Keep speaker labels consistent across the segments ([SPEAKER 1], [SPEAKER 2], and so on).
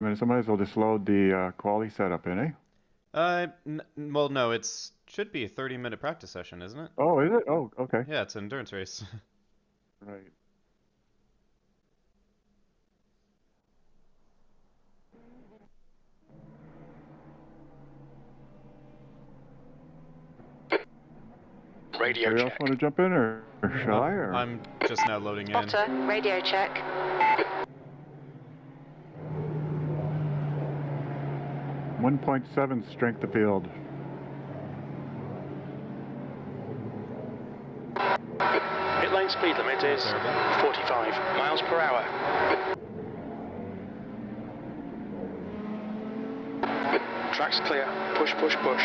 [SPEAKER 1] I mean, somebody will just load the quality setup in, eh?
[SPEAKER 2] Well, no, it's should be a 30-minute practice session, isn't it?
[SPEAKER 1] Oh, is it? Oh, okay.
[SPEAKER 2] Yeah, it's an endurance race.
[SPEAKER 1] Right.
[SPEAKER 3] Radio
[SPEAKER 1] Anybody else
[SPEAKER 3] check.
[SPEAKER 1] want to jump in, or shall I? Or
[SPEAKER 2] I'm just now loading in.
[SPEAKER 4] Spotter, radio check.
[SPEAKER 1] 1.7 strength of field.
[SPEAKER 3] Pit lane speed limit is 45 miles per hour. Track's clear. Push, push, push.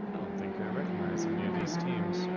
[SPEAKER 2] I don't think I recognize any of these teams.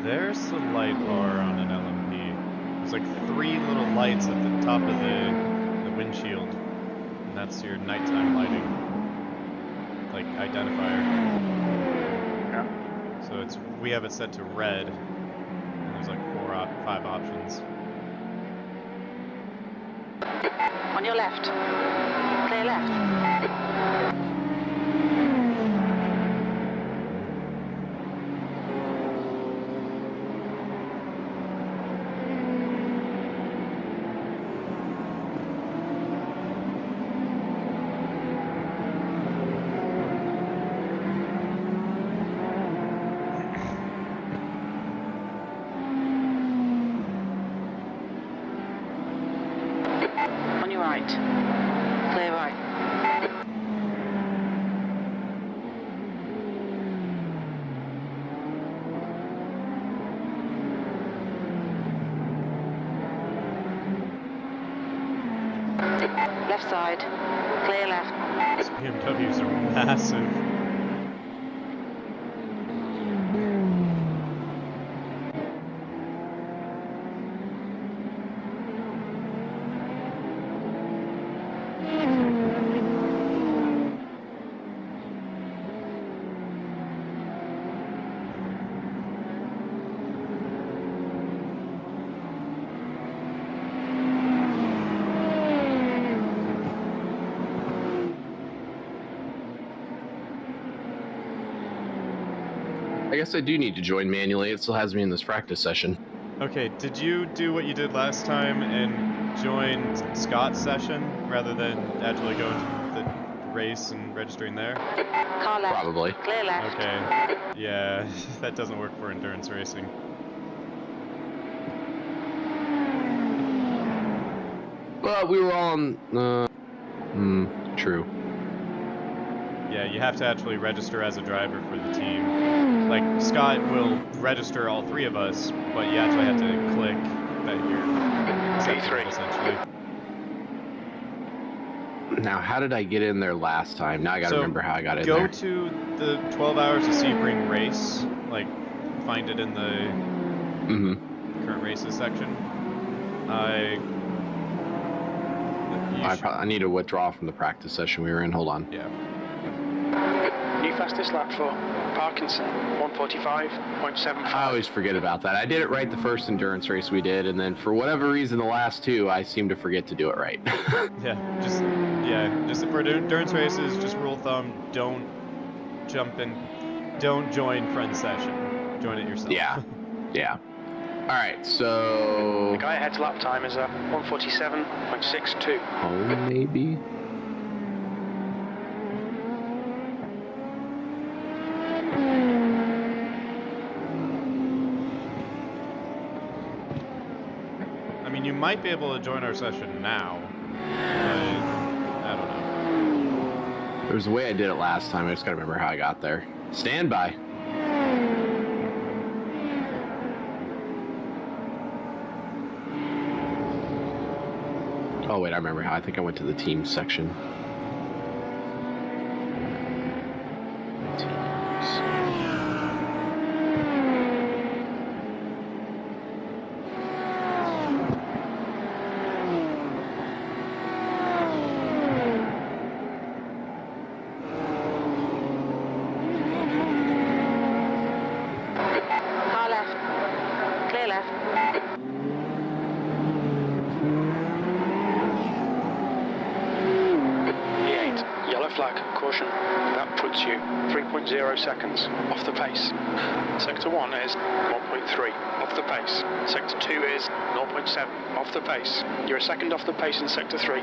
[SPEAKER 2] There's the light bar on an LMP. There's like 3 little lights at the top of the windshield, and that's your nighttime lighting, like identifier.
[SPEAKER 1] Yeah.
[SPEAKER 2] So we have it set to red, and there's like 5 options.
[SPEAKER 4] On your left. Clear left. On your right. Clear right. Left side. Clear left.
[SPEAKER 2] These BMWs are massive.
[SPEAKER 5] I guess I do need to join manually. It still has me in this practice session.
[SPEAKER 2] Okay, did you do what you did last time and join Scott's session rather than actually go into the race and registering there?
[SPEAKER 4] Car left.
[SPEAKER 5] Probably.
[SPEAKER 4] Clear left.
[SPEAKER 2] Okay, yeah, that doesn't work for endurance racing.
[SPEAKER 5] Well, we were all on. True.
[SPEAKER 2] Yeah, you have to actually register as a driver for the team. Like, Scott will register all 3 of us, but you actually have to click that you're accepted, essentially.
[SPEAKER 5] Now, how did I get in there last time? Now I gotta remember how I got in
[SPEAKER 2] Go
[SPEAKER 5] there.
[SPEAKER 2] to the 12 Hours of Sebring race, like, find it in the current races section.
[SPEAKER 5] I need to withdraw from the practice session we were in. Hold on.
[SPEAKER 2] Yeah.
[SPEAKER 3] New fastest lap for Parkinson, 1:45.75.
[SPEAKER 5] I always forget about that. I did it right the first endurance race we did, and then for whatever reason, the last two, I seem to forget to do it right.
[SPEAKER 2] Just for endurance races, just rule of thumb: don't jump in, don't join friend session. Join it yourself.
[SPEAKER 5] Yeah. All right, so
[SPEAKER 3] The guy ahead's lap time is 1:47.62.
[SPEAKER 5] home maybe.
[SPEAKER 2] I mean, you might be able to join our session now, but I don't know.
[SPEAKER 5] There was a way I did it last time. I just gotta remember how I got there. Stand by. Oh wait, I remember how. I think I went to the team section.
[SPEAKER 4] Car left. Clear left.
[SPEAKER 3] E8, yellow flag, caution. That puts you 3.0 seconds off the pace. Sector 1 is 1.3 off the pace. Sector 2 is 0.7 off the pace. You're a second off the pace in Sector 3.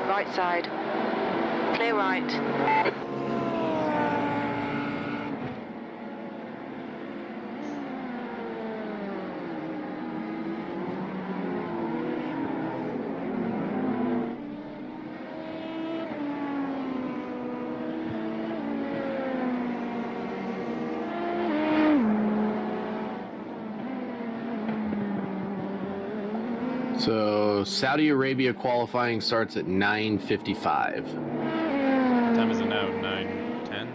[SPEAKER 4] Right side. Clear right.
[SPEAKER 5] So Saudi Arabia qualifying starts at 9:55.
[SPEAKER 2] What time is it now? 9:10?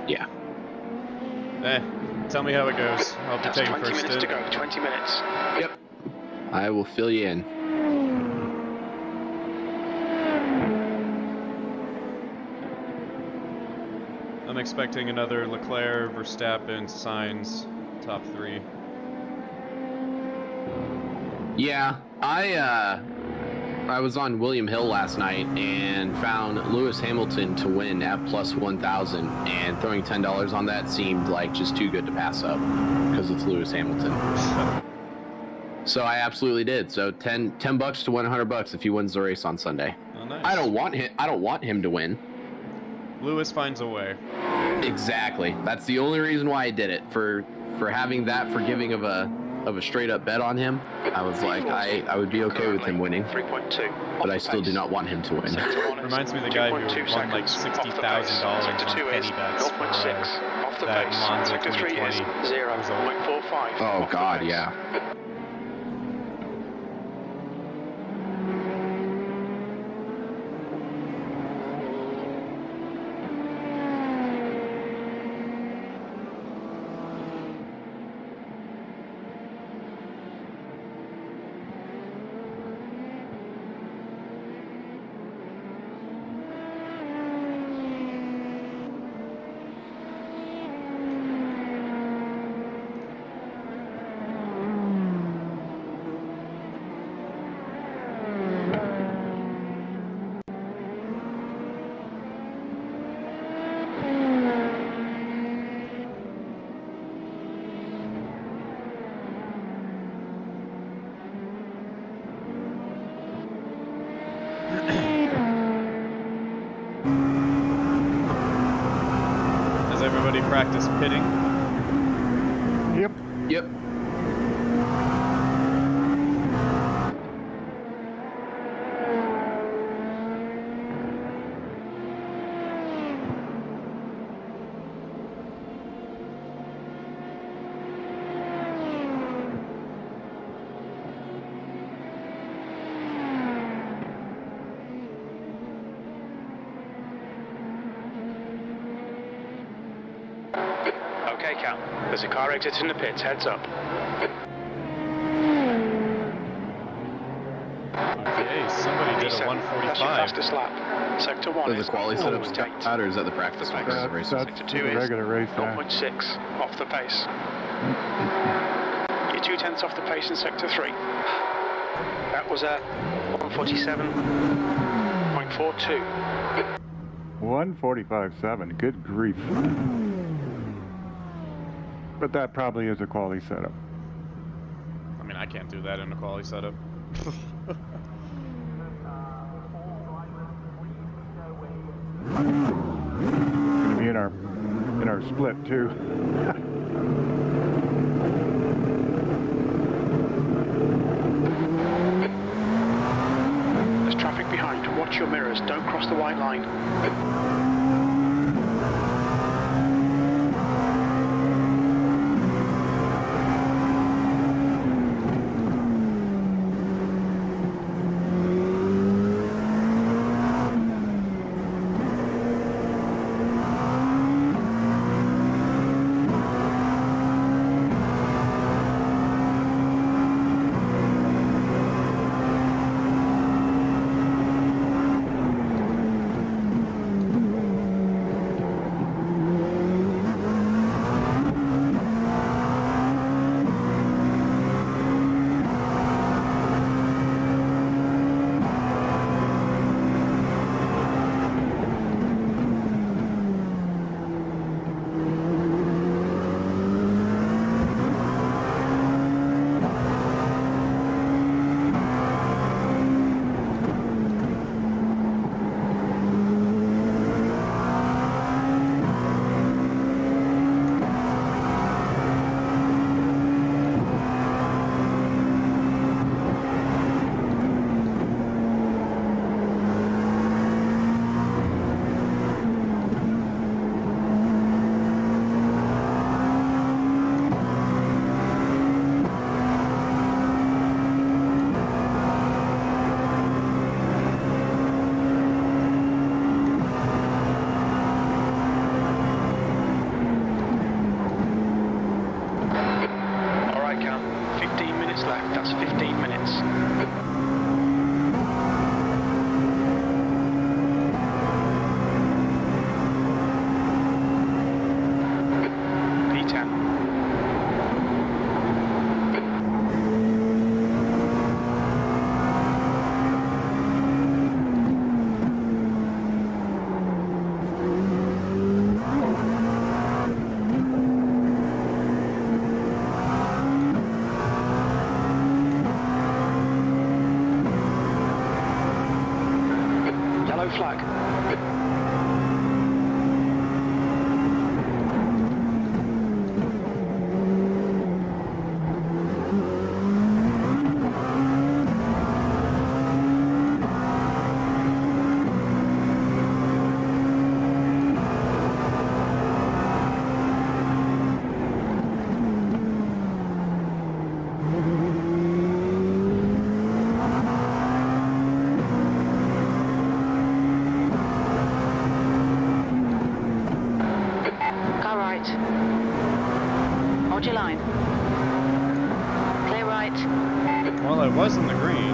[SPEAKER 5] Yeah.
[SPEAKER 2] Tell me how it goes. I'll be
[SPEAKER 3] That's
[SPEAKER 2] taking
[SPEAKER 3] 20
[SPEAKER 2] first
[SPEAKER 3] minutes to
[SPEAKER 2] stint.
[SPEAKER 3] go, 20 minutes.
[SPEAKER 5] Yep. I will fill you in.
[SPEAKER 2] I'm expecting another Leclerc, Verstappen, Sainz, top three.
[SPEAKER 5] Yeah, I was on William Hill last night and found Lewis Hamilton to win at plus 1,000, and throwing $10 on that seemed like just too good to pass up because it's Lewis Hamilton. So I absolutely did. So $10 to win $100 if he wins the race on Sunday.
[SPEAKER 2] Oh, nice.
[SPEAKER 5] I don't want him to win.
[SPEAKER 2] Lewis finds a way.
[SPEAKER 5] Exactly. That's the only reason why I did it, for having that forgiving of a straight up bet on him. I was like, I would be okay with him winning,
[SPEAKER 3] 3.2.
[SPEAKER 5] but I still do not want him to win.
[SPEAKER 2] Reminds me of the guy who won like $60,000 on penny bets for
[SPEAKER 3] 0.6 off the
[SPEAKER 2] that
[SPEAKER 3] pace.
[SPEAKER 2] Monza
[SPEAKER 3] Sector 3 is
[SPEAKER 2] 2020
[SPEAKER 3] 0.45.
[SPEAKER 5] Oh
[SPEAKER 3] off the
[SPEAKER 5] God,
[SPEAKER 3] pace.
[SPEAKER 5] yeah.
[SPEAKER 2] Has everybody practiced pitting?
[SPEAKER 5] Yep.
[SPEAKER 3] Okay, Cal. There's a car exiting the pits. Heads up.
[SPEAKER 2] did a
[SPEAKER 3] 1:37. That's your
[SPEAKER 2] 1:45.
[SPEAKER 3] fastest lap. Sector 1
[SPEAKER 5] Is
[SPEAKER 3] is
[SPEAKER 5] the quality setup
[SPEAKER 3] 0.8.
[SPEAKER 5] out, or is that the practice one?
[SPEAKER 3] That's-
[SPEAKER 5] The race?
[SPEAKER 1] That's
[SPEAKER 3] Sector 2
[SPEAKER 1] the
[SPEAKER 3] is
[SPEAKER 1] regular race.
[SPEAKER 3] 0.6 off the pace. You're 2/10 off the pace in Sector 3. That was a 1:47.42.
[SPEAKER 1] 1:45.7. Good grief. But that probably is a quality setup.
[SPEAKER 2] I mean, I can't do that in a quality setup.
[SPEAKER 1] Gonna be in our split too.
[SPEAKER 3] There's traffic behind. Watch your mirrors. Don't cross the white line. left, that's 15 minutes. P10. Yellow flag.
[SPEAKER 4] Car right. Hold your line. Clear right.
[SPEAKER 2] Well, I was in the green.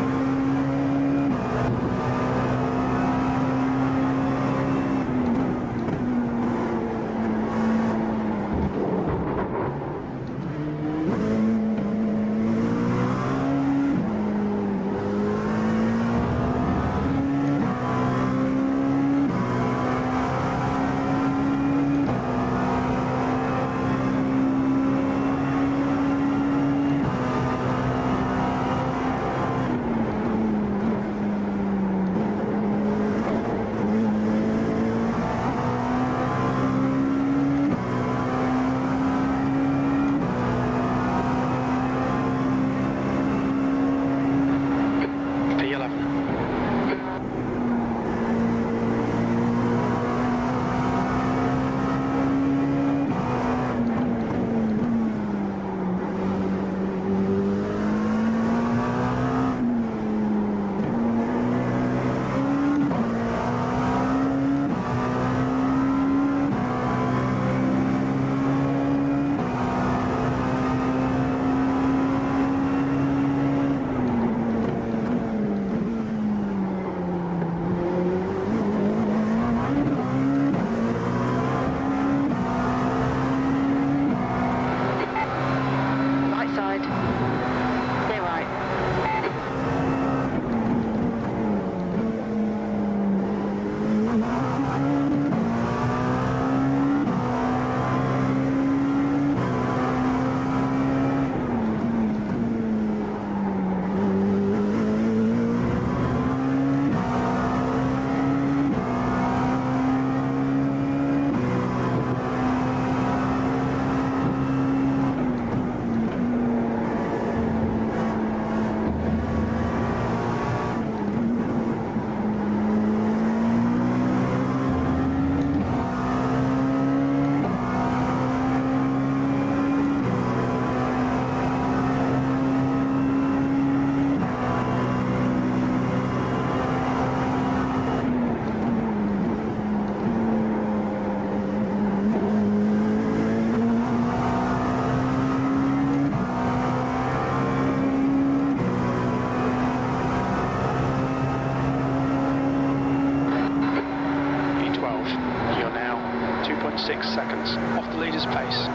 [SPEAKER 3] 1.6 seconds off the leader's pace.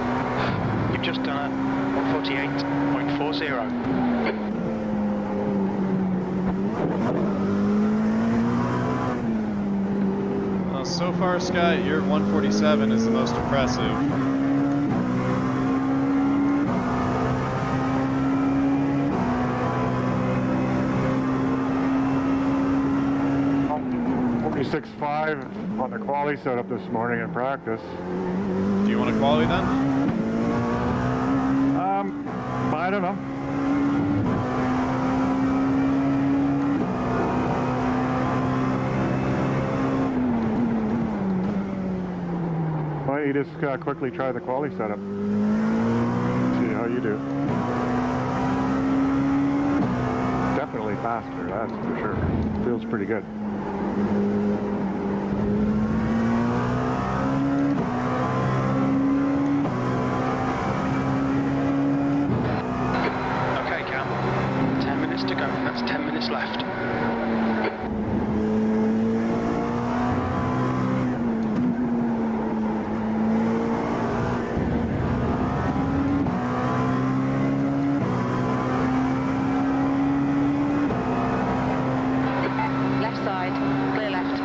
[SPEAKER 3] You've just done a 148.40.
[SPEAKER 2] Well, so far, Scott, your 147 is the most impressive.
[SPEAKER 1] .46.5 on the quali setup this morning in practice.
[SPEAKER 2] Do you want a quality then?
[SPEAKER 1] I don't know. Why don't you just quickly try the quali setup? See how you do. Definitely faster, that's for sure. Feels pretty good.
[SPEAKER 3] Okay, Cam. 10 minutes to go. That's 10 minutes left.
[SPEAKER 4] Left side, clear left.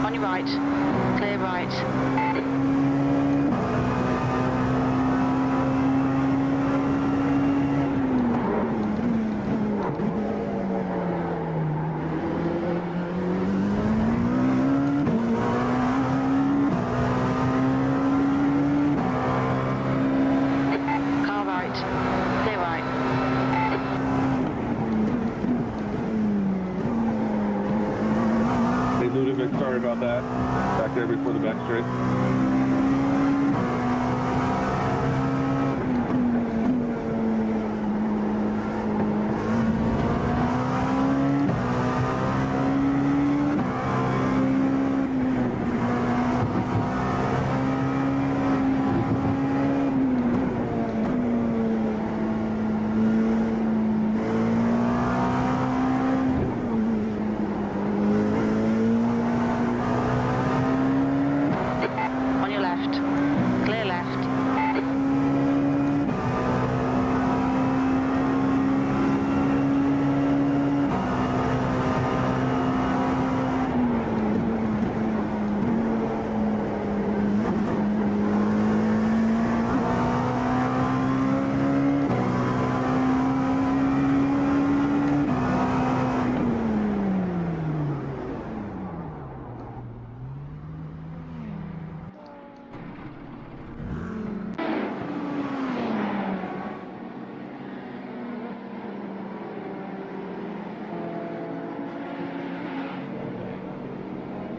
[SPEAKER 4] On your right, clear right. Car right, clear right.
[SPEAKER 6] Hey Ludovic, sorry about that. Back there before the back straight.
[SPEAKER 4] On your left, clear left.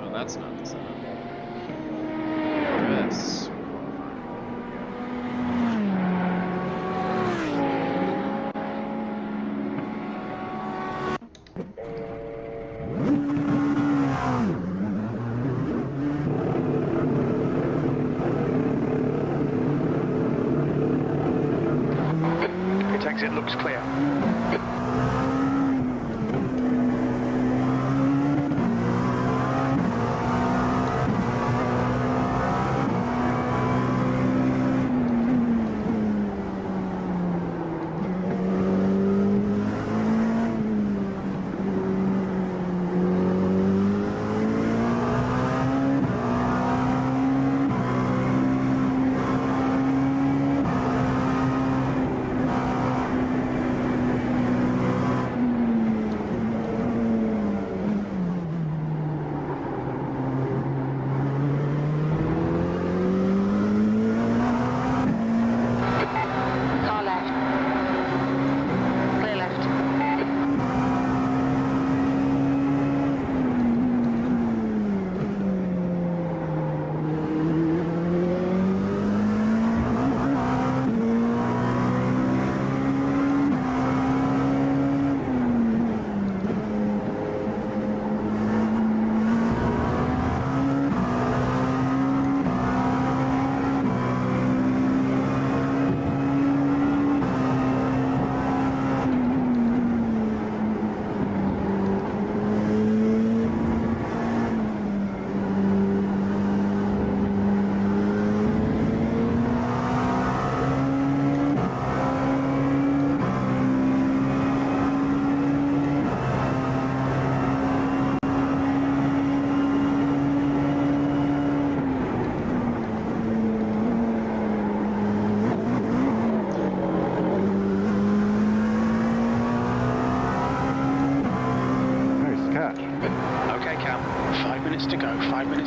[SPEAKER 2] Oh, that's not the setup. Yes.
[SPEAKER 3] Pit exit looks clear.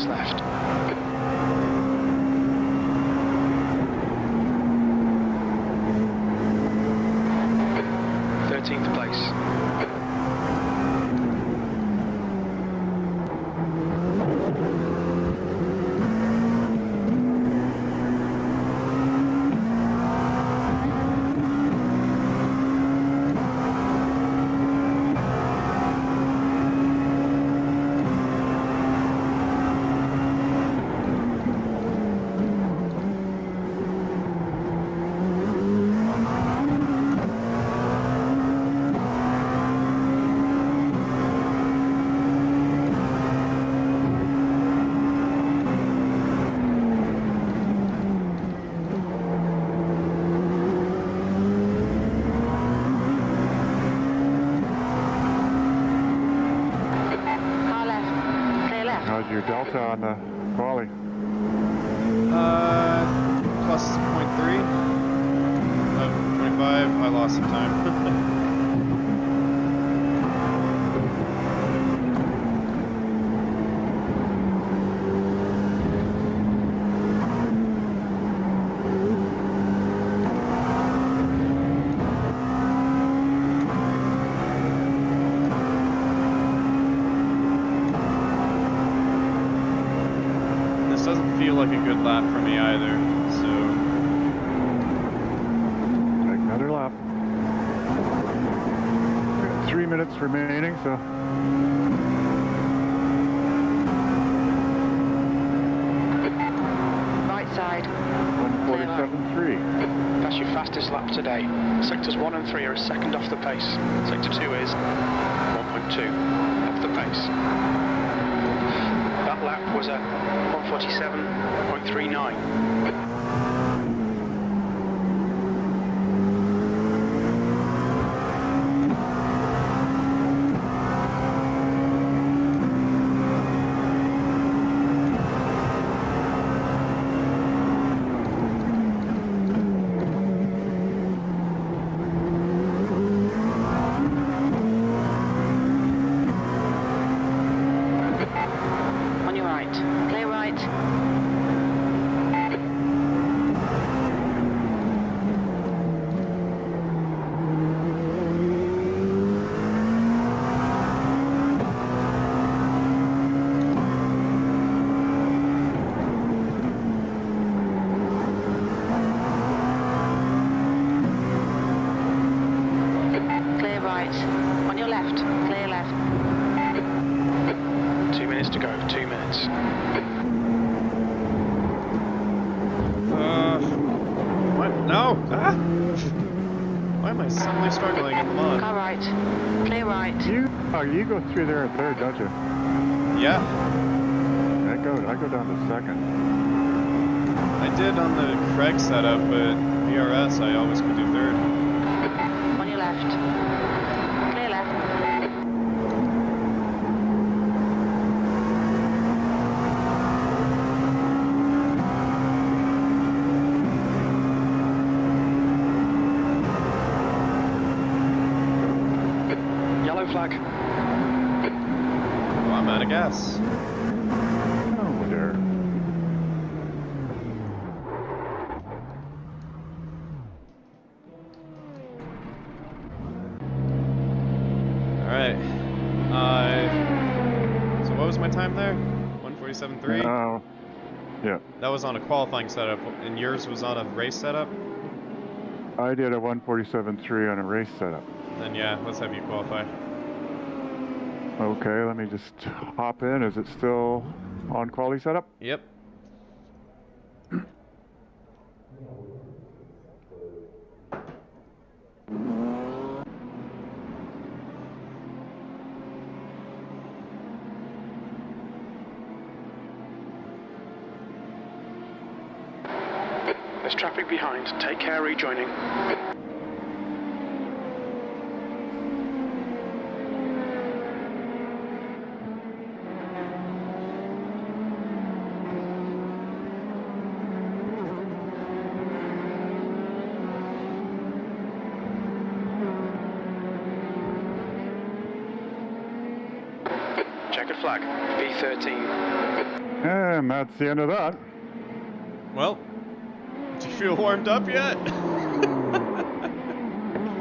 [SPEAKER 3] laps left. 13th place.
[SPEAKER 4] Car left. Clear left.
[SPEAKER 1] How's your delta on the quali?
[SPEAKER 2] Plus 0.3 of 25. I lost some time. This doesn't feel like a good lap for me either, so
[SPEAKER 1] Take another lap. We got 3 minutes remaining, so
[SPEAKER 4] Right side.
[SPEAKER 1] 147.3.
[SPEAKER 3] That's your fastest lap today. Sectors 1 and 3 are a second off the pace. Sector 2 is 1.2 off the pace. That lap was a 147.39.
[SPEAKER 4] On your right. Clear right. Clear right. On your left. Clear left.
[SPEAKER 3] 2 minutes to go, 2 minutes.
[SPEAKER 2] What? No! Ah! Why am I suddenly struggling in the mud?
[SPEAKER 4] Car right. Clear right.
[SPEAKER 1] You go through there at third, don't you?
[SPEAKER 2] Yeah,
[SPEAKER 1] I go down to second.
[SPEAKER 2] I did on the Craig setup, but VRS I always could do third.
[SPEAKER 4] On your left. Clear left.
[SPEAKER 3] Yellow flag.
[SPEAKER 2] Well, I'm out of gas.
[SPEAKER 1] Oh, there.
[SPEAKER 2] Alright. So what was my time there? 147.3?
[SPEAKER 1] Yeah.
[SPEAKER 2] That was on a qualifying setup, and yours was on a race setup?
[SPEAKER 1] I did a 147.3 on a race setup.
[SPEAKER 2] Then yeah, let's have you qualify.
[SPEAKER 1] Okay, let me just hop in. Is it still on quali setup?
[SPEAKER 2] Yep.
[SPEAKER 3] There's traffic behind. Take care rejoining. Checkered flag. V13.
[SPEAKER 1] And that's the end of that.
[SPEAKER 2] Well, do you feel warmed up yet?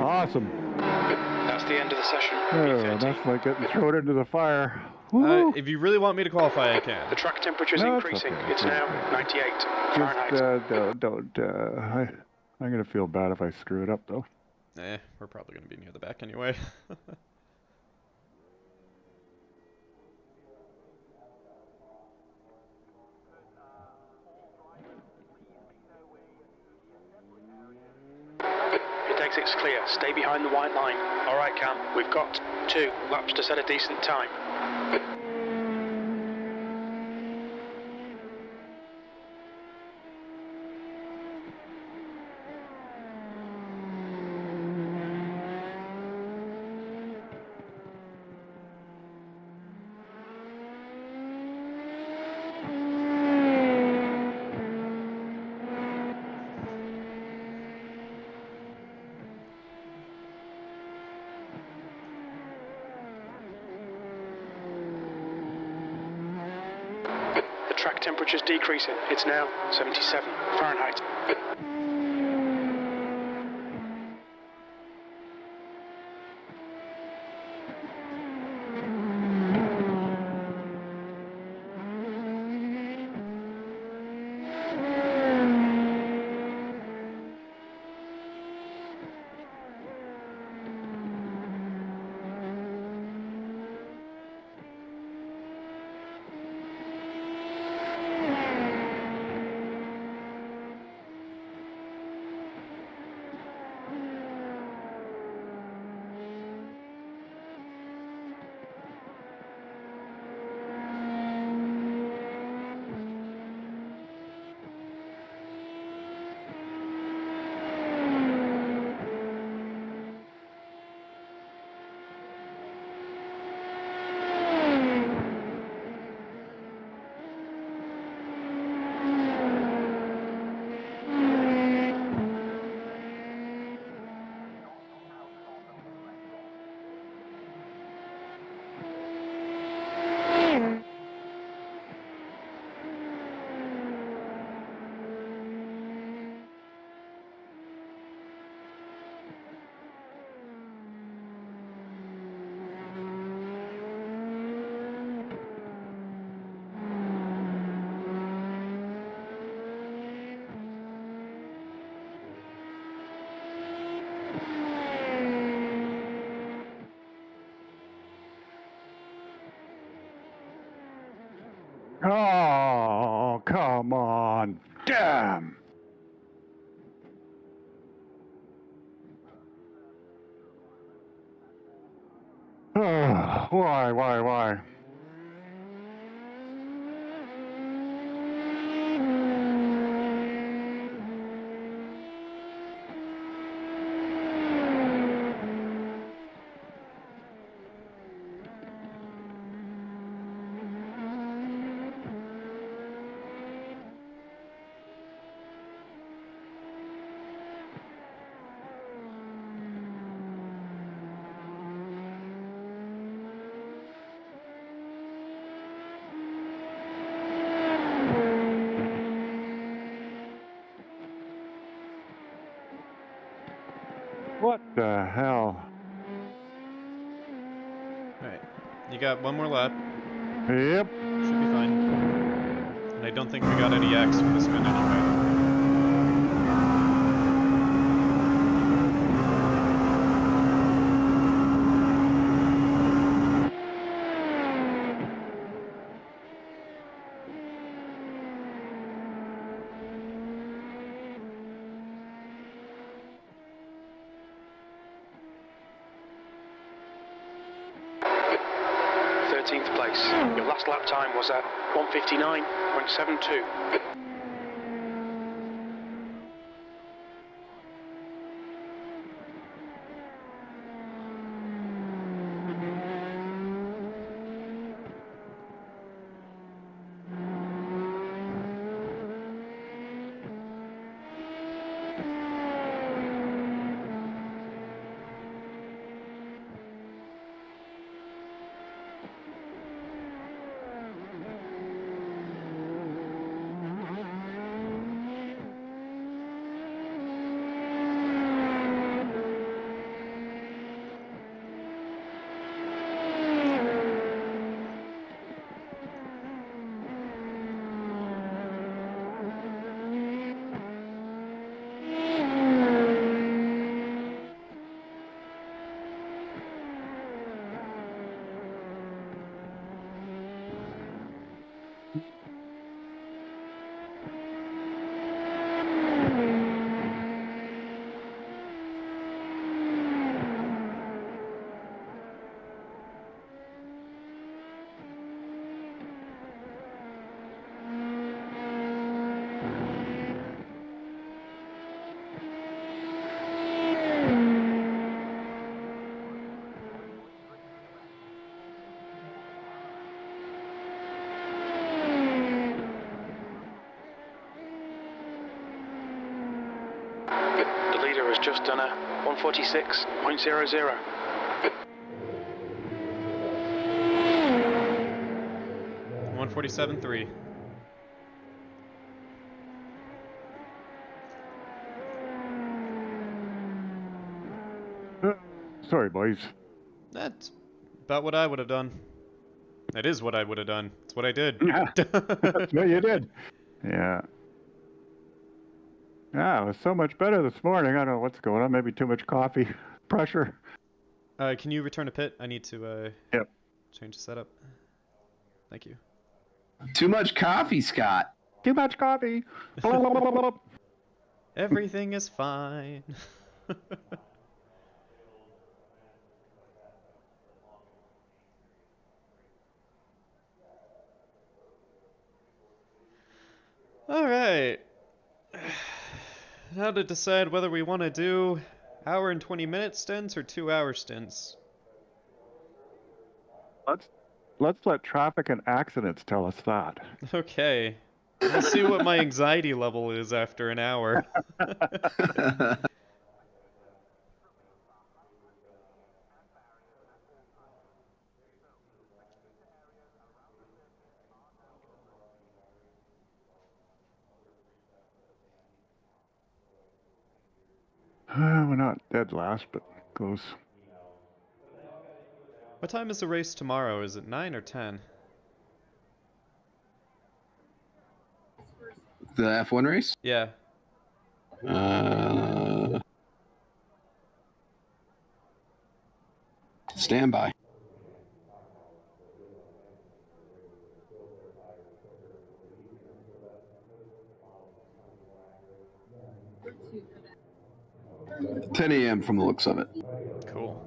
[SPEAKER 1] Awesome.
[SPEAKER 3] That's the end of the session.
[SPEAKER 1] Oh, that's like getting thrown into the fire. Woo.
[SPEAKER 2] If you really want me to qualify, I can.
[SPEAKER 3] The track temperature is
[SPEAKER 1] No, it's
[SPEAKER 3] increasing.
[SPEAKER 1] okay.
[SPEAKER 3] It's now 98 Fahrenheit.
[SPEAKER 1] Just don't. I'm gonna feel bad if I screw it up, though.
[SPEAKER 2] We're probably going to be near the back anyway.
[SPEAKER 3] It exit's clear. Stay behind the white line. All right, Cam. We've got 2 laps to set a decent time. The track temperature's decreasing. It's now 77 Fahrenheit.
[SPEAKER 1] Oh, come on. Damn. Why? What the hell?
[SPEAKER 2] Alright. You got one more lap.
[SPEAKER 1] Yep.
[SPEAKER 2] Should be fine. And I don't think we got any X for this spin anyway.
[SPEAKER 3] Place. Your last lap time was at 1:59.72. passenger has just done a 146.00.
[SPEAKER 2] 147.3.
[SPEAKER 1] Sorry, boys.
[SPEAKER 2] That's about what I would have done. That is what I would have done. It's what I did.
[SPEAKER 1] Yeah, that's what you did. Yeah. Yeah, it was so much better this morning. I don't know what's going on. Maybe too much coffee pressure.
[SPEAKER 2] Can you return to pit? I need to
[SPEAKER 1] Yep.
[SPEAKER 2] change the setup. Thank you.
[SPEAKER 5] Too much coffee, Scott.
[SPEAKER 1] Too much coffee.
[SPEAKER 2] Everything is fine. All right. Now to decide whether we want to do hour and 20-minute stints or 2-hour stints.
[SPEAKER 1] Let's let traffic and accidents tell us that.
[SPEAKER 2] Okay. We'll see what my anxiety level is after an hour.
[SPEAKER 1] We're not dead last, but close.
[SPEAKER 2] What time is the race tomorrow? Is it 9 or 10?
[SPEAKER 5] The F1 race?
[SPEAKER 2] Yeah.
[SPEAKER 5] Stand by. $10 a.m. from the looks of it.
[SPEAKER 2] Cool.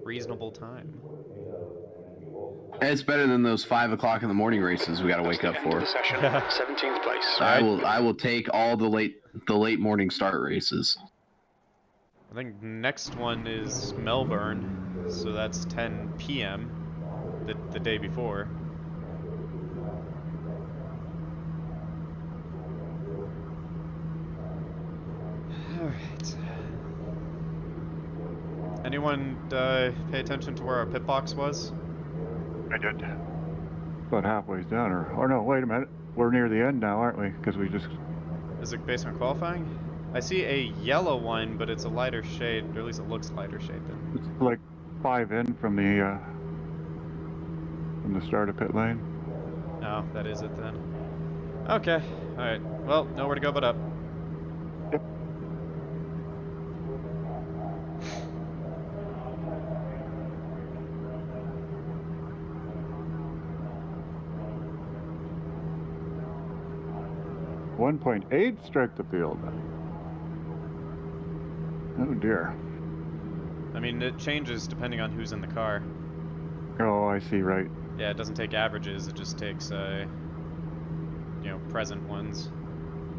[SPEAKER 2] Reasonable time.
[SPEAKER 5] It's better than those 5 o'clock in the morning races we got to wake up for.
[SPEAKER 3] The session, 17th place.
[SPEAKER 5] I will take all the late morning start races.
[SPEAKER 2] I think next one is Melbourne, so that's 10 p.m. the day before. Alright. Anyone pay attention to where our pit box was?
[SPEAKER 1] I did. About halfway down, or no, wait a minute. We're near the end now, aren't we? Because we just...
[SPEAKER 2] Is it basement qualifying? I see a yellow one, but it's a lighter shade, or at least it looks lighter shade than...
[SPEAKER 1] It's like 5 in from the start of pit lane.
[SPEAKER 2] Oh, that is it then. Okay, alright. Well, nowhere to go but up.
[SPEAKER 1] Yep. .8 strike the field. Oh dear.
[SPEAKER 2] I mean, it changes depending on who's in the car.
[SPEAKER 1] Oh, I see, right.
[SPEAKER 2] Yeah, it doesn't take averages, it just takes, present ones.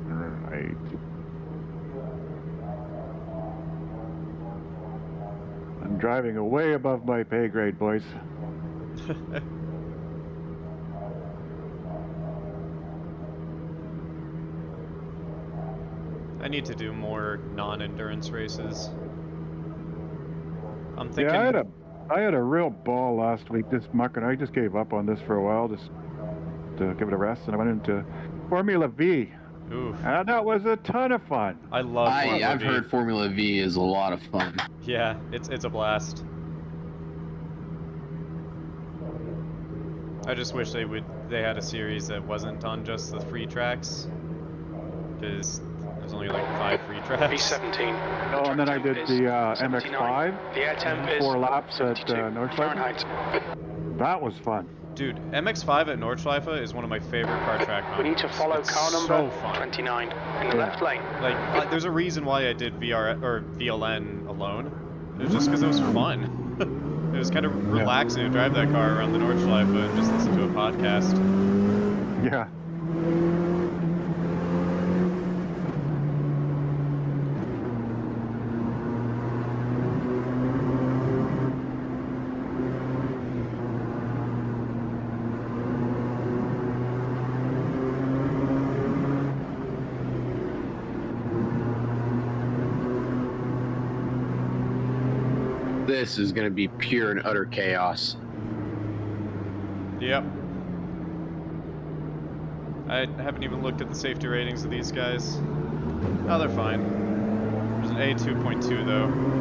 [SPEAKER 1] Right. I'm driving way above my pay grade, boys.
[SPEAKER 2] I need to do more non-endurance races. I'm thinking...
[SPEAKER 1] Yeah, I had a real ball last week just mucking. I just gave up on this for a while, just to give it a rest, and I went into Formula V.
[SPEAKER 2] Oof.
[SPEAKER 1] And that was a ton of fun.
[SPEAKER 2] I love Formula V.
[SPEAKER 5] I've heard Formula V is a lot of fun.
[SPEAKER 2] Yeah, it's a blast. I just wish they had a series that wasn't on just the free tracks, because there's only like 5 free tracks.
[SPEAKER 3] P17.
[SPEAKER 1] Oh, and then I did the MX5.
[SPEAKER 3] The air temp is
[SPEAKER 1] 4 laps at
[SPEAKER 3] 72
[SPEAKER 1] Nordschleife.
[SPEAKER 3] Fahrenheit.
[SPEAKER 1] That was fun.
[SPEAKER 2] Dude, MX5 at Nordschleife is one of my favorite car track
[SPEAKER 3] We need to
[SPEAKER 2] contests.
[SPEAKER 3] follow
[SPEAKER 2] It's
[SPEAKER 3] car number
[SPEAKER 2] so fun.
[SPEAKER 3] 29 in the left lane.
[SPEAKER 2] Like, there's a reason why I did VLN alone. It was just because it was fun. It was kind of relaxing to drive that car around the Nordschleife and just listen to a podcast.
[SPEAKER 1] Yeah.
[SPEAKER 5] This is going to be pure and utter chaos.
[SPEAKER 2] Yep. I haven't even looked at the safety ratings of these guys. Oh, they're fine. There's an A2.2 though.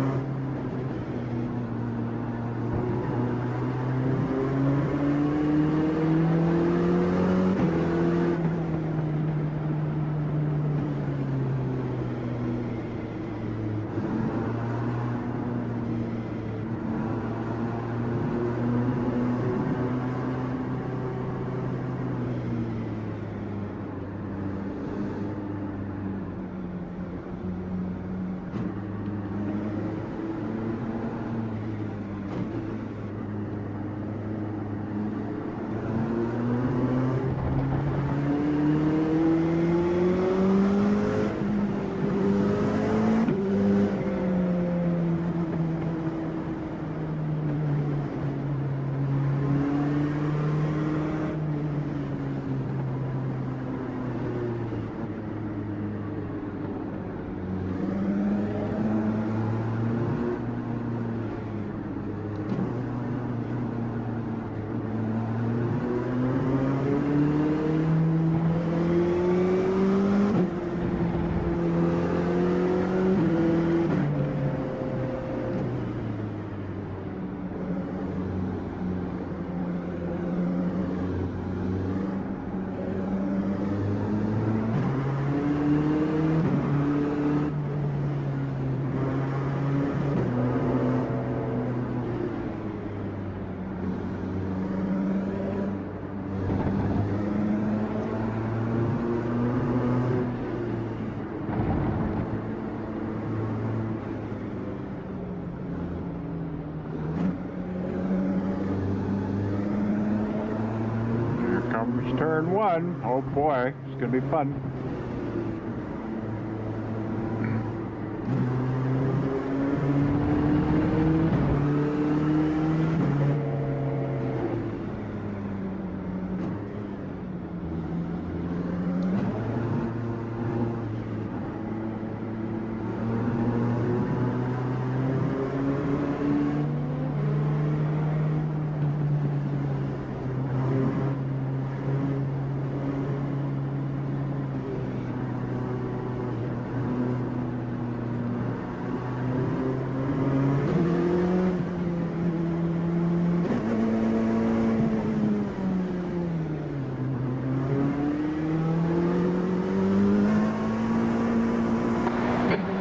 [SPEAKER 1] Comes turn one. Oh boy, it's gonna be fun.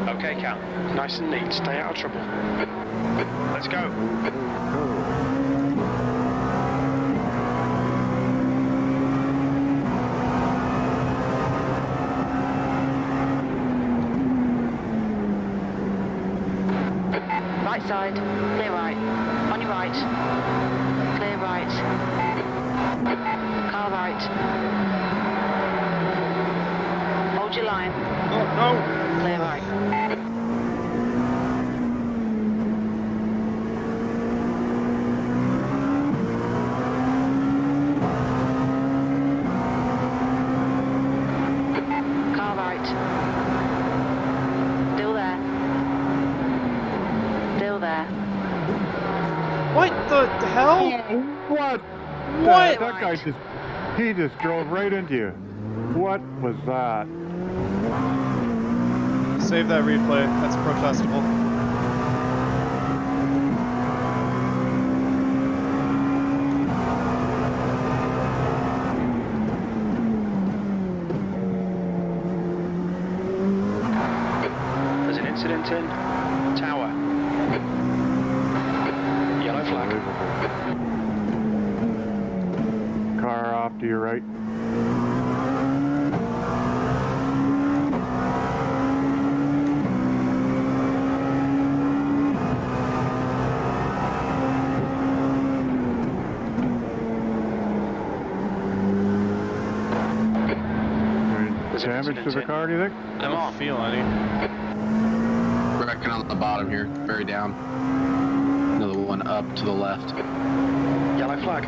[SPEAKER 3] Okay, Cal. Nice and neat. Stay out of trouble. Let's go.
[SPEAKER 4] Right side, clear right. On your right. Clear right. Car right. Hold your line.
[SPEAKER 2] Oh, no!
[SPEAKER 4] Clear right. Car right. Still there. Still there.
[SPEAKER 2] What the hell?
[SPEAKER 1] What?
[SPEAKER 2] What?
[SPEAKER 1] That guy he just drove right into you. What was that?
[SPEAKER 2] Save that replay. That's protestable.
[SPEAKER 3] There's an incident in Tower. Yellow flag.
[SPEAKER 1] Car off to your right. Damage to the car, do you think?
[SPEAKER 2] I don't feel any.
[SPEAKER 5] Wrecking on the bottom here, very down. Another one up to the left.
[SPEAKER 3] Yellow flag.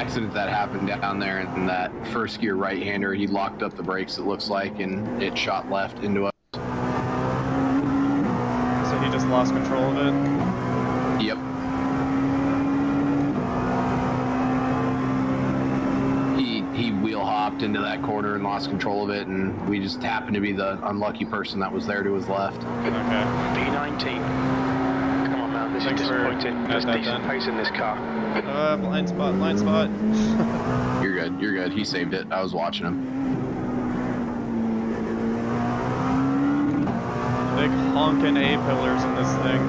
[SPEAKER 5] accident that happened down there, and that first gear right-hander, he locked up the brakes, it looks like, and it shot left into us.
[SPEAKER 2] So he just lost control of it?
[SPEAKER 5] Yep. He wheel hopped into that corner and lost control of it, and we just happened to be the unlucky person that was there to his left.
[SPEAKER 2] Okay.
[SPEAKER 3] P19. Come on, man. This is disappointing. There's decent pace in this car.
[SPEAKER 2] Blind spot, blind spot.
[SPEAKER 5] You're good, you're good. He saved it. I was watching him.
[SPEAKER 2] Big honkin' A-pillars in this thing.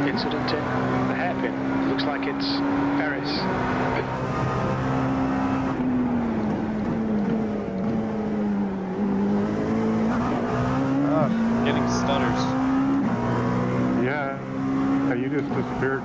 [SPEAKER 3] Incident in the hairpin. Looks like it's Paris.
[SPEAKER 2] Getting stutters.
[SPEAKER 1] Yeah, you just disappeared.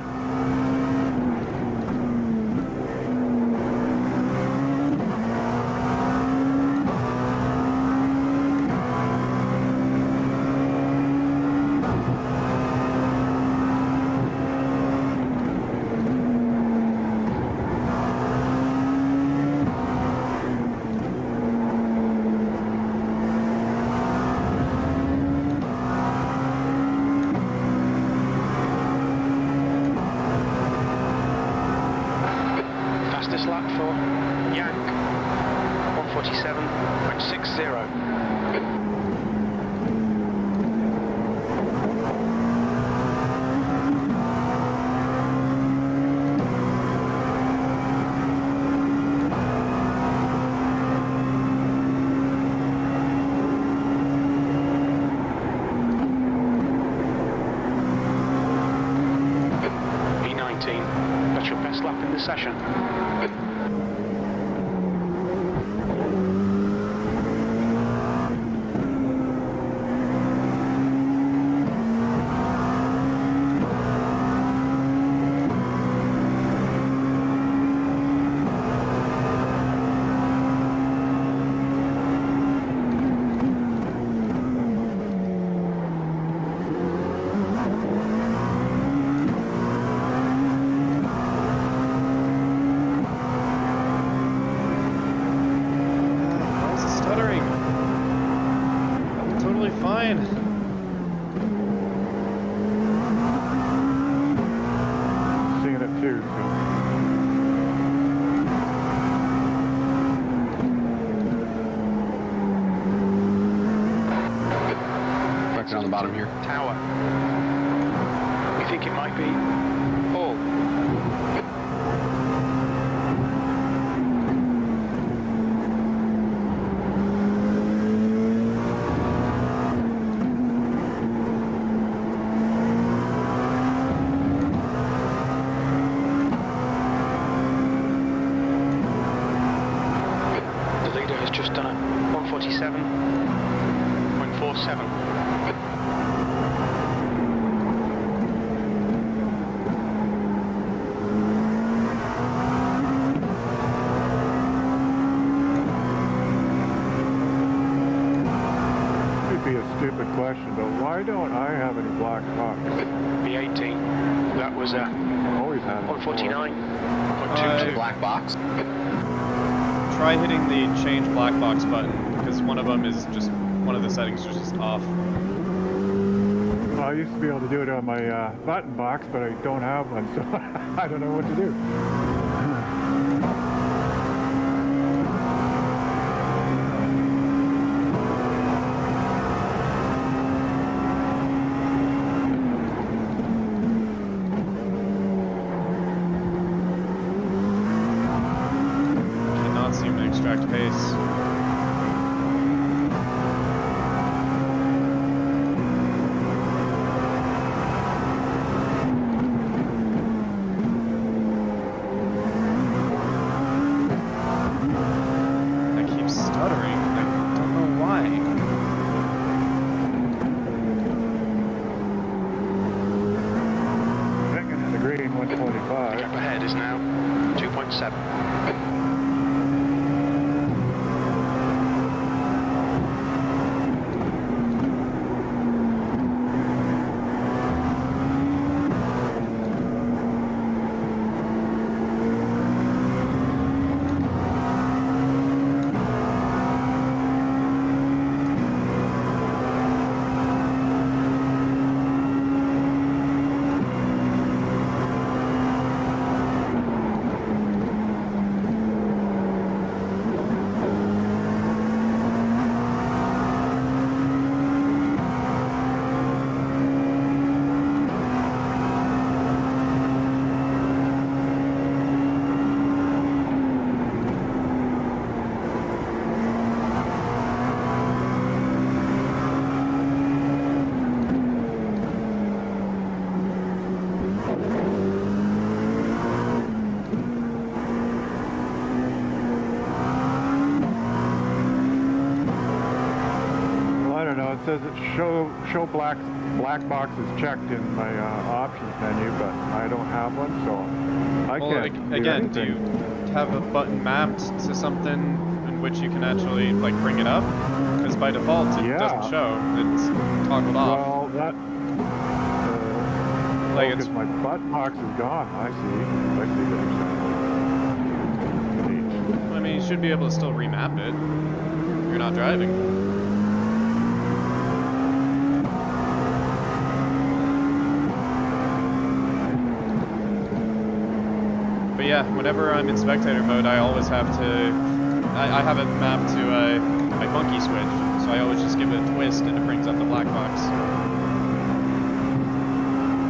[SPEAKER 3] Fastest lap for Yang, 147.60. P19, that's your best lap in the session.
[SPEAKER 2] Fine.
[SPEAKER 1] Seeing it too.
[SPEAKER 5] on the bottom here.
[SPEAKER 3] Tower. You think it might be Hall? The leader has just done a 147.47.
[SPEAKER 1] Be a stupid question, but why don't I have any black box?
[SPEAKER 3] B18. That was a
[SPEAKER 1] Always had it.
[SPEAKER 3] 149.22.
[SPEAKER 5] Black box.
[SPEAKER 2] Try hitting the change black box button, because one of them is just, one of the settings is just off.
[SPEAKER 1] Well, I used to be able to do it on my button box, but I don't have one, so I don't know what to do.
[SPEAKER 2] Cannot seem to extract pace. That keeps stuttering. I don't know why.
[SPEAKER 1] Second in the green,
[SPEAKER 3] The
[SPEAKER 1] 125.
[SPEAKER 3] gap ahead is now 2.7.
[SPEAKER 1] Well, I don't know. It says it show black box is checked in my options menu, but I don't have one, so I
[SPEAKER 2] Well,
[SPEAKER 1] can't do
[SPEAKER 2] again, do
[SPEAKER 1] anything.
[SPEAKER 2] you have a button mapped to something in which you can actually like bring it up? Because by default it
[SPEAKER 1] Yeah.
[SPEAKER 2] doesn't show. It's toggled off.
[SPEAKER 1] Well, that
[SPEAKER 2] Like
[SPEAKER 1] because
[SPEAKER 2] it's
[SPEAKER 1] my button box is gone. I see what you're saying.
[SPEAKER 2] I mean, you should be able to still remap it. You're not driving. But yeah, whenever I'm in spectator mode, I always have to. I have it mapped to my monkey switch, so I always just give it a twist and it brings up the black box.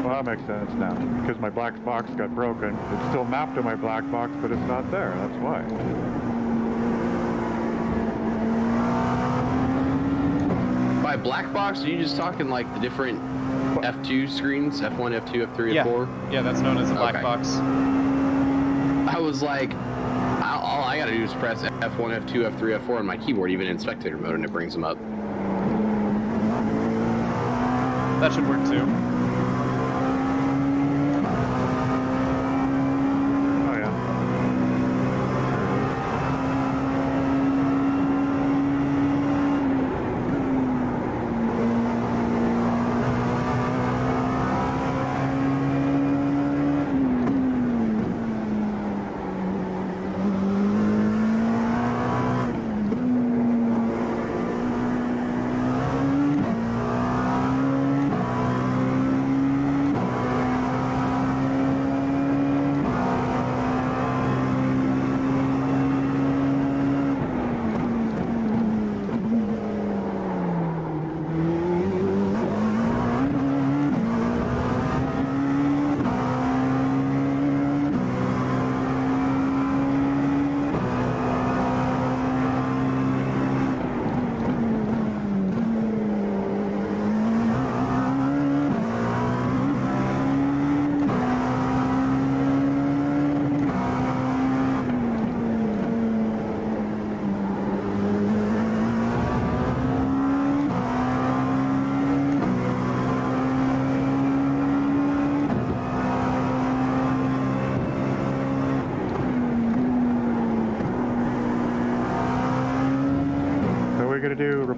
[SPEAKER 1] Well, that makes sense now. Because my black box got broken. It's still mapped to my black box, but it's not there. That's why.
[SPEAKER 5] By black box, are you just talking like the different F2 screens? F1, F2, F3,
[SPEAKER 2] Yeah.
[SPEAKER 5] F4?
[SPEAKER 2] Yeah, that's known as a black
[SPEAKER 5] Okay.
[SPEAKER 2] box.
[SPEAKER 5] I was like, all I gotta do is press F1, F2, F3, F4 on my keyboard, even in spectator mode, and it brings them up.
[SPEAKER 2] That should work too.
[SPEAKER 1] Oh, yeah.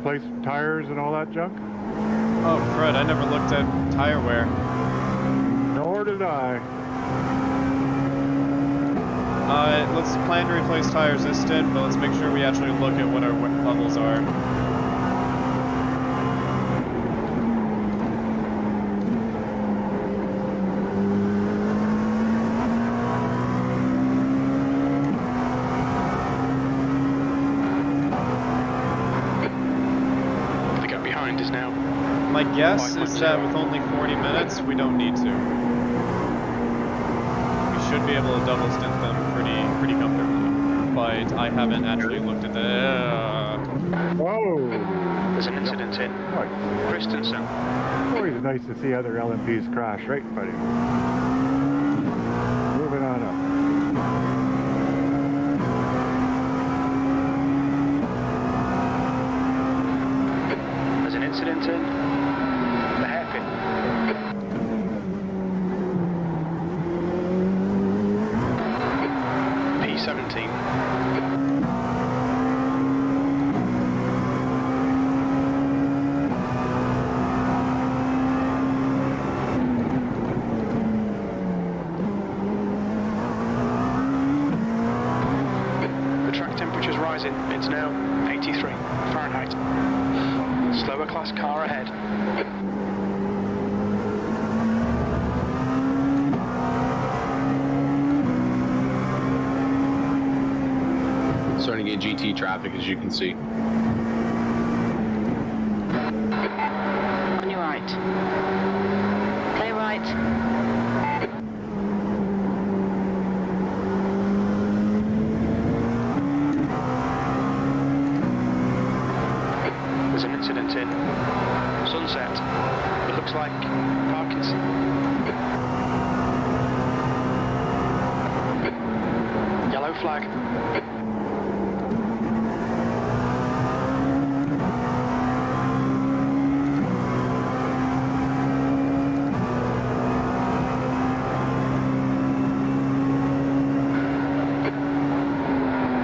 [SPEAKER 1] replace tires and all that junk?
[SPEAKER 2] Oh, crud, I never looked at tire wear.
[SPEAKER 1] Nor did I.
[SPEAKER 2] Let's plan to replace tires this stint, but let's make sure we actually look at what our levels are.
[SPEAKER 3] The gap behind is now.
[SPEAKER 2] My guess is
[SPEAKER 3] 5.0.
[SPEAKER 2] that with only 40 minutes, we don't need to. We should be able to double stint them pretty comfortably. But I haven't actually looked at the...
[SPEAKER 1] Whoa!
[SPEAKER 3] There's an incident in
[SPEAKER 1] Right.
[SPEAKER 3] Christensen.
[SPEAKER 1] Always nice to see other LMPs crash right in front of you. Moving on up.
[SPEAKER 3] There's an incident in the hairpin. P17. The track temperature's rising. It's now 83 Fahrenheit. Slower class car ahead.
[SPEAKER 5] Starting to get GT traffic, as you can see.
[SPEAKER 4] On your right. Clear right.
[SPEAKER 3] There's an incident in Sunset. It looks like Parkinson. Yellow flag.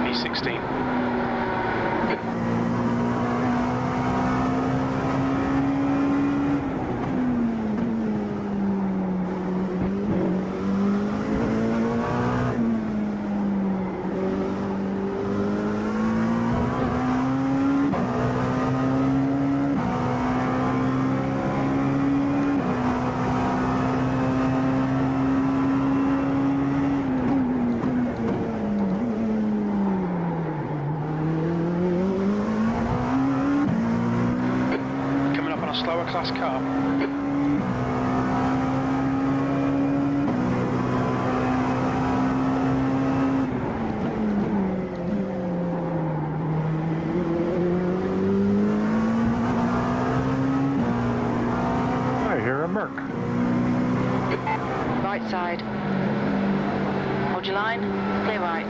[SPEAKER 3] P16. Coming up on a slower class car.
[SPEAKER 1] I hear a Merc.
[SPEAKER 4] Right side. Hold your line. Clear right.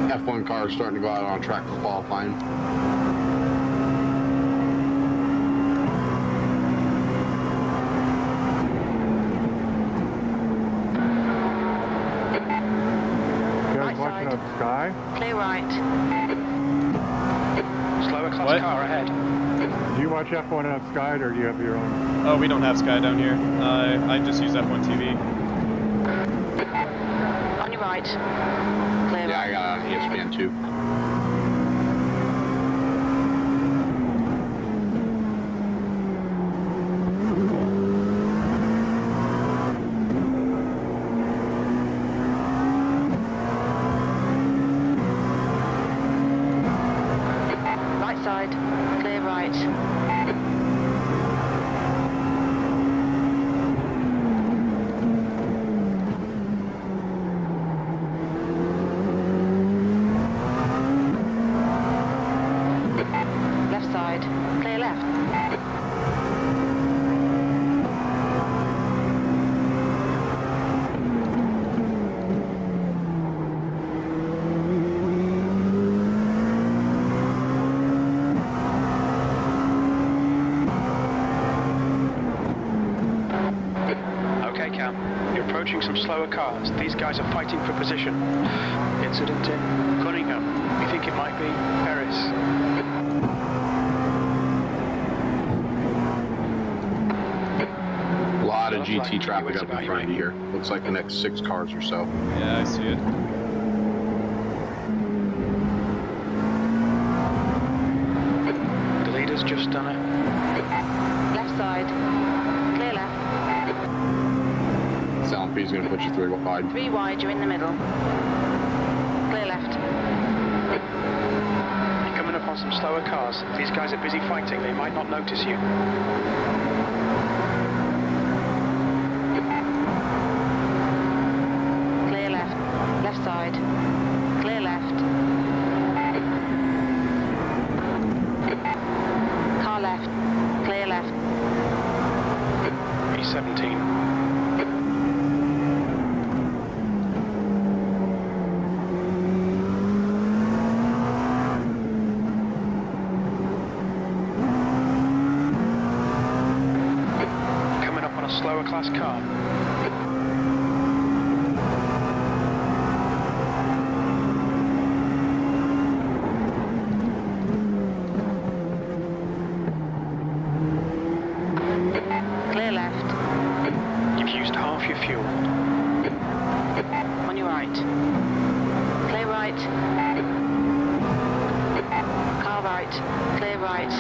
[SPEAKER 5] F1 cars starting to go out on track for qualifying.
[SPEAKER 1] You guys
[SPEAKER 4] Right
[SPEAKER 1] watching
[SPEAKER 4] side.
[SPEAKER 1] up Sky?
[SPEAKER 4] Clear right.
[SPEAKER 3] Slower class
[SPEAKER 2] What?
[SPEAKER 3] car ahead.
[SPEAKER 1] Do you watch F1 on Sky or do you have your own?
[SPEAKER 2] Oh, we don't have Sky down here. I just use F1 TV.
[SPEAKER 4] On your right. Clear
[SPEAKER 5] Yeah, I
[SPEAKER 4] right.
[SPEAKER 5] got it on ESPN too.
[SPEAKER 4] Right side. Clear right.
[SPEAKER 3] slower cars. These guys are fighting for position. Incident in Cunningham. We think it might be Paris.
[SPEAKER 5] A lot of GT traffic up in front of you here. Looks like the next 6 cars or so.
[SPEAKER 2] Yeah, I see it.
[SPEAKER 3] The leader's just done it.
[SPEAKER 4] Left side. Clear left.
[SPEAKER 5] P is going to put you 3 wide.
[SPEAKER 4] 3 wide, you're in the middle. Clear left.
[SPEAKER 3] You're coming up on some slower cars. These guys are busy fighting. They might not notice you.
[SPEAKER 4] Clear left. Left side. Clear left. Car left. Clear left.
[SPEAKER 3] E17. Slower class car.
[SPEAKER 4] Clear left.
[SPEAKER 3] You've used half your fuel.
[SPEAKER 4] On your right. Clear right. Car right. Clear right.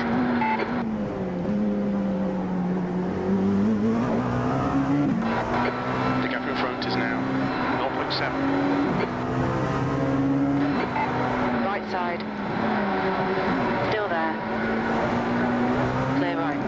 [SPEAKER 4] Right side. Still there. Clear right.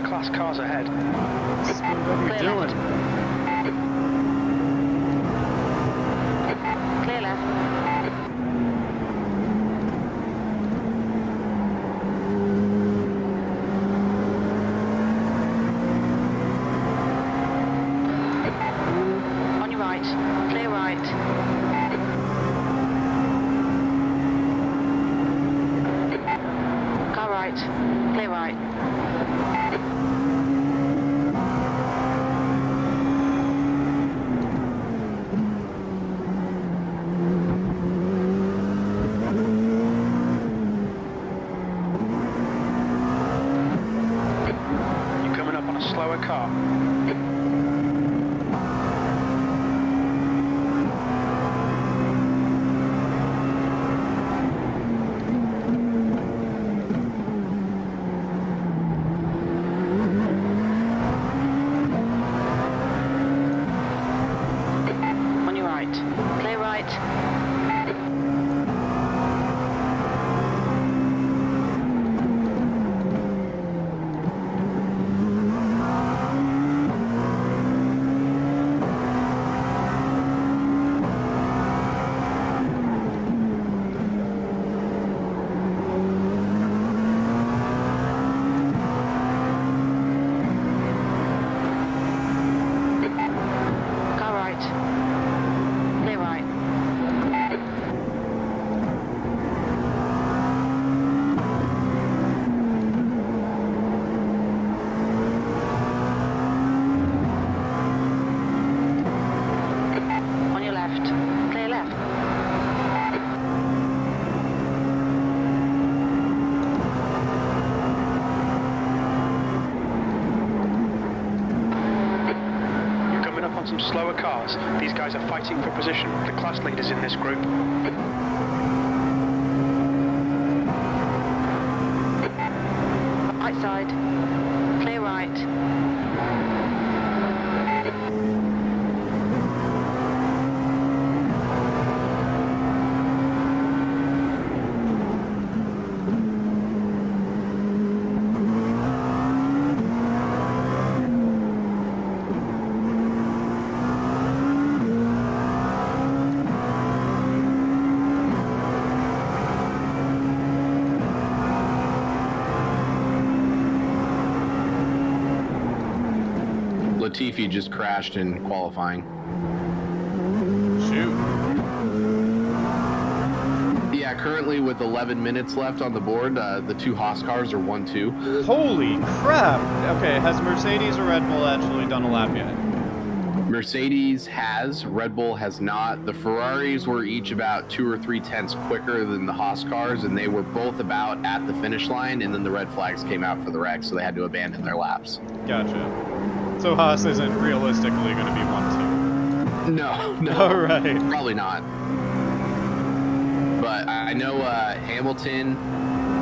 [SPEAKER 3] Class cars ahead.
[SPEAKER 2] What are we doing?
[SPEAKER 4] Clear left. On your right. Clear right. Car right. Clear right.
[SPEAKER 3] Slower car.
[SPEAKER 4] On your right. Clear right.
[SPEAKER 3] Some slower cars. These guys are fighting for position. The class leaders in this group.
[SPEAKER 4] Right side. Clear right.
[SPEAKER 5] Latifi just crashed in qualifying.
[SPEAKER 2] Shoot.
[SPEAKER 5] Yeah, currently with 11 minutes left on the board, the two Haas cars are 1-2.
[SPEAKER 2] Holy crap! Okay, has Mercedes or Red Bull actually done a lap yet?
[SPEAKER 5] Mercedes has, Red Bull has not. The Ferraris were each about 2 or 3 tenths quicker than the Haas cars, and they were both about at the finish line, and then the red flags came out for the wreck, so they had to abandon their laps.
[SPEAKER 2] Gotcha. So Haas isn't realistically going to be 1-2?
[SPEAKER 5] No.
[SPEAKER 2] All right.
[SPEAKER 5] Probably not. But I know Hamilton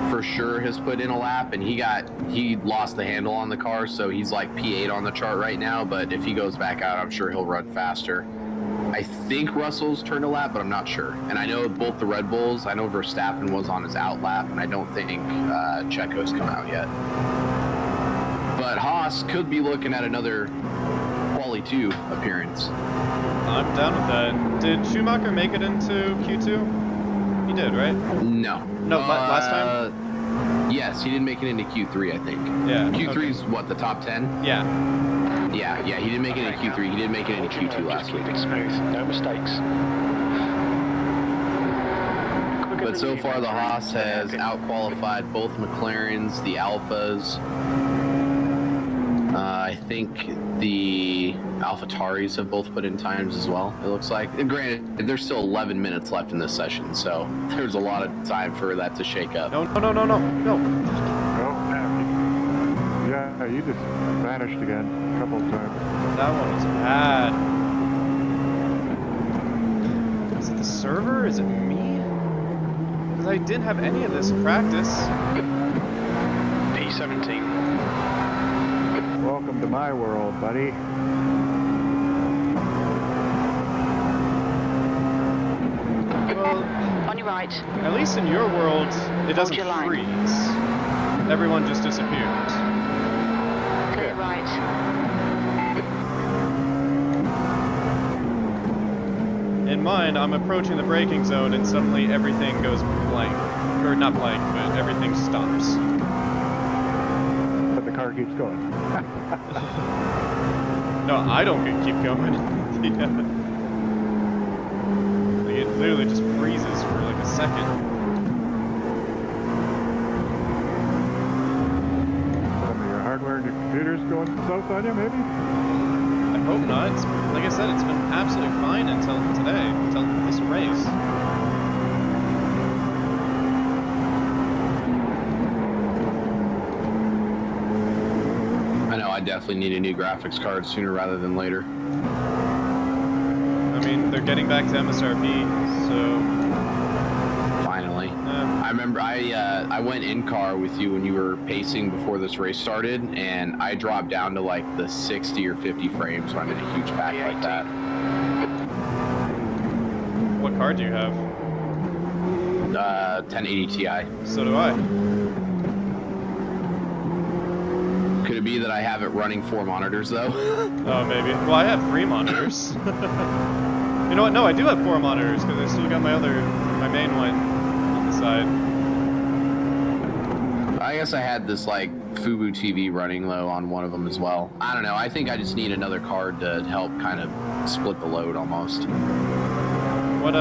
[SPEAKER 5] for sure has put in a lap, and he lost the handle on the car, so he's like P8 on the chart right now, but if he goes back out, I'm sure he'll run faster. I think Russell's turned a lap, but I'm not sure. And I know both the Red Bulls, I know Verstappen was on his out lap, and I don't think Checo's come out yet. But Haas could be looking at another Quali 2 appearance.
[SPEAKER 2] I'm down with that. Did Schumacher make it into Q2? He did, right?
[SPEAKER 5] No.
[SPEAKER 2] No, last time?
[SPEAKER 5] Yes, he didn't make it into Q3, I think.
[SPEAKER 2] Yeah.
[SPEAKER 5] Q3's what, the top 10?
[SPEAKER 2] Yeah.
[SPEAKER 5] Yeah, he didn't make it into Q3. He didn't make it into Q2 last week.
[SPEAKER 3] Keep it smooth, no mistakes.
[SPEAKER 5] But so far, the Haas has out-qualified both McLarens, the Alphas. I think the AlphaTauris have both put in times as well, it looks like. And granted, there's still 11 minutes left in this session, so there's a lot of time for that to shake up.
[SPEAKER 2] No.
[SPEAKER 1] Oh, yeah, you just vanished again a couple of times.
[SPEAKER 2] That one was bad. Is it the server? Is it me? Because I didn't have any of this in practice.
[SPEAKER 3] P17.
[SPEAKER 1] Welcome to my world, buddy.
[SPEAKER 2] Well,
[SPEAKER 4] On your right.
[SPEAKER 2] at least in your world, it doesn't
[SPEAKER 4] your line.
[SPEAKER 2] freeze. Everyone just disappears.
[SPEAKER 4] Clear right.
[SPEAKER 2] In mine, I'm approaching the braking zone and suddenly everything goes blank. Or not blank, but everything stops.
[SPEAKER 1] But the car keeps going.
[SPEAKER 2] No, I don't keep going. Yeah. Like, it literally just freezes for like a second.
[SPEAKER 1] Some of your hardware and your computer's going south on you, maybe?
[SPEAKER 2] I hope not. Like I said, it's been absolutely fine until today, until this race.
[SPEAKER 5] I know I definitely need a new graphics card sooner rather than later.
[SPEAKER 2] I mean, they're getting back to MSRP, so...
[SPEAKER 5] Finally. I remember I went in car with you when you were pacing before this race started, and I dropped down to like the 60 or 50 frames when I'm in a huge pack like that.
[SPEAKER 2] What car do you have?
[SPEAKER 5] 1080 Ti.
[SPEAKER 2] So do I.
[SPEAKER 5] Could it be that I have it running 4 monitors though?
[SPEAKER 2] Oh, maybe. Well, I have 3 monitors. You know what? No, I do have 4 monitors, because I still got my main one on the side.
[SPEAKER 5] I guess I had this like Fubu TV running low on one of them as well. I don't know. I think I just need another card to help kind of split the load almost.
[SPEAKER 2] What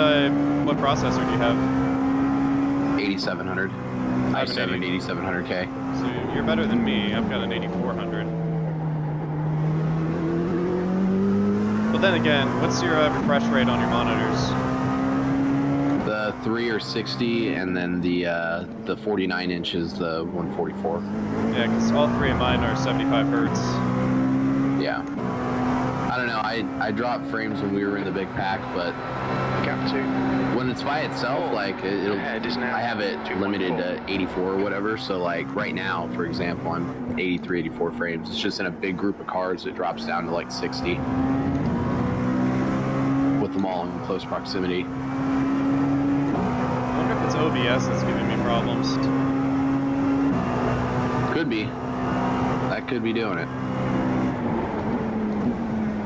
[SPEAKER 2] processor do you have?
[SPEAKER 5] 8700.
[SPEAKER 2] I have an
[SPEAKER 5] i7 8700K.
[SPEAKER 2] So you're better than me. I've got an 8400. But then again, what's your refresh rate on your monitors?
[SPEAKER 5] The 3 are 60, and then the 49 inches, the 144.
[SPEAKER 2] Yeah, because all 3 of mine are 75 hertz.
[SPEAKER 5] Yeah. I don't know. I dropped frames when we were in the big pack, but
[SPEAKER 3] Gap 2.
[SPEAKER 5] when it's by itself, like it'll.
[SPEAKER 3] Ahead is now
[SPEAKER 5] I have it
[SPEAKER 3] 2.4.
[SPEAKER 5] limited to 84 or whatever. So like right now, for example, I'm 83, 84 frames. It's just in a big group of cars, it drops down to like 60 with them all in close proximity.
[SPEAKER 2] I wonder if it's OBS that's giving me problems.
[SPEAKER 5] Could be. That could be doing it.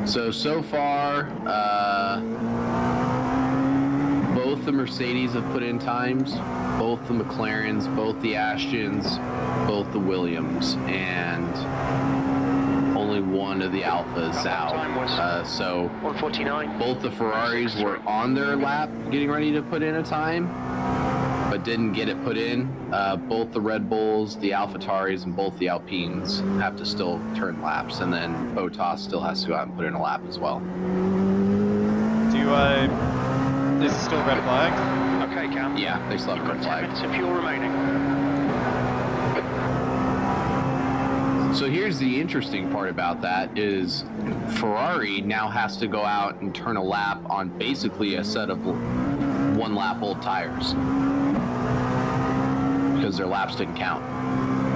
[SPEAKER 5] So far, both the Mercedes have put in times, both the McLarens, both the Astons, both the Williams, and only only one of the Alphas out. So
[SPEAKER 3] 1:49.
[SPEAKER 5] both the Ferraris were on their lap getting ready to put in a time, but didn't get it put in. Both the Red Bulls, the AlphaTauris, and both the Alpines have to still turn laps, and then Bottas still has to go out and put in a lap as well.
[SPEAKER 2] Is it still red flag?
[SPEAKER 3] Okay, Cam.
[SPEAKER 5] Yeah, they still have a red
[SPEAKER 3] 10
[SPEAKER 5] flag.
[SPEAKER 3] minutes of fuel remaining.
[SPEAKER 5] So here's the interesting part about that is Ferrari now has to go out and turn a lap on basically a set of one lap old tires because their laps didn't count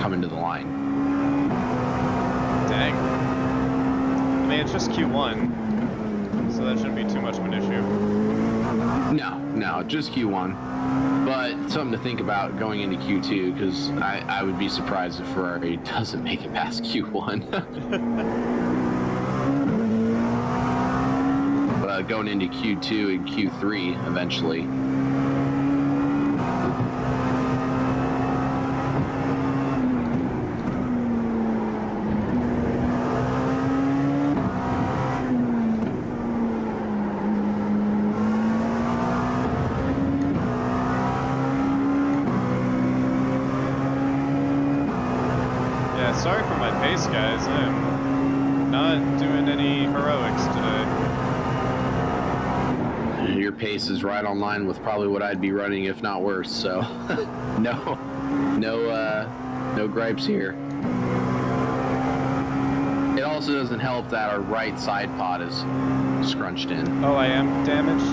[SPEAKER 5] coming to the line.
[SPEAKER 2] Dang. I mean, it's just Q1, so that shouldn't be too much of an issue.
[SPEAKER 5] No, just Q1. But something to think about going into Q2 because I would be surprised if Ferrari doesn't make it past Q1. But going into Q2 and Q3 eventually.
[SPEAKER 2] Sorry for my pace, guys. I'm not doing any heroics today.
[SPEAKER 5] Your pace is right on line with probably what I'd be running, if not worse. So, no gripes here. It also doesn't help that our right side pod is scrunched in.
[SPEAKER 2] Oh, I am damaged?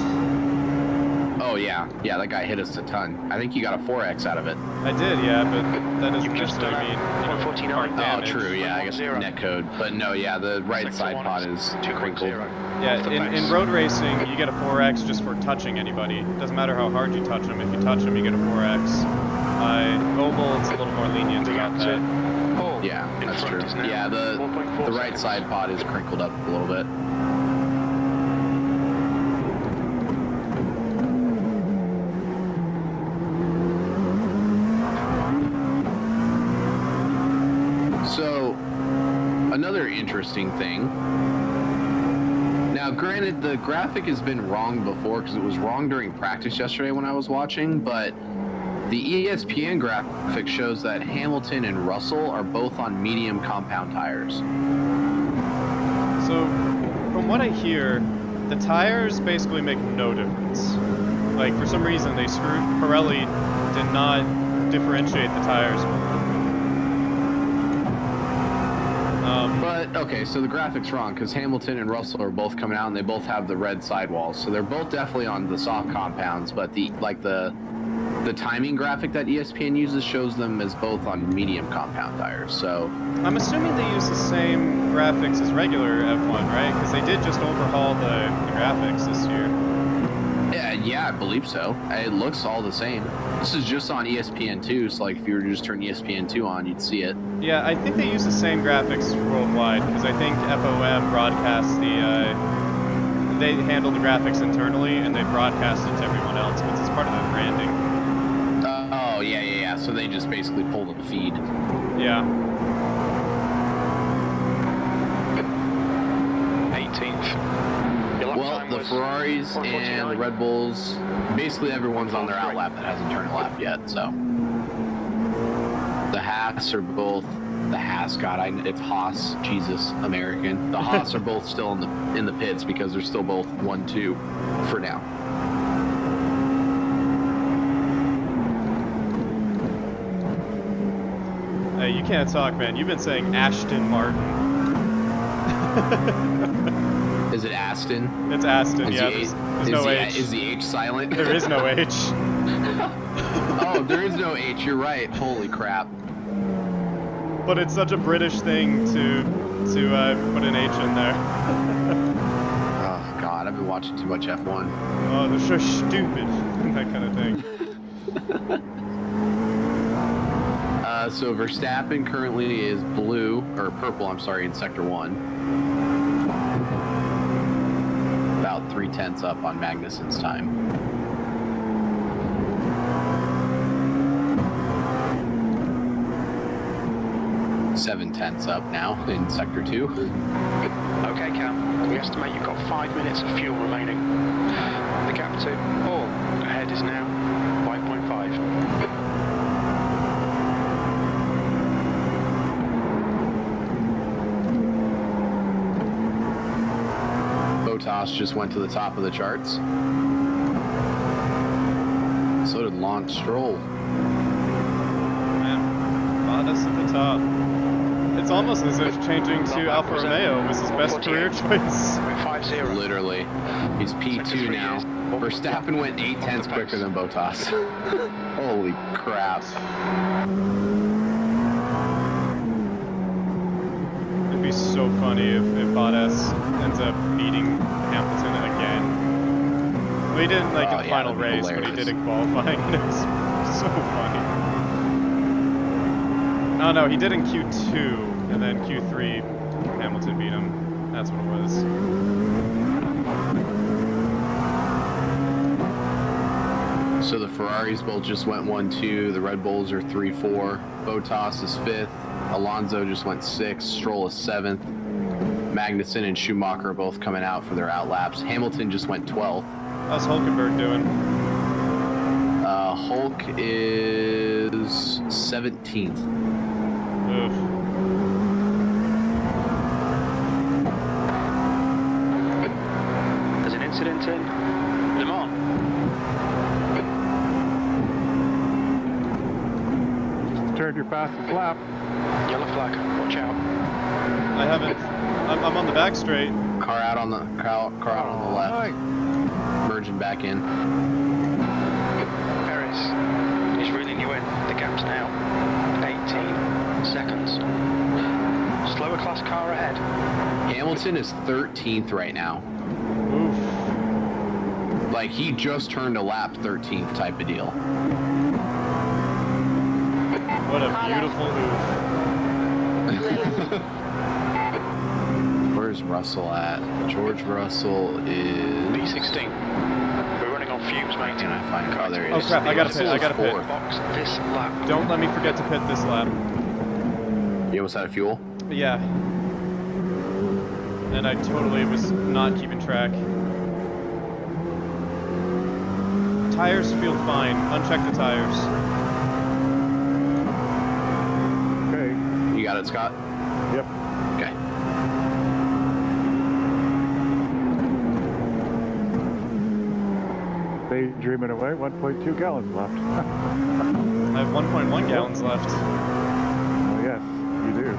[SPEAKER 5] Oh yeah, that guy hit us a ton. I think you got a 4X out of it.
[SPEAKER 2] I did, yeah, but that doesn't
[SPEAKER 3] You've just
[SPEAKER 2] necessarily mean, you know,
[SPEAKER 3] 1:49.
[SPEAKER 2] hard
[SPEAKER 5] Oh,
[SPEAKER 2] damage.
[SPEAKER 5] true, yeah, I guess net code. But no, yeah, the right side pod is crinkled.
[SPEAKER 2] Yeah, in road racing, you get a 4X just for touching anybody. It doesn't matter how hard you touch them. If you touch them, you get a 4X. Oval, it's a little more lenient about that.
[SPEAKER 5] Yeah, that's true. Yeah, the right side pod is crinkled up a little bit. So, another interesting thing. Now, granted, the graphic has been wrong before because it was wrong during practice yesterday when I was watching, but the ESPN graphic shows that Hamilton and Russell are both on medium compound tires.
[SPEAKER 2] So, from what I hear, the tires basically make no difference. Like, for some reason, Pirelli did not differentiate the tires.
[SPEAKER 5] But, okay, so the graphic's wrong because Hamilton and Russell are both coming out and they both have the red sidewalls. So they're both definitely on the soft compounds, but the timing graphic that ESPN uses shows them as both on medium compound tires. So
[SPEAKER 2] I'm assuming they use the same graphics as regular F1, right? Because they did just overhaul the graphics this year.
[SPEAKER 5] Yeah, I believe so. It looks all the same. This is just on ESPN2, so like if you were to just turn ESPN2 on, you'd see it.
[SPEAKER 2] Yeah, I think they use the same graphics worldwide because I think FOM broadcasts they handle the graphics internally and they broadcast it to everyone else because it's part of the branding.
[SPEAKER 5] Oh, yeah. So they just basically pull the feed.
[SPEAKER 2] Yeah.
[SPEAKER 3] 18th.
[SPEAKER 5] Well, the Ferraris and the Red Bulls, basically everyone's on their outlap that hasn't turned a lap yet, so. The Haas are both, it's Haas, Jesus, American. The Haas are both still in the pits because they're still both 1-2 for now.
[SPEAKER 2] Hey, you can't talk, man. You've been saying Ashton Martin.
[SPEAKER 5] Is it Aston?
[SPEAKER 2] It's Aston, yeah. There's no H.
[SPEAKER 5] Is the H silent?
[SPEAKER 2] There is no H.
[SPEAKER 5] Oh, there is no H. You're right. Holy crap.
[SPEAKER 2] But it's such a British thing to put an H in there.
[SPEAKER 5] Oh, God. I've been watching too much F1.
[SPEAKER 2] Oh, they're so stupid. That kind of thing.
[SPEAKER 5] So Verstappen currently is purple, in Sector 1. About 0.3 up on Magnussen's time. 7/10 up now in Sector 2.
[SPEAKER 3] Okay, Cam, we estimate you've got 5 minutes of fuel remaining. The gap to all ahead is now 5.5.
[SPEAKER 5] Botas just went to the top of the charts. So did Lance Stroll.
[SPEAKER 2] Man, Bottas at the top. It's almost as if changing to Alfa Romeo was his best career choice.
[SPEAKER 3] 5-0.
[SPEAKER 5] Literally. He's P2 now. Verstappen went 8/10 quicker than Botas. Holy crap.
[SPEAKER 2] It'd be so funny if Bottas ends up beating Hamilton again. Well, he didn't like in the final
[SPEAKER 5] that'd be
[SPEAKER 2] race, but he
[SPEAKER 5] hilarious.
[SPEAKER 2] did in qualifying. It's so funny. Oh no, he did in Q2, and then Q3, Hamilton beat him. That's what it was.
[SPEAKER 5] So the Ferraris both just went 1-2. The Red Bulls are 3-4. Botas is 5th. Alonso just went 6th. Stroll is 7th. Magnussen and Schumacher are both coming out for their outlaps. Hamilton just went 12th.
[SPEAKER 2] How's Hulkenberg doing?
[SPEAKER 5] Hulk is 17th.
[SPEAKER 2] Oof.
[SPEAKER 3] There's an incident in Le Mans.
[SPEAKER 1] Turned your fastest lap.
[SPEAKER 3] Yellow flag, watch out.
[SPEAKER 2] I haven't. I'm on the back straight.
[SPEAKER 5] Car out on the left.
[SPEAKER 1] Hi.
[SPEAKER 5] Merging back in.
[SPEAKER 3] Perez is reeling you in. The gap's now 18 seconds. Slower class car ahead.
[SPEAKER 5] Hamilton is 13th right now.
[SPEAKER 2] Oof.
[SPEAKER 5] Like, he just turned a lap 13th type of deal.
[SPEAKER 2] What a beautiful oof.
[SPEAKER 5] Where's Russell at? George Russell is...
[SPEAKER 3] B16. We're running on fumes, mate.
[SPEAKER 5] Can I find... Oh, there he
[SPEAKER 2] Oh
[SPEAKER 5] is.
[SPEAKER 2] crap, I gotta pit, I gotta pit.
[SPEAKER 5] Fourth.
[SPEAKER 3] Box this lap.
[SPEAKER 2] Don't let me forget to pit this lap.
[SPEAKER 5] You almost out of fuel?
[SPEAKER 2] Yeah. And I totally was not keeping track. Tires feel fine. Uncheck the tires.
[SPEAKER 1] Okay.
[SPEAKER 5] You got it, Scott?
[SPEAKER 1] Yep.
[SPEAKER 5] Okay.
[SPEAKER 1] Daydreaming away. 1.2 gallons left.
[SPEAKER 2] I have 1.1 gallons left.
[SPEAKER 1] Oh, yes, you do.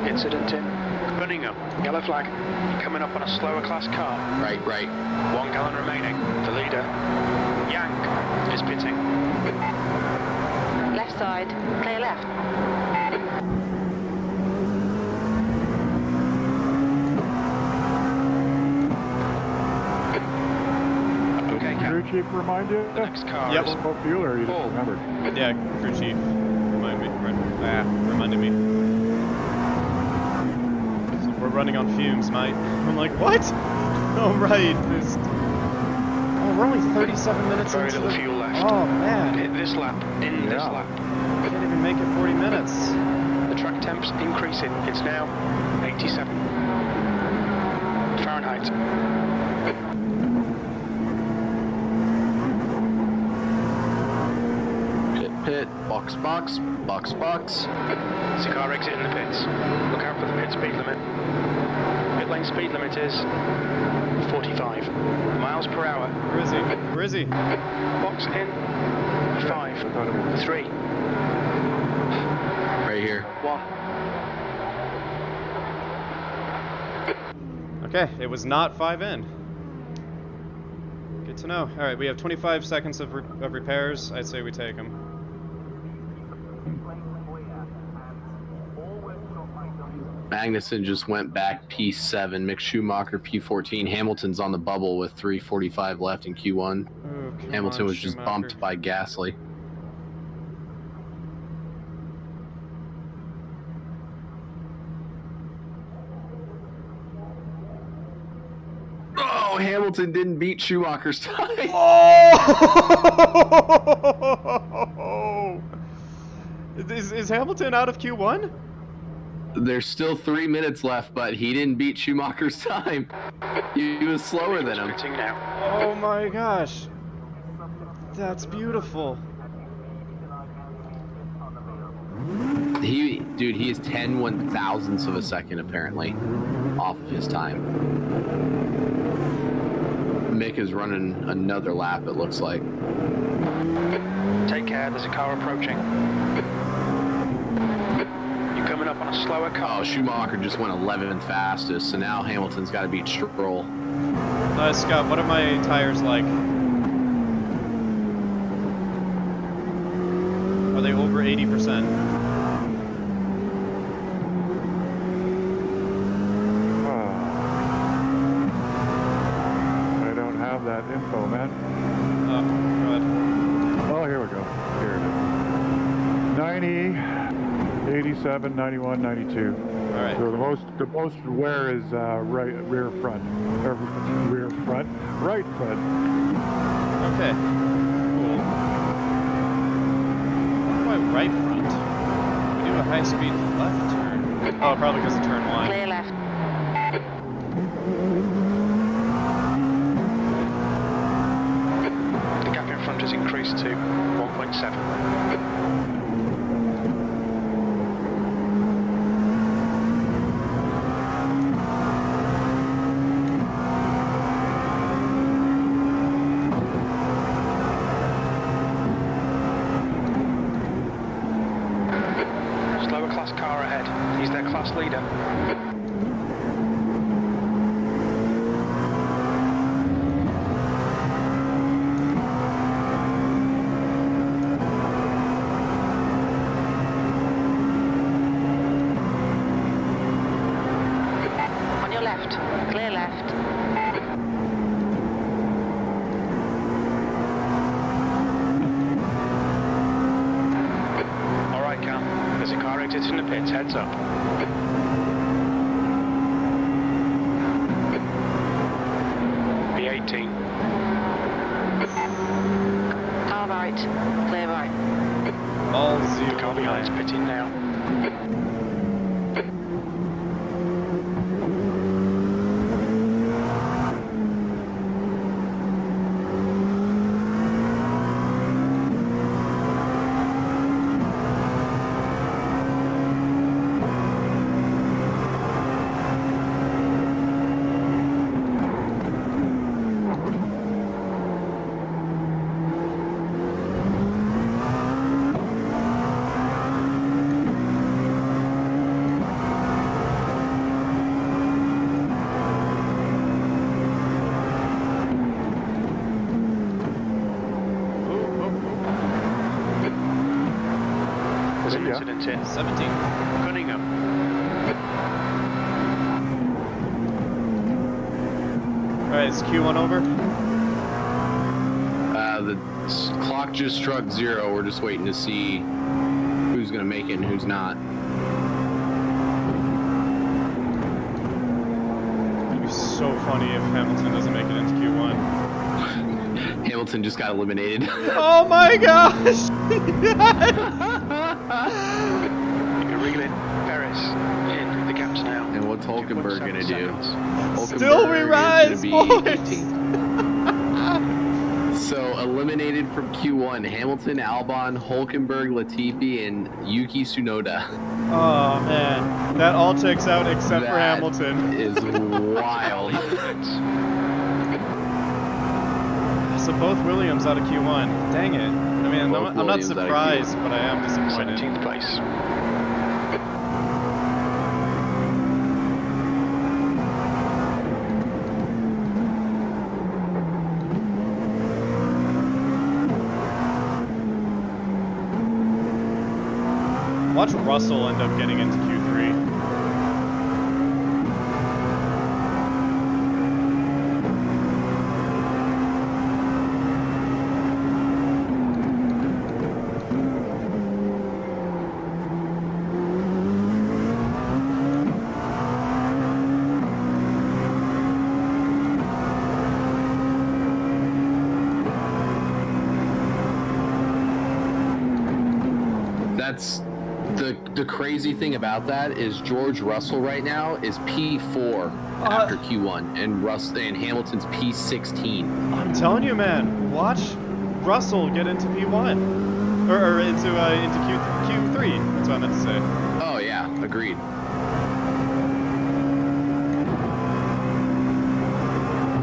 [SPEAKER 3] Incident in Birmingham. Yellow flag. Coming up on a slower class car.
[SPEAKER 5] Right.
[SPEAKER 3] 1 gallon remaining. The leader, Yang, is pitting.
[SPEAKER 4] Left side, clear left.
[SPEAKER 3] Okay,
[SPEAKER 1] Crew
[SPEAKER 3] Cam.
[SPEAKER 1] chief remind you?
[SPEAKER 3] The next car
[SPEAKER 2] Yep.
[SPEAKER 3] is
[SPEAKER 1] What fuel or you just
[SPEAKER 3] Full.
[SPEAKER 1] remembered?
[SPEAKER 2] Yeah, crew chief. Reminded me. So we're running on fumes, mate. I'm like, what? Oh, right. Oh, we're only 37 minutes
[SPEAKER 3] very
[SPEAKER 2] into
[SPEAKER 3] little
[SPEAKER 2] the...
[SPEAKER 3] fuel left.
[SPEAKER 2] Oh, man.
[SPEAKER 3] Hit this lap. In this
[SPEAKER 1] Yeah.
[SPEAKER 3] lap.
[SPEAKER 2] I can't even make it 40 minutes.
[SPEAKER 3] The track temp's increasing. It's now 87 Fahrenheit.
[SPEAKER 5] Pit. Box.
[SPEAKER 3] There's a car exiting the pits. Look out for the pit speed limit. Pit lane speed limit is 45 miles per hour.
[SPEAKER 2] Where is he? Where is he?
[SPEAKER 3] Box in 5, 3,
[SPEAKER 5] Right here.
[SPEAKER 3] 1.
[SPEAKER 2] Okay, it was not 5 in. Good to know. All right, we have 25 seconds of repairs. I'd say we take them.
[SPEAKER 5] Magnussen just went back P7. Mick Schumacher P14. Hamilton's on the bubble with 3:45 left in Q1.
[SPEAKER 2] Oh, come
[SPEAKER 5] Hamilton
[SPEAKER 2] on,
[SPEAKER 5] was just
[SPEAKER 2] Schumacher.
[SPEAKER 5] bumped by Gasly. Oh, Hamilton didn't beat Schumacher's time.
[SPEAKER 2] Oh! Is Hamilton out of Q1?
[SPEAKER 5] There's still 3 minutes left, but he didn't beat Schumacher's time. He was slower than him.
[SPEAKER 3] Pitting now.
[SPEAKER 2] Oh my gosh. That's beautiful.
[SPEAKER 5] Dude, he is 10/1000ths of a second apparently off of his time. Mick is running another lap, it looks like.
[SPEAKER 3] Take care, there's a car approaching. You're coming up on a slower car.
[SPEAKER 5] Oh, Schumacher just went 11th fastest, so now Hamilton's got to beat Stroll.
[SPEAKER 2] Scott, what are my tires like? Are they over 80%?
[SPEAKER 1] I don't have that info, man.
[SPEAKER 2] Oh, God.
[SPEAKER 1] Oh, here we go. Here it is. 90, 87, 91, 92.
[SPEAKER 2] All right.
[SPEAKER 1] So the most wear is rear front, right front.
[SPEAKER 2] Okay. Cool. Why right front? We do a high speed left turn. Oh, probably because of turn 1.
[SPEAKER 4] Clear left.
[SPEAKER 3] The gap in front has increased to 1.7. Slower class car ahead. He's their class leader.
[SPEAKER 4] On your left. Clear left.
[SPEAKER 3] All right, Cam. There's a car exiting the pits. Heads up. B18.
[SPEAKER 4] Car right. Clear right.
[SPEAKER 2] All
[SPEAKER 3] The
[SPEAKER 2] 0.
[SPEAKER 3] car behind's pitting now. There's an incident in
[SPEAKER 2] 17.
[SPEAKER 3] Cunningham.
[SPEAKER 2] Alright, is Q1 over?
[SPEAKER 5] The clock just struck 0. We're just waiting to see who's going to make it and who's not.
[SPEAKER 2] It'd be so funny if Hamilton doesn't make it into Q1.
[SPEAKER 5] Hamilton just got eliminated.
[SPEAKER 2] Oh my gosh!
[SPEAKER 3] You can reel in Perez in the gaps now.
[SPEAKER 5] And what's Hulkenberg going to do?
[SPEAKER 2] Still we rise,
[SPEAKER 5] is gonna be
[SPEAKER 2] boys!
[SPEAKER 5] 18th. So eliminated from Q1, Hamilton, Albon, Hulkenberg, Latifi, and Yuki Tsunoda.
[SPEAKER 2] Oh man, that all checks out except for
[SPEAKER 5] That
[SPEAKER 2] Hamilton.
[SPEAKER 5] is wild.
[SPEAKER 2] So both Williams out of Q1. Dang it. I mean, I'm not
[SPEAKER 5] Williams out of
[SPEAKER 2] surprised, but I am disappointed.
[SPEAKER 3] 17th place.
[SPEAKER 2] Watch Russell end up getting into Q3.
[SPEAKER 5] That's the crazy thing about that is George Russell right now is P4 after Q1, and Hamilton's P16.
[SPEAKER 2] I'm telling you, man, watch Russell get into P1 or into Q3. That's what I meant to say.
[SPEAKER 5] Oh yeah, agreed.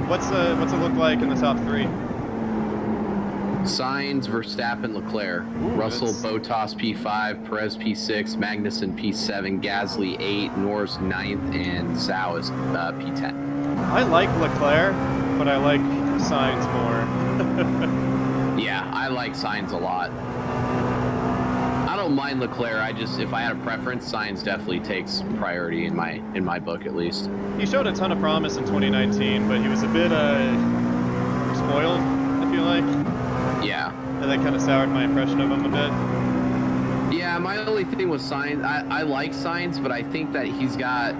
[SPEAKER 2] What's it look like in the top 3?
[SPEAKER 5] Sainz, Verstappen, Leclerc.
[SPEAKER 2] Ooh,
[SPEAKER 5] Russell,
[SPEAKER 2] that's-
[SPEAKER 5] Bottas P5, Perez P6, Magnussen P7, Gasly 8, Norris 9th, and Zhou is P10.
[SPEAKER 2] I like Leclerc, but I like Sainz more.
[SPEAKER 5] Yeah, I like Sainz a lot. I don't mind Leclerc. If I had a preference, Sainz definitely takes priority in my book at least.
[SPEAKER 2] He showed a ton of promise in 2019, but he was a bit spoiled, I feel like.
[SPEAKER 5] Yeah.
[SPEAKER 2] And that kind of soured my impression of him a bit.
[SPEAKER 5] Yeah, my only thing with Sainz, I like Sainz, but I think that he's got.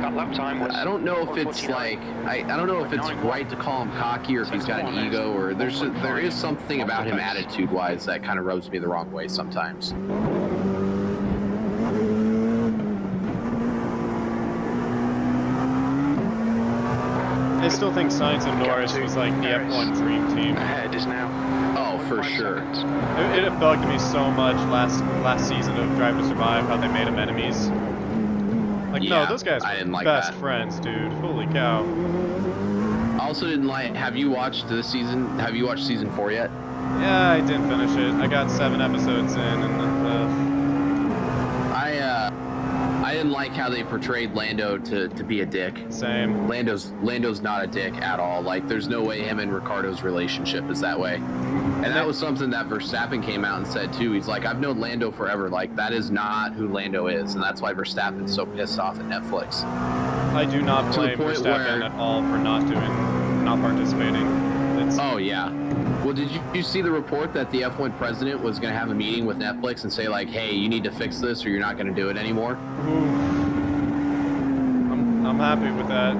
[SPEAKER 3] That lap time was.
[SPEAKER 5] I don't know if it's
[SPEAKER 3] 1:49.
[SPEAKER 5] like I don't know if it's right to call him cocky or if he's got an ego or there is something about him attitude-wise that kind of rubs me the wrong way sometimes.
[SPEAKER 2] I still think Sainz and Norris was like the F1 dream team.
[SPEAKER 3] Ahead is now.
[SPEAKER 5] Oh, for sure.
[SPEAKER 2] It bugged me so much last season of Drive to Survive how they made them enemies. Like,
[SPEAKER 5] Yeah,
[SPEAKER 2] no, those guys
[SPEAKER 5] I
[SPEAKER 2] were
[SPEAKER 5] didn't like
[SPEAKER 2] best
[SPEAKER 5] that.
[SPEAKER 2] friends, dude. Holy cow.
[SPEAKER 5] I also didn't like. Have you watched this season? Have you watched season 4 yet?
[SPEAKER 2] Yeah, I didn't finish it. I got 7 episodes in, and
[SPEAKER 5] I didn't like how they portrayed Lando to be a dick.
[SPEAKER 2] same.
[SPEAKER 5] Lando's not a dick at all. Like, there's no way him and Ricardo's relationship is that way. And that was something that Verstappen came out and said too. He's like, I've known Lando forever. Like, that is not who Lando is, and that's why Verstappen's so pissed off at Netflix.
[SPEAKER 2] I do not
[SPEAKER 5] To the
[SPEAKER 2] blame
[SPEAKER 5] point
[SPEAKER 2] Verstappen
[SPEAKER 5] where-
[SPEAKER 2] at all for not participating. It's,
[SPEAKER 5] Oh yeah. Well, did you see the report that the F1 president was going to have a meeting with Netflix and say like, hey, you need to fix this or you're not going to do it anymore?
[SPEAKER 2] I'm happy with that.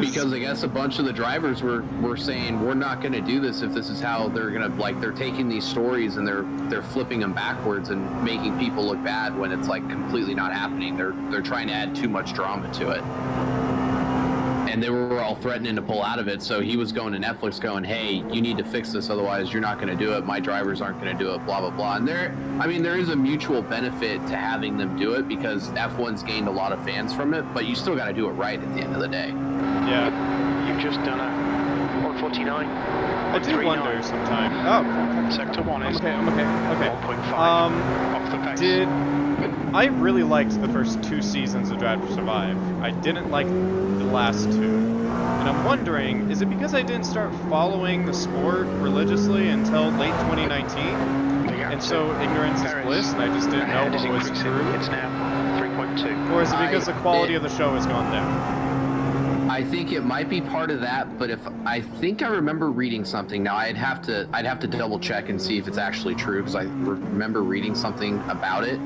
[SPEAKER 5] Because I guess a bunch of the drivers were saying we're not going to do this if this is how they're going to, like, they're taking these stories and they're flipping them backwards and making people look bad when it's like completely not happening. They're trying to add too much drama to it. And they were all threatening to pull out of it, so he was going to Netflix going, hey, you need to fix this, otherwise you're not going to do it, my drivers aren't going to do it, blah, blah, blah. And there is a mutual benefit to having them do it because F1's gained a lot of fans from it, but you still got to do it right at the end of the day.
[SPEAKER 2] Yeah.
[SPEAKER 3] You've just done a 149.
[SPEAKER 2] I do wonder sometimes. Oh,
[SPEAKER 3] Sector 1 is
[SPEAKER 2] I'm okay.
[SPEAKER 3] 1.5 off the pace.
[SPEAKER 2] I really liked the first 2 seasons of Drive to Survive. I didn't like the last 2. And I'm wondering, is it because I didn't start following the sport religiously until late 2019? And so ignorance is bliss, and I just didn't know what was true?
[SPEAKER 3] It's now 3.2.
[SPEAKER 2] Or is it because the quality of the show has gone down?
[SPEAKER 5] I think it might be part of that, but I think I remember reading something. Now I'd have to double check and see if it's actually true because I remember reading something about it.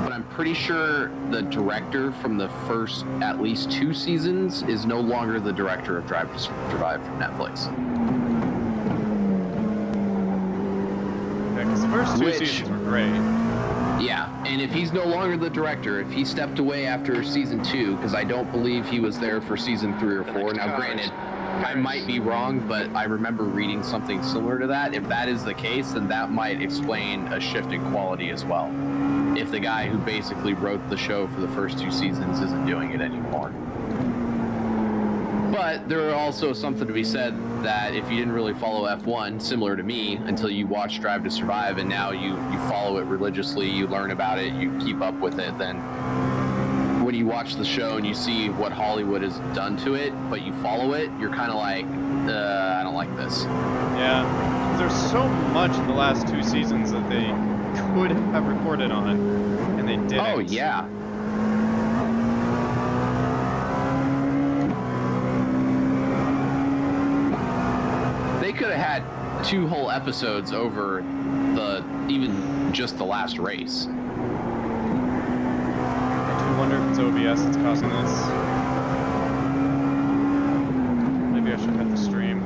[SPEAKER 5] But I'm pretty sure the director from the first at least 2 seasons is no longer the director of Drive to Survive from Netflix.
[SPEAKER 2] Yeah, because the first 2 seasons were great.
[SPEAKER 5] Yeah, and if he's no longer the director, if he stepped away after season 2, because I don't believe he was there for season 3 or 4. Now, granted, I might be wrong, but I remember reading something similar to that. If that is the case, then that might explain a shift in quality as well. If the guy who basically wrote the show for the first 2 seasons isn't doing it anymore. But there are also something to be said that if you didn't really follow F1, similar to me, until you watch Drive to Survive and now you follow it religiously, you learn about it, you keep up with it, then when you watch the show and you see what Hollywood has done to it, but you follow it, you're kind of like, I don't like this.
[SPEAKER 2] Yeah, there's so much in the last 2 seasons that they could have reported on, and they didn't.
[SPEAKER 5] Oh, yeah. They could have had 2 whole episodes over even just the last race.
[SPEAKER 2] I do wonder if it's OBS that's causing this. Maybe I should hit the stream.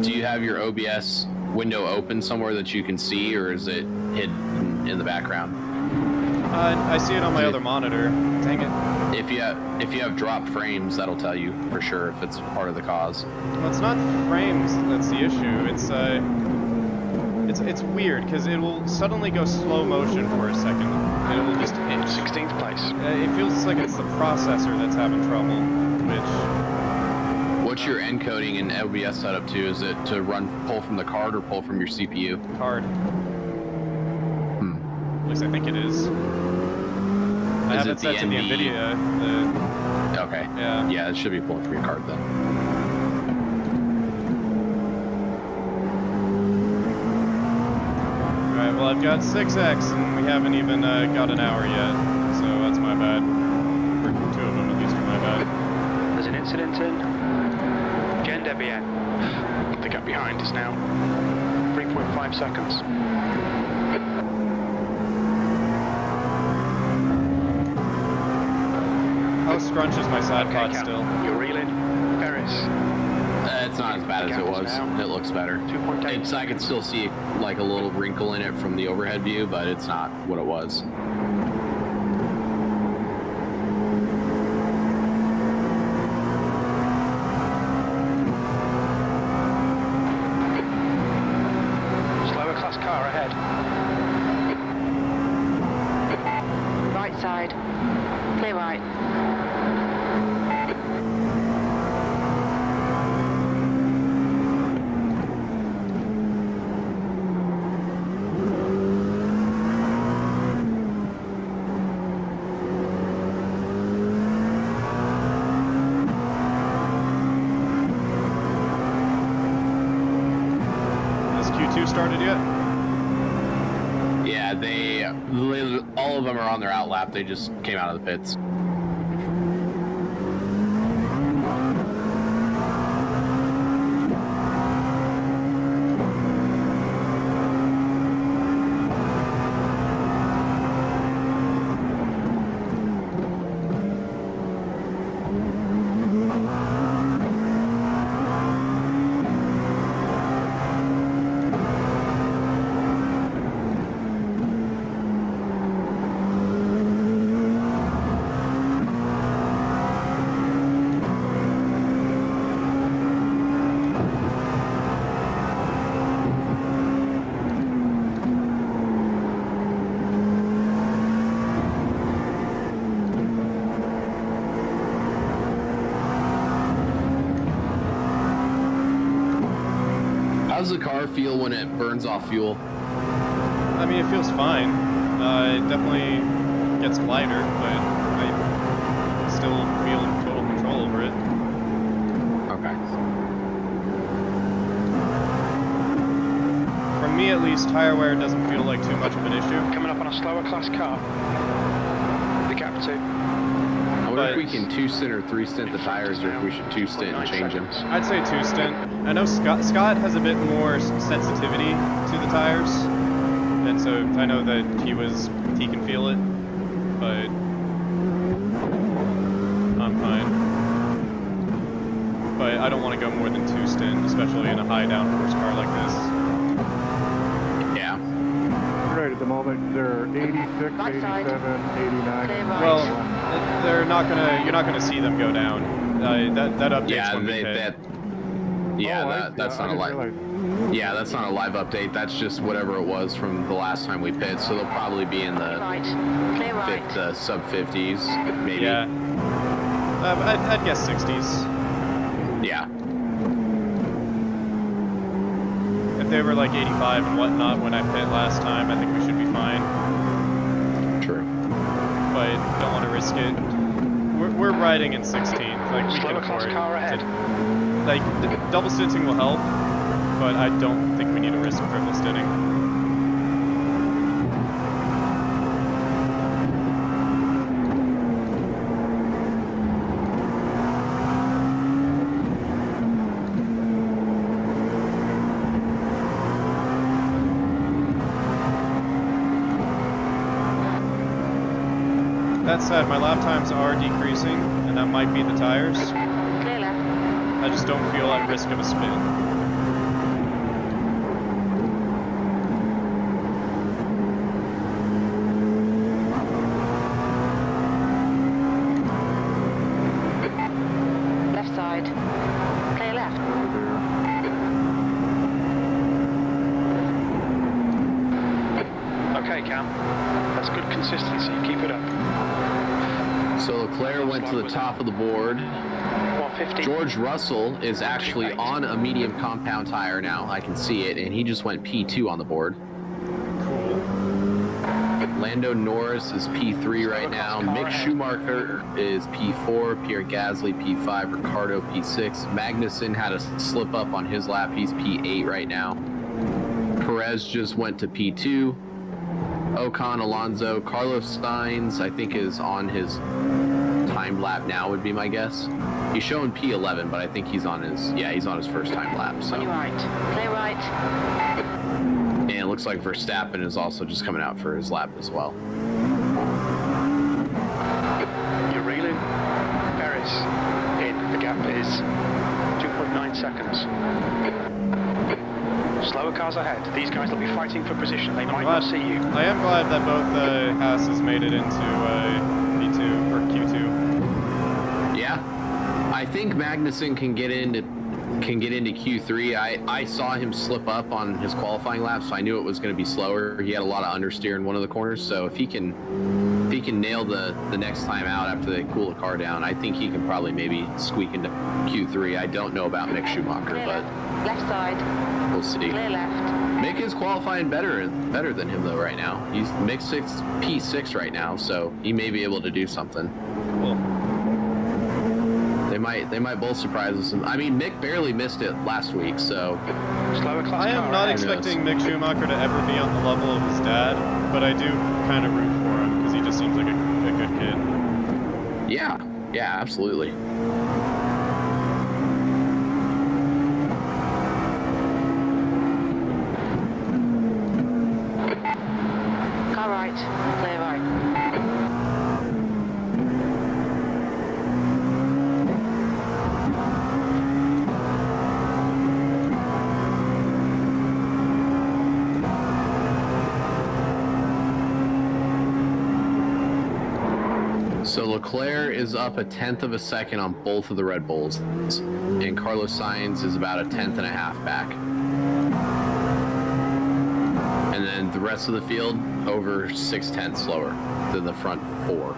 [SPEAKER 5] Do you have your OBS window open somewhere that you can see, or is it hidden in the background?
[SPEAKER 2] I see it on my other monitor. Dang it.
[SPEAKER 5] If you have dropped frames, that'll tell you for sure if it's part of the cause.
[SPEAKER 2] Well, it's not frames that's the issue. It's weird because it will suddenly go slow motion for a second, and it will just hit.
[SPEAKER 3] 16th place.
[SPEAKER 2] It feels like it's the processor that's having trouble, which...
[SPEAKER 5] What's your encoding and OBS setup to? Is it to pull from the card or pull from your CPU?
[SPEAKER 2] Card. At least I think it is. I have it set to the NVIDIA.
[SPEAKER 5] Okay.
[SPEAKER 2] Yeah.
[SPEAKER 5] Yeah, it should be pulling from your card then.
[SPEAKER 2] Alright, well I've got 6X and we haven't even got an hour yet, so that's my bad. Or 2 of them at least are my bad.
[SPEAKER 3] There's an incident in Gen Debian. The gap behind is now 3.5 seconds.
[SPEAKER 2] How scrunch is my side pod
[SPEAKER 3] Cap.
[SPEAKER 2] still?
[SPEAKER 3] You're reeling. Paris.
[SPEAKER 5] It's not as bad as it was. It looks better.
[SPEAKER 3] 2.8.
[SPEAKER 5] I can still see like a little wrinkle in it from the overhead view, but it's not what it was.
[SPEAKER 3] Slower class car ahead.
[SPEAKER 4] Right side. Clear right.
[SPEAKER 2] Has Q2 started yet?
[SPEAKER 5] Yeah, all of them are on their out lap. They just came out of the pits. How does the car feel when it burns off fuel?
[SPEAKER 2] I mean, it feels fine. It definitely gets lighter, but I still feel total control over it.
[SPEAKER 5] Okay.
[SPEAKER 2] For me, at least, tire wear doesn't feel like too much of an issue.
[SPEAKER 3] Coming up on a slower class car. The gap 2.
[SPEAKER 5] I wonder if
[SPEAKER 2] But-
[SPEAKER 5] we can 2-stint or 3-stint the tires, or if we should 2-stint and change them.
[SPEAKER 2] I'd say 2-stint. I know Scott has a bit more sensitivity to the tires, and so I know that he can feel it, but I'm fine. But I don't want to go more than 2-stint, especially in a high downforce car like this.
[SPEAKER 5] Yeah.
[SPEAKER 1] Right, at the moment, they're 86,
[SPEAKER 4] Right side.
[SPEAKER 1] 87, 89.
[SPEAKER 4] Clear right.
[SPEAKER 2] Well, you're not gonna see them go down. That updates
[SPEAKER 5] Yeah,
[SPEAKER 2] when we hit.
[SPEAKER 5] that's not a live. Yeah, that's not a live update. That's just whatever it was from the last time we pit. So they'll probably be in the
[SPEAKER 4] Right. Clear right.
[SPEAKER 5] sub 50s, maybe.
[SPEAKER 2] Yeah. I'd guess 60s.
[SPEAKER 5] Yeah.
[SPEAKER 2] If they were like 85 and whatnot when I pit last time, I think we should be fine.
[SPEAKER 5] True.
[SPEAKER 2] But don't want to risk it. We're riding in 16th, like we can
[SPEAKER 3] Slower class
[SPEAKER 2] afford
[SPEAKER 3] car ahead.
[SPEAKER 2] it. Like double stinting will help, but I don't think we need to risk triple stinting. That said, my lap times are decreasing, and that might be the tires.
[SPEAKER 4] Clear left.
[SPEAKER 2] I just don't feel at risk of a spin.
[SPEAKER 3] down. That's good consistency. Keep it up.
[SPEAKER 5] So Leclerc went to the top of the board.
[SPEAKER 3] 150.
[SPEAKER 5] George Russell is actually on a medium compound tire now. I can see it, and he just went P2 on the board.
[SPEAKER 2] Cool.
[SPEAKER 5] Lando Norris is P3 right now. Mick Schumacher is P4. Pierre Gasly P5. Ricardo P6. Magnussen had a slip up on his lap. He's P8 right now. Perez just went to P2. Ocon, Alonso, Carlos Sainz, I think, is on his timed lap now, would be my guess. He's showing P11, but I think he's on his first time lap. So.
[SPEAKER 4] On your right. Clear right.
[SPEAKER 5] And it looks like Verstappen is also just coming out for his lap as well.
[SPEAKER 3] You're reeling. Perez in. The gap is 2.9 seconds. Slower cars ahead. These guys will be fighting for position. They might not see you.
[SPEAKER 2] I am glad that both Haas's made it into P2 or Q2.
[SPEAKER 5] Yeah, I think Magnussen can get into Q3. I saw him slip up on his qualifying lap, so I knew it was going to be slower. He had a lot of understeer in one of the corners, so if he can nail the next time out after they cool the car down, I think he can probably maybe squeak into Q3. I don't know about Mick Schumacher, but
[SPEAKER 4] Left side.
[SPEAKER 5] we'll see.
[SPEAKER 4] Clear left.
[SPEAKER 5] Mick is qualifying better than him though right now. He's Mick's P6 right now, so he may be able to do something.
[SPEAKER 2] Cool.
[SPEAKER 5] They might both surprise us. I mean, Mick barely missed it last week, so
[SPEAKER 3] Slower class
[SPEAKER 2] I am
[SPEAKER 3] car
[SPEAKER 2] not
[SPEAKER 3] ahead.
[SPEAKER 2] expecting Mick Schumacher to ever be on the level of his dad, but I do kind of root for him because he just seems like a good kid.
[SPEAKER 5] yeah, absolutely.
[SPEAKER 4] Car right. Clear right.
[SPEAKER 5] So Leclerc is up 1/10 of a second on both of the Red Bulls, and Carlos Sainz is about 1/10 and a half back. And then the rest of the field over 6/10 slower than the front four.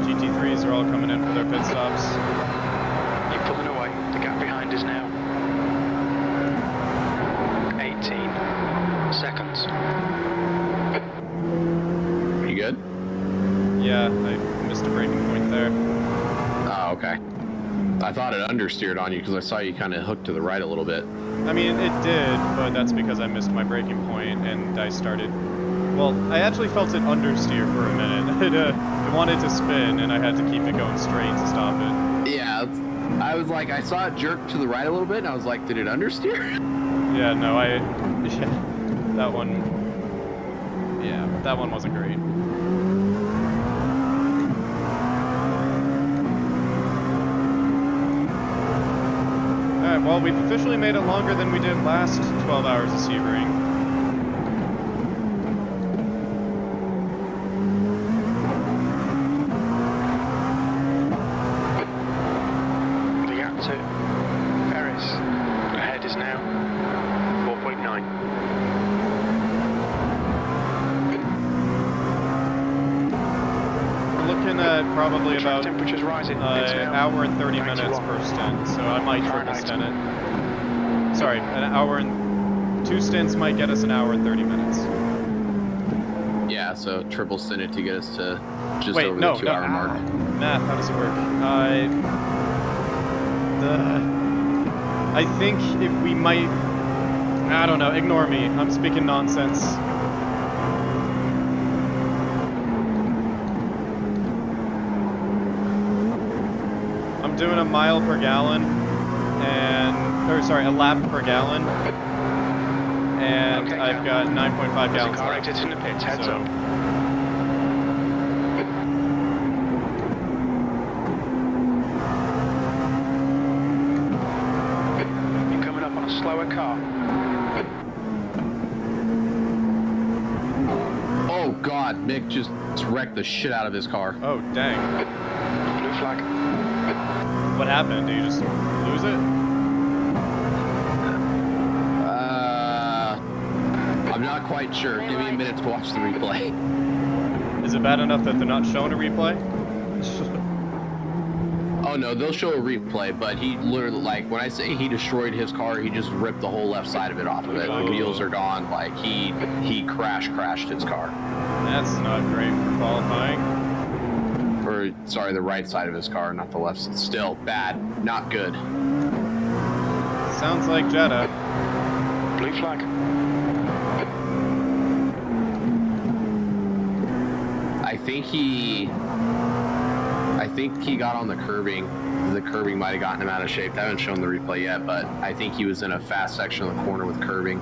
[SPEAKER 2] GT3s are all coming in for their pit stops.
[SPEAKER 3] You're pulling away. The gap behind is now 18 seconds.
[SPEAKER 5] You good?
[SPEAKER 2] Yeah, I missed a braking point there.
[SPEAKER 5] Oh, okay. I thought it understeered on you because I saw you kind of hooked to the right a little bit.
[SPEAKER 2] I mean, it did, but that's because I missed my braking point and I started... Well, I actually felt it understeer for a minute. It wanted to spin and I had to keep it going straight to stop it.
[SPEAKER 5] Yeah, I was like, I saw it jerk to the right a little bit, and I was like, did it understeer?
[SPEAKER 2] Yeah, no, that one... Yeah, that one wasn't great. Alright, well, we've officially made it longer than we did last 12 hours of Sebring.
[SPEAKER 3] The gap to Perez ahead is now 4.9.
[SPEAKER 2] We're looking at probably
[SPEAKER 3] Track
[SPEAKER 2] about
[SPEAKER 3] temperature's rising. It's
[SPEAKER 2] an
[SPEAKER 3] now
[SPEAKER 2] hour and 30 minutes
[SPEAKER 3] 91.
[SPEAKER 2] per stint, so I might triple
[SPEAKER 3] Fahrenheit.
[SPEAKER 2] stint it. Sorry, an hour and... 2 stints might get us an hour and 30 minutes.
[SPEAKER 5] Yeah, so triple send it to get us to just
[SPEAKER 2] Wait,
[SPEAKER 5] over
[SPEAKER 2] no,
[SPEAKER 5] the 2 hour mark.
[SPEAKER 2] Math, how does it work? I think if we might... I don't know, ignore me. I'm speaking nonsense. I'm doing a mile per gallon a lap per gallon. And okay, I've got 9.5 gallons
[SPEAKER 3] car
[SPEAKER 2] left.
[SPEAKER 3] exits in the pits, heads up. You're coming up on a slower car.
[SPEAKER 5] Oh God, Nick just wrecked the shit out of his car.
[SPEAKER 2] Oh, dang.
[SPEAKER 3] Blue flag.
[SPEAKER 2] What happened? Did you just lose it?
[SPEAKER 5] I'm not quite sure. Give me a minute to watch the replay.
[SPEAKER 2] Is it bad enough that they're not showing a replay?
[SPEAKER 5] Oh no, they'll show a replay, but he literally, like, when I say he destroyed his car, he just ripped the whole left side of it off of it. The wheels are gone. Like, he crashed his car.
[SPEAKER 2] That's not great for qualifying.
[SPEAKER 5] Or, sorry, the right side of his car, not the left. Still, bad. Not good.
[SPEAKER 2] Sounds like Jetta.
[SPEAKER 3] Blue flag.
[SPEAKER 5] I think he got on the curbing. The curbing might have gotten him out of shape. I haven't shown the replay yet, but I think he was in a fast section of the corner with curbing.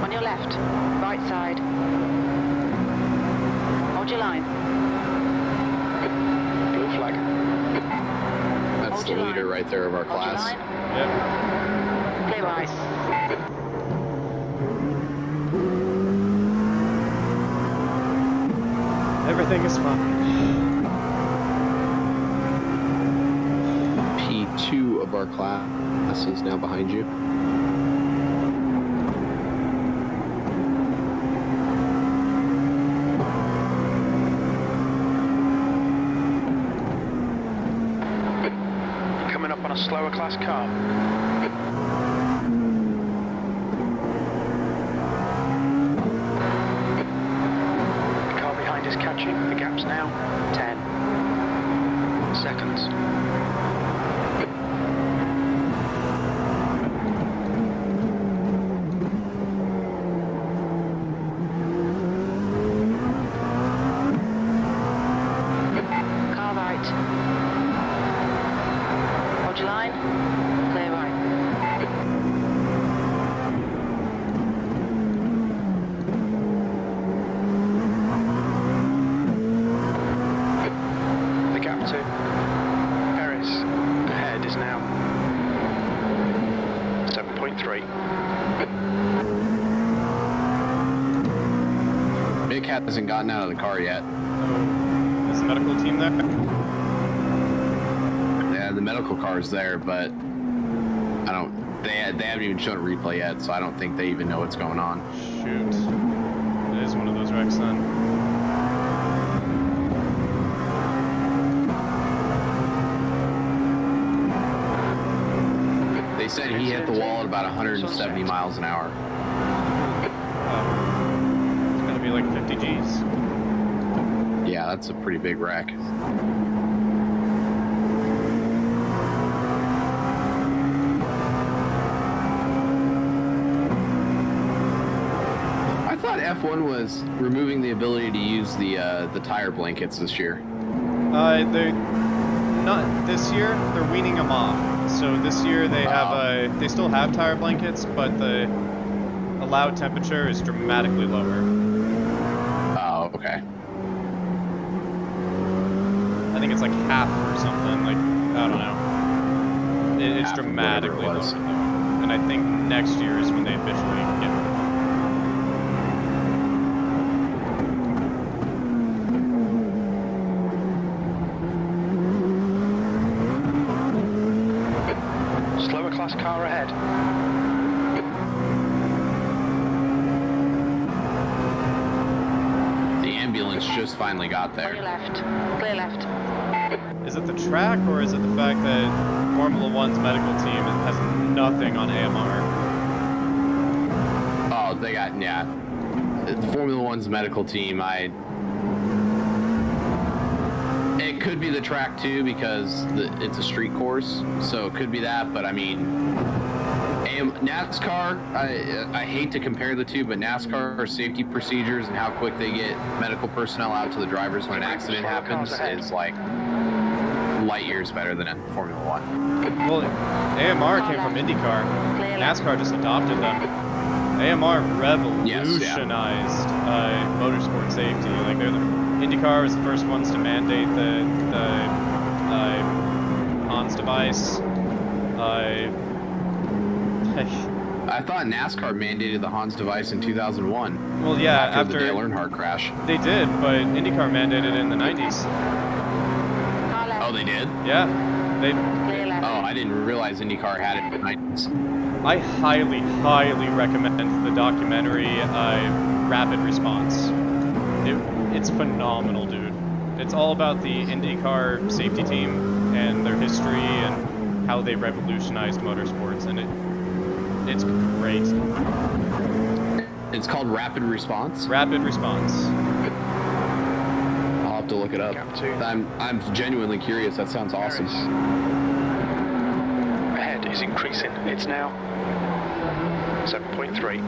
[SPEAKER 4] On your left, right side. Hold your line.
[SPEAKER 3] Blue flag.
[SPEAKER 5] That's the leader right there of our class.
[SPEAKER 2] Yep.
[SPEAKER 4] Clear right.
[SPEAKER 2] Everything is fine.
[SPEAKER 5] P2 of our class is now behind you.
[SPEAKER 3] Coming up on a slower class car. The car behind is catching. The gap's now 10 seconds.
[SPEAKER 4] Car right. Hold your line. Clear right.
[SPEAKER 3] The gap to Paris ahead is now 7.3.
[SPEAKER 5] Mick hasn't gotten out of the car yet.
[SPEAKER 2] Oh, is the medical team there?
[SPEAKER 5] Yeah, the medical car is there, but I don't. They haven't even shown a replay yet, so I don't think they even know what's going on.
[SPEAKER 2] Shoot. It is one of those wrecks then.
[SPEAKER 5] They said he hit the wall at about 170 miles an hour.
[SPEAKER 2] It's gonna be like 50 Gs.
[SPEAKER 5] Yeah, that's a pretty big wreck. I thought F1 was removing the ability to use the tire blankets this year.
[SPEAKER 2] They're not this year. They're weaning them off. So this year they have they still have tire blankets, but the allowed temperature is dramatically lower.
[SPEAKER 5] Oh, okay.
[SPEAKER 2] I think it's like half or something. Like I don't know. It's
[SPEAKER 5] Half of
[SPEAKER 2] dramatically
[SPEAKER 5] whatever it was.
[SPEAKER 2] lower though. And I think next year is when they officially get.
[SPEAKER 3] Slower class car ahead.
[SPEAKER 5] The ambulance just finally got
[SPEAKER 4] On your
[SPEAKER 5] there.
[SPEAKER 4] left. Clear left.
[SPEAKER 2] Is it the track, or is it the fact that Formula One's medical team has nothing on AMR?
[SPEAKER 5] Oh, they got, yeah. Formula One's medical team, it could be the track too, because it's a street course, so it could be that, but I mean, NASCAR, I hate to compare the two, but NASCAR safety procedures and how quick they get medical personnel out to the drivers when an accident happens is like light years better than Formula One.
[SPEAKER 2] Well, AMR came from IndyCar. NASCAR just adopted them. AMR revolutionized motorsport safety. Like IndyCar was the first ones to mandate the Hans device.
[SPEAKER 5] I thought NASCAR mandated the Hans device in 2001.
[SPEAKER 2] Well, yeah,
[SPEAKER 5] after the Dale Earnhardt crash.
[SPEAKER 2] They did, but IndyCar mandated it in the 90s.
[SPEAKER 5] Oh, they did?
[SPEAKER 2] Yeah.
[SPEAKER 5] Oh, I didn't realize IndyCar had it in the 90s.
[SPEAKER 2] I highly, highly recommend the documentary Rapid Response. It's phenomenal, dude. It's all about the IndyCar safety team and their history and how they revolutionized motorsports, and it's great.
[SPEAKER 5] It's called Rapid Response?
[SPEAKER 2] Rapid Response.
[SPEAKER 5] I'll have to look it up. I'm genuinely curious. That sounds awesome.
[SPEAKER 3] Ahead is increasing. It's now 7.3.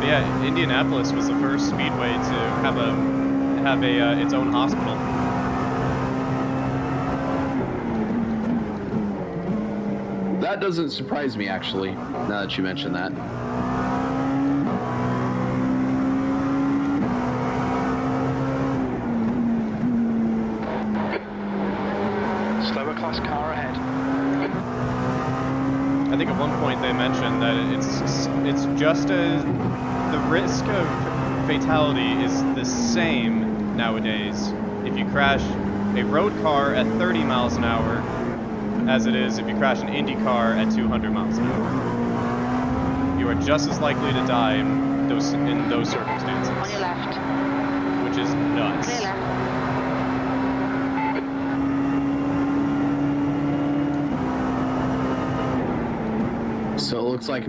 [SPEAKER 2] Yeah, Indianapolis was the first speedway to have its own hospital.
[SPEAKER 5] That doesn't surprise me, actually, now that you mention that.
[SPEAKER 3] Slower class car ahead.
[SPEAKER 2] I think at one point they mentioned that it's just as the risk of fatality is the same nowadays if you crash a road car at 30 miles an hour as it is if you crash an Indy car at 200 miles an hour. You are just as likely to die in those circumstances.
[SPEAKER 4] On your left.
[SPEAKER 2] Which is nuts.
[SPEAKER 4] Clear left.
[SPEAKER 5] So it looks like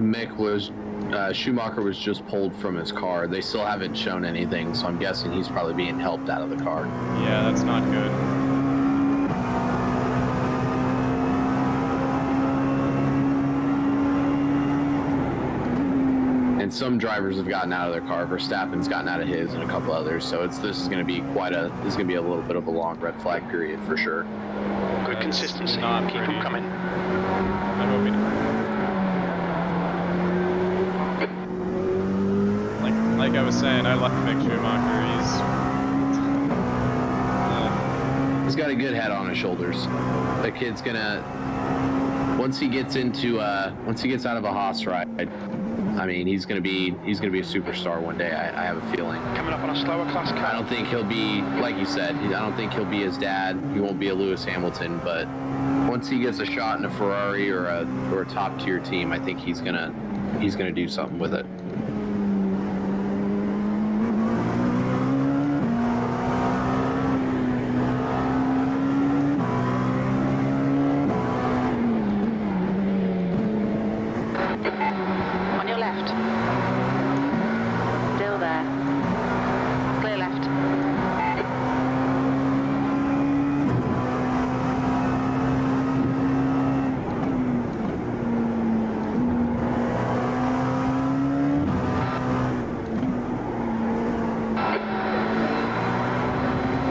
[SPEAKER 5] Schumacher was just pulled from his car. They still haven't shown anything, so I'm guessing he's probably being helped out of the car.
[SPEAKER 2] Yeah, that's not good.
[SPEAKER 5] And some drivers have gotten out of their car. Verstappen's gotten out of his, and a couple others. So this is going to be a little bit of a long red flag period for sure.
[SPEAKER 3] Good consistency.
[SPEAKER 2] Not
[SPEAKER 3] Keep
[SPEAKER 2] pretty.
[SPEAKER 3] them coming.
[SPEAKER 2] I hope he does. Like I was saying, I like Mick Schumacher.
[SPEAKER 5] He's got a good head on his shoulders. The kid's gonna once he gets out of a Haas ride, I mean, he's gonna be a superstar one day. I have a feeling.
[SPEAKER 3] Coming up on a slower class car.
[SPEAKER 5] I don't think he'll be, like you said, I don't think he'll be his dad. He won't be a Lewis Hamilton, but once he gets a shot in a Ferrari or a top tier team, I think he's gonna do something with it.
[SPEAKER 4] On your left. Still there. Clear left.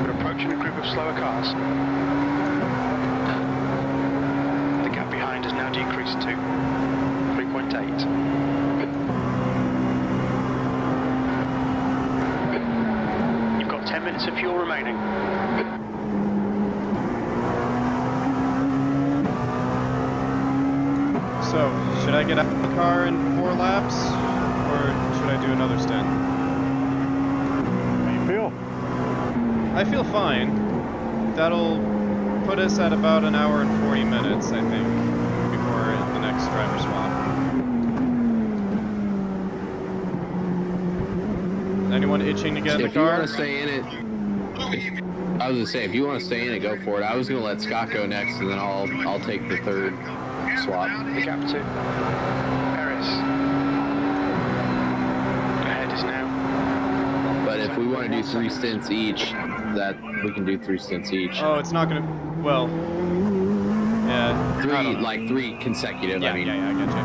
[SPEAKER 3] We're approaching a group of slower cars. The gap behind has now decreased to 3.8. You've got 10 minutes of fuel remaining.
[SPEAKER 2] So, should I get out of the car in 4 laps, or should I do another stint?
[SPEAKER 1] How you feel?
[SPEAKER 2] I feel fine. That'll put us at about an hour and 40 minutes, I think, before the next driver swap. itching to get in the
[SPEAKER 5] If you want
[SPEAKER 2] car?
[SPEAKER 5] to stay in it, I was gonna say, if you want to stay in it, go for it. I was gonna let Scott go next, and then I'll take the third swap.
[SPEAKER 3] The gap to Paris. Ahead is now.
[SPEAKER 5] But if we want to do 3 stints each, that we can do 3 stints each.
[SPEAKER 2] Oh, it's not gonna. Well, yeah. I don't know.
[SPEAKER 5] Like 3 consecutive.
[SPEAKER 2] Yeah,
[SPEAKER 5] I mean,
[SPEAKER 2] yeah, I get you.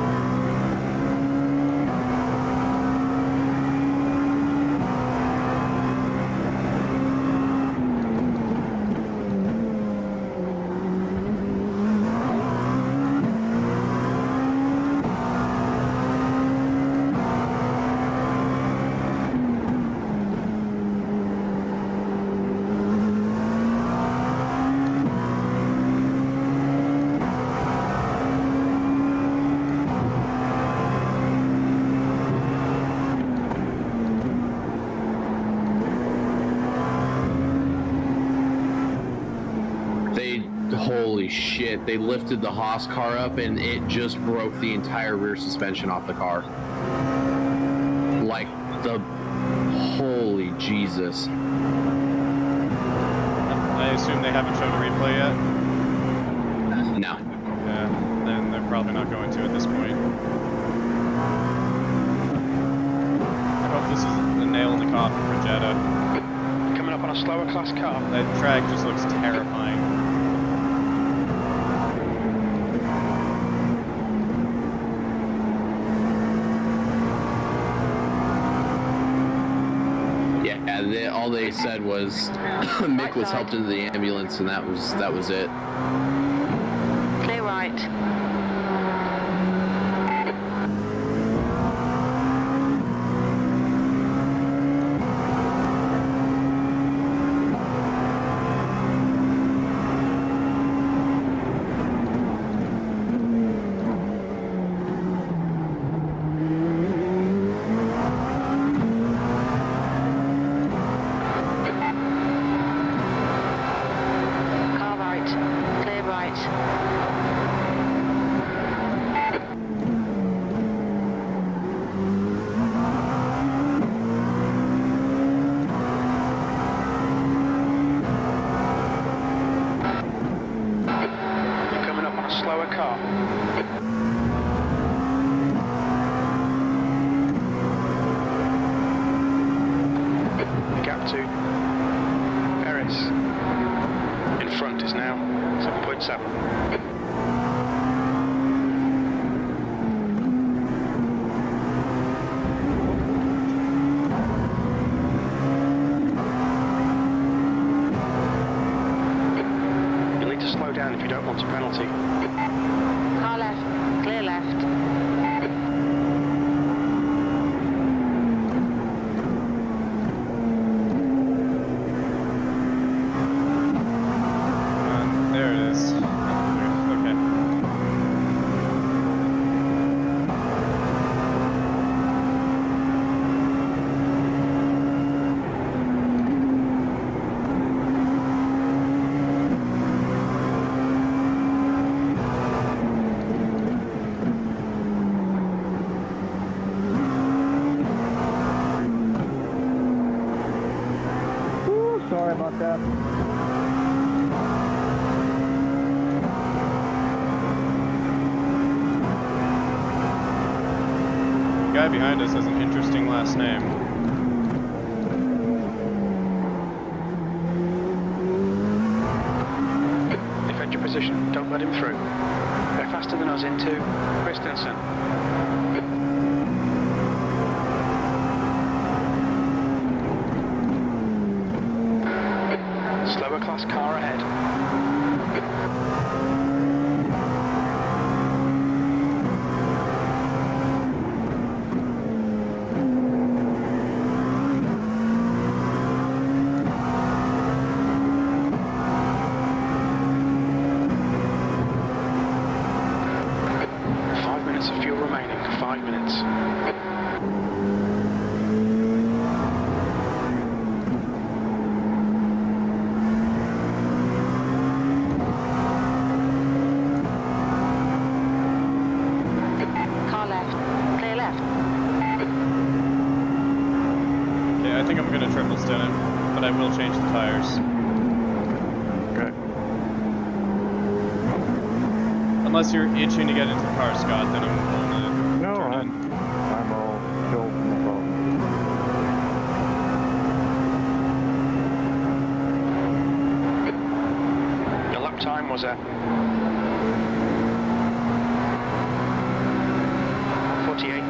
[SPEAKER 5] Holy shit, they lifted the Haas car up and it just broke the entire rear suspension off the car. Like, holy Jesus.
[SPEAKER 2] I assume they haven't shown a replay yet?
[SPEAKER 5] No.
[SPEAKER 2] Yeah, then they're probably not going to at this point. I hope this is a nail in the coffin for Jeddah.
[SPEAKER 3] Coming up on a slower class car.
[SPEAKER 2] That track just looks terrifying.
[SPEAKER 5] All they said was Mick was helped into the ambulance, and that was it.
[SPEAKER 4] Clear right.
[SPEAKER 3] Slower car. The gap to Paris. In front is now 7.7. You'll need to slow down if you don't want a penalty.
[SPEAKER 4] Car left. Clear left.
[SPEAKER 2] There it is. Okay.
[SPEAKER 6] Sorry about that.
[SPEAKER 2] The guy behind us has an interesting last name.
[SPEAKER 3] Defend your position, don't let him through. They're faster than us into Christensen. Slower class car ahead. Of fuel remaining, 5 minutes.
[SPEAKER 4] Car left. Clear left.
[SPEAKER 2] Okay, I I think I'm going to triple stint it, but I will change the tires.
[SPEAKER 1] Okay.
[SPEAKER 2] Unless you're itching to get into the car, Scott, then I'm going to
[SPEAKER 1] No,
[SPEAKER 2] turn
[SPEAKER 1] I'm all filled, no problem.
[SPEAKER 3] Your lap time was at 48.88.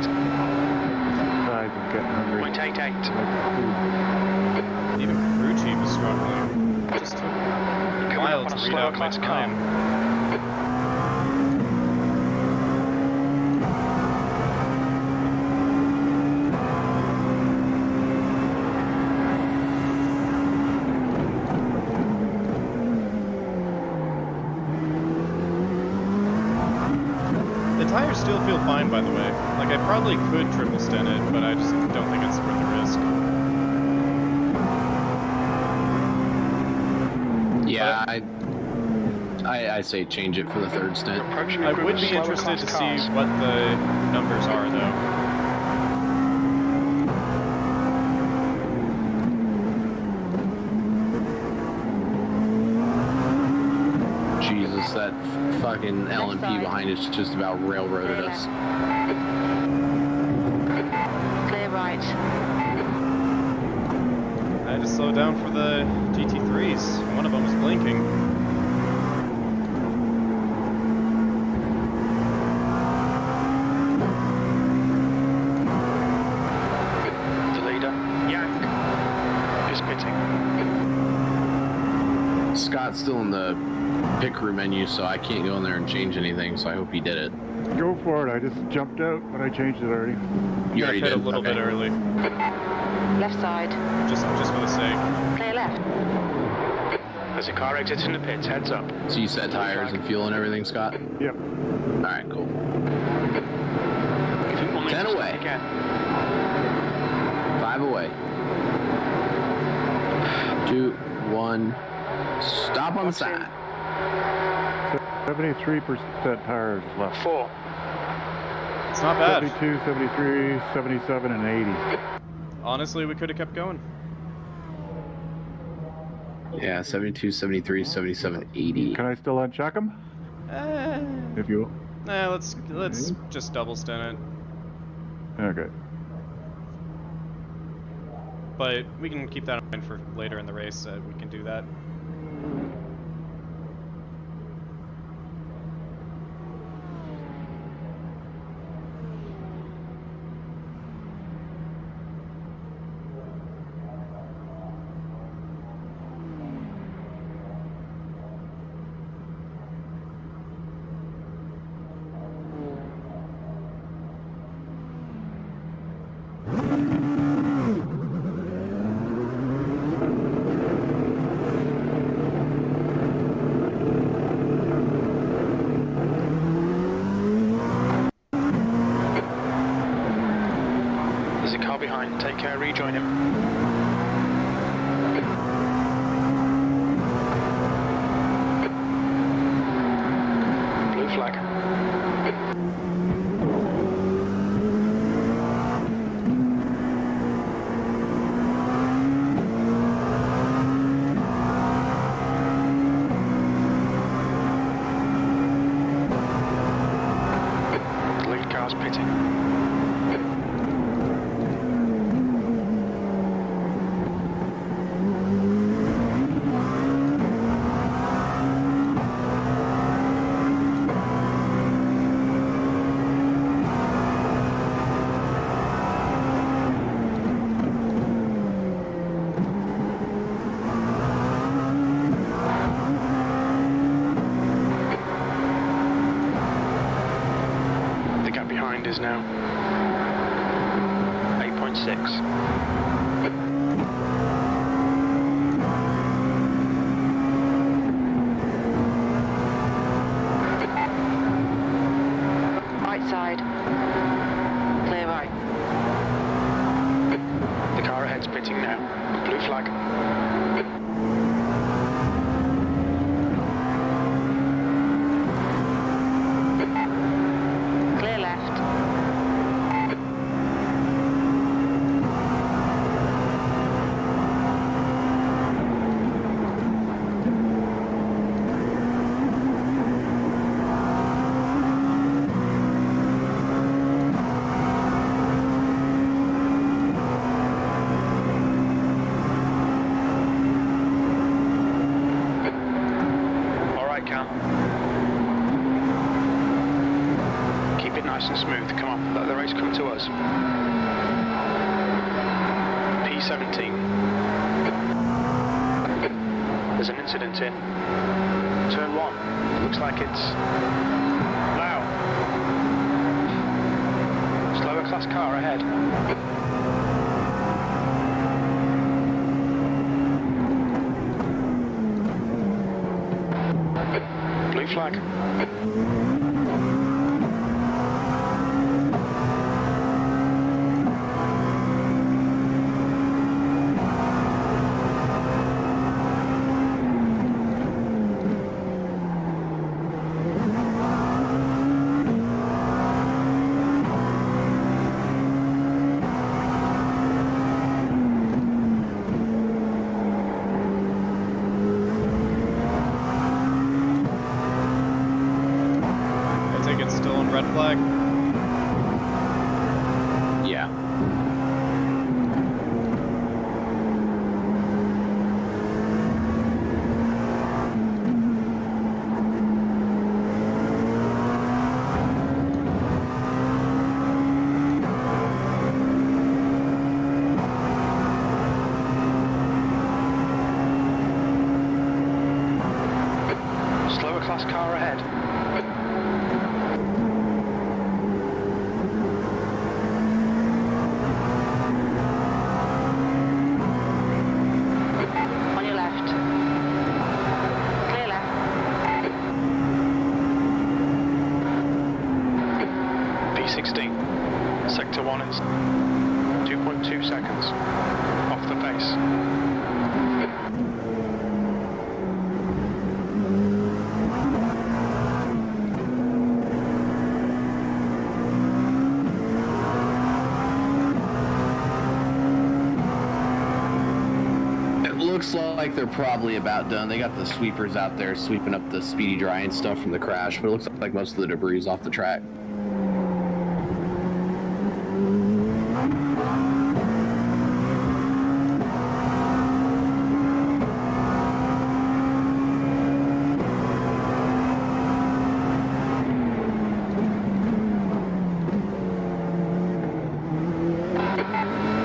[SPEAKER 1] Besides, I'm getting hungry.
[SPEAKER 2] Even crew chief is struggling. It just took a while
[SPEAKER 3] up
[SPEAKER 2] to
[SPEAKER 3] on a
[SPEAKER 2] read
[SPEAKER 3] slower
[SPEAKER 2] out my
[SPEAKER 3] class car.
[SPEAKER 2] time. The tires still feel fine, by the way. Like, I probably could triple stint it, but I just don't think it's worth the risk.
[SPEAKER 5] Yeah, I say change it for the third stint.
[SPEAKER 3] Approaching
[SPEAKER 2] I
[SPEAKER 3] a group
[SPEAKER 2] would
[SPEAKER 3] of
[SPEAKER 2] be
[SPEAKER 3] slower
[SPEAKER 2] interested
[SPEAKER 3] class
[SPEAKER 2] to
[SPEAKER 3] cars.
[SPEAKER 2] see what the numbers are, though.
[SPEAKER 5] Jesus, that fucking LMP
[SPEAKER 4] side.
[SPEAKER 5] behind us just about railroaded us.
[SPEAKER 4] Clear right.
[SPEAKER 2] I had to slow down for the GT3s. One of them was blinking.
[SPEAKER 3] The leader, Yang, is pitting.
[SPEAKER 5] Scott's still in the pick crew menu, so I can't go in there and change anything, so I hope he did it.
[SPEAKER 1] Go for it. I just jumped out, but I changed it already.
[SPEAKER 5] You already
[SPEAKER 2] hit
[SPEAKER 5] did?
[SPEAKER 2] a little
[SPEAKER 5] Okay.
[SPEAKER 2] bit early,
[SPEAKER 4] Left side.
[SPEAKER 2] just for the sake.
[SPEAKER 4] Clear left.
[SPEAKER 3] There's a car exiting the pits, heads up.
[SPEAKER 5] So you set tires and fuel and everything, Scott?
[SPEAKER 1] Yep.
[SPEAKER 5] Alright, cool.
[SPEAKER 3] If you want me
[SPEAKER 5] 10
[SPEAKER 3] to
[SPEAKER 5] away.
[SPEAKER 3] Again.
[SPEAKER 5] 5 away. 2, 1. Stop on the side.
[SPEAKER 1] 73% tires left.
[SPEAKER 3] 4.
[SPEAKER 2] It's not bad.
[SPEAKER 1] 72, 73, 77, and 80.
[SPEAKER 2] Honestly, we could have kept going.
[SPEAKER 5] Yeah, 72, 73, 77, 80.
[SPEAKER 1] Can I still uncheck them? If you will.
[SPEAKER 2] Let's just double stint it.
[SPEAKER 1] Okay.
[SPEAKER 2] But we can keep that in mind for later in the race. We can do that.
[SPEAKER 3] There's a car behind, take care, rejoin him. Blue flag. The lead car's pitting. The gap behind is now 8.6.
[SPEAKER 4] Right side. Clear right.
[SPEAKER 3] The car ahead's pitting now. Blue flag.
[SPEAKER 4] Clear left.
[SPEAKER 3] smooth. Come on, let the race come to us. P17. There's an incident in turn 1. Looks like it's now. Slower class car ahead. Blue flag.
[SPEAKER 2] Red flag?
[SPEAKER 5] Yeah.
[SPEAKER 3] Slower class car ahead.
[SPEAKER 4] On your left. Clear left.
[SPEAKER 3] P16. Sector 1 is 2.2 seconds off the pace.
[SPEAKER 5] Looks like they're probably about done. They got the sweepers out there sweeping up the speedy dry and stuff from the crash, but it looks like most of the debris is off the track.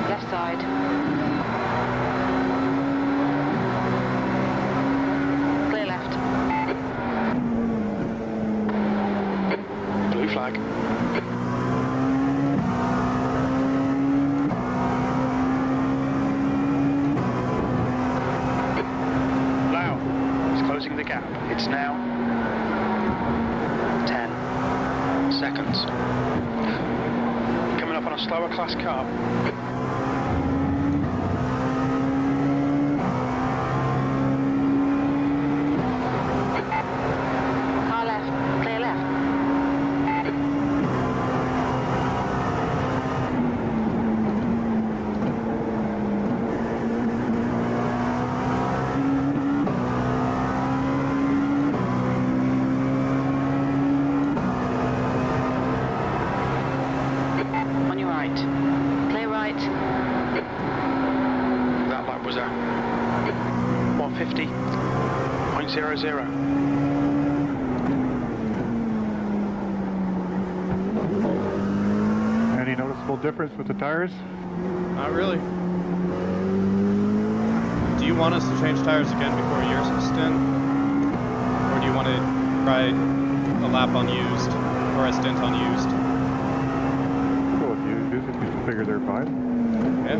[SPEAKER 4] Left side. Clear left.
[SPEAKER 3] Blue flag. Now, it's closing the gap. It's now 10 seconds. Coming up on a slower class car.
[SPEAKER 4] Car left. Clear left. On your right. Clear right.
[SPEAKER 3] That lap was a 150.00.
[SPEAKER 1] Any noticeable difference with the tires?
[SPEAKER 2] Not really. Do you want us to change tires again before your stint? Or do you want to try a lap on used or a stint on used?
[SPEAKER 1] We'll go with you if you figure they're fine.
[SPEAKER 2] Yeah.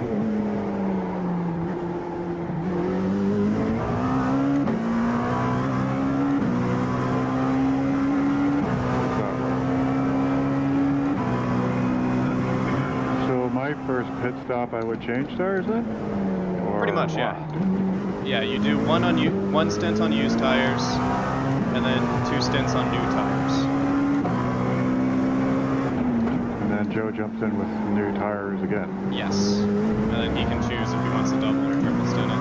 [SPEAKER 1] So my first pit stop, I would change tires then? Or
[SPEAKER 2] Pretty much, yeah.
[SPEAKER 1] what?
[SPEAKER 2] Yeah, you do one stint on used tires, and then 2 stints on new tires.
[SPEAKER 1] And then Joe jumps in with new tires again.
[SPEAKER 2] Yes. And then he can choose if he wants to double or triple stint it.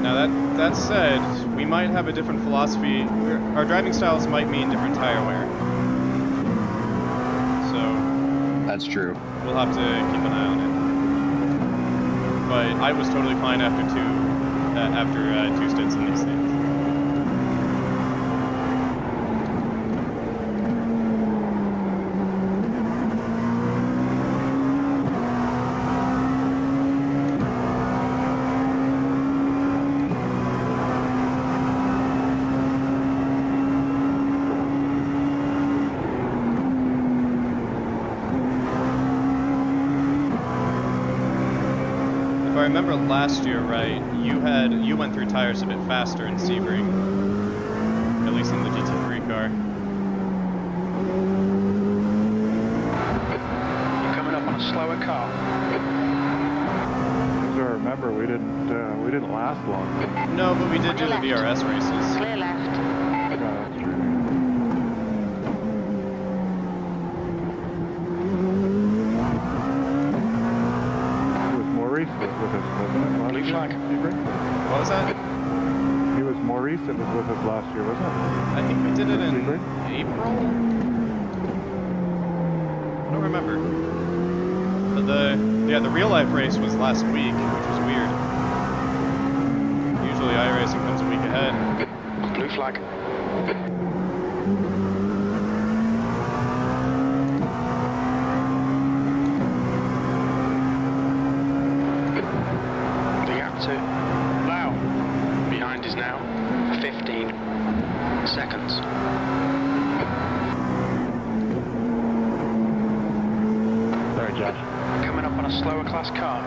[SPEAKER 2] Now that said, we might have a different philosophy. Our driving styles might mean different tire wear. So
[SPEAKER 5] That's true.
[SPEAKER 2] we'll have to keep an eye on it. but I was totally fine after two stints in these things. If I remember last year right, you went through tires a bit faster in Sebring, at least in the GT3 car.
[SPEAKER 3] You're coming up on a slower car.
[SPEAKER 1] As I remember, we didn't last long.
[SPEAKER 2] No, but we did do the VRS races.
[SPEAKER 4] Clear left.
[SPEAKER 1] Yeah, that's true. Maurice was with us, wasn't it?
[SPEAKER 3] Blue flag.
[SPEAKER 2] What was that?
[SPEAKER 1] He was Maurice that was with us last year, wasn't it?
[SPEAKER 2] I think we did it in
[SPEAKER 1] Sebring?
[SPEAKER 2] April? I don't remember. But the real life race was last week, which was weird. Usually iRacing comes a week ahead.
[SPEAKER 3] Blue flag. Wow. Behind is now 15 seconds.
[SPEAKER 6] Sorry, Josh.
[SPEAKER 3] Coming up on a slower class car.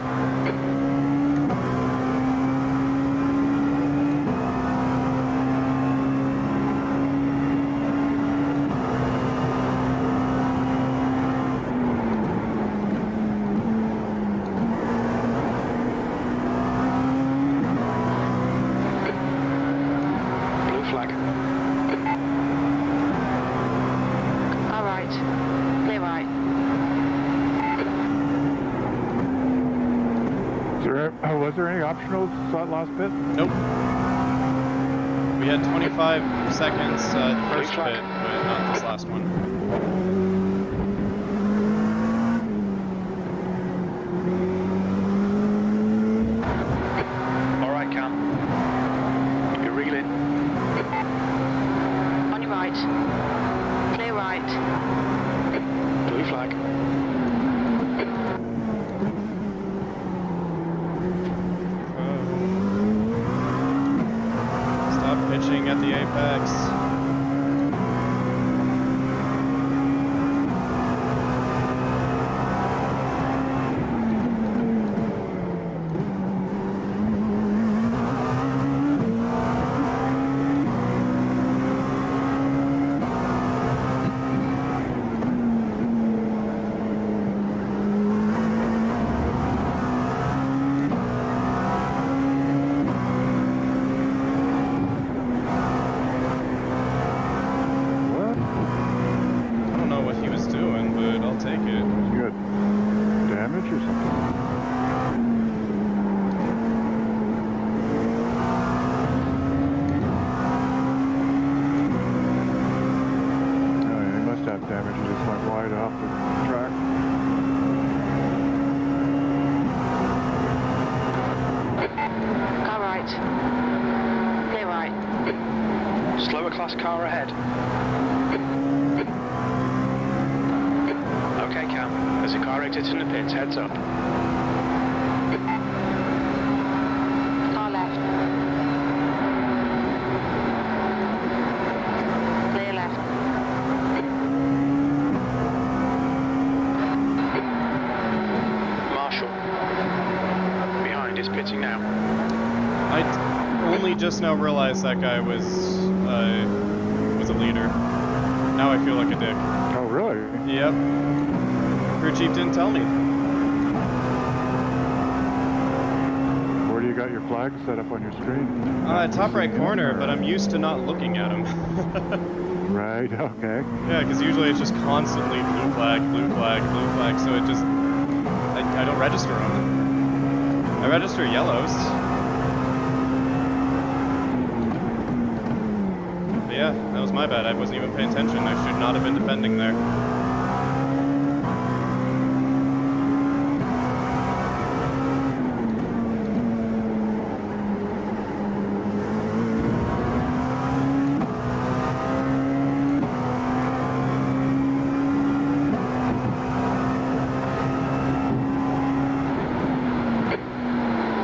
[SPEAKER 4] All right. Clear right.
[SPEAKER 1] Was there any optionals that last bit?
[SPEAKER 2] Nope. We had 25 seconds the first
[SPEAKER 3] flag.
[SPEAKER 2] pit, but not this last one.
[SPEAKER 3] All right, Cam. You're reeling.
[SPEAKER 4] On your right. Clear right.
[SPEAKER 3] Blue flag.
[SPEAKER 2] Stop pitching at the apex.
[SPEAKER 1] What?
[SPEAKER 2] I don't know what he was doing, but I'll take it.
[SPEAKER 1] Good. Damage or something? Oh, yeah, he must have damage. He just went wide off the track.
[SPEAKER 4] All right. Clear right.
[SPEAKER 3] Slower class car ahead. Okay, Cam. There's a car exiting the pits. Heads up.
[SPEAKER 4] Car left. Clear left.
[SPEAKER 3] Marshall. Behind is pitting now.
[SPEAKER 2] I only just now realized that guy was a leader. Now I feel like a dick.
[SPEAKER 1] Oh, really?
[SPEAKER 2] Yep. Crew chief didn't tell me.
[SPEAKER 1] Where do you got your flag set up on your screen?
[SPEAKER 2] Top right corner, but I'm used to not looking at him.
[SPEAKER 1] Right, okay.
[SPEAKER 2] Yeah, because usually it's just constantly blue flag, blue flag, blue flag, so it just... I don't register them. I register yellows. But yeah, that was my bad. I wasn't even paying attention. I should not have been defending there.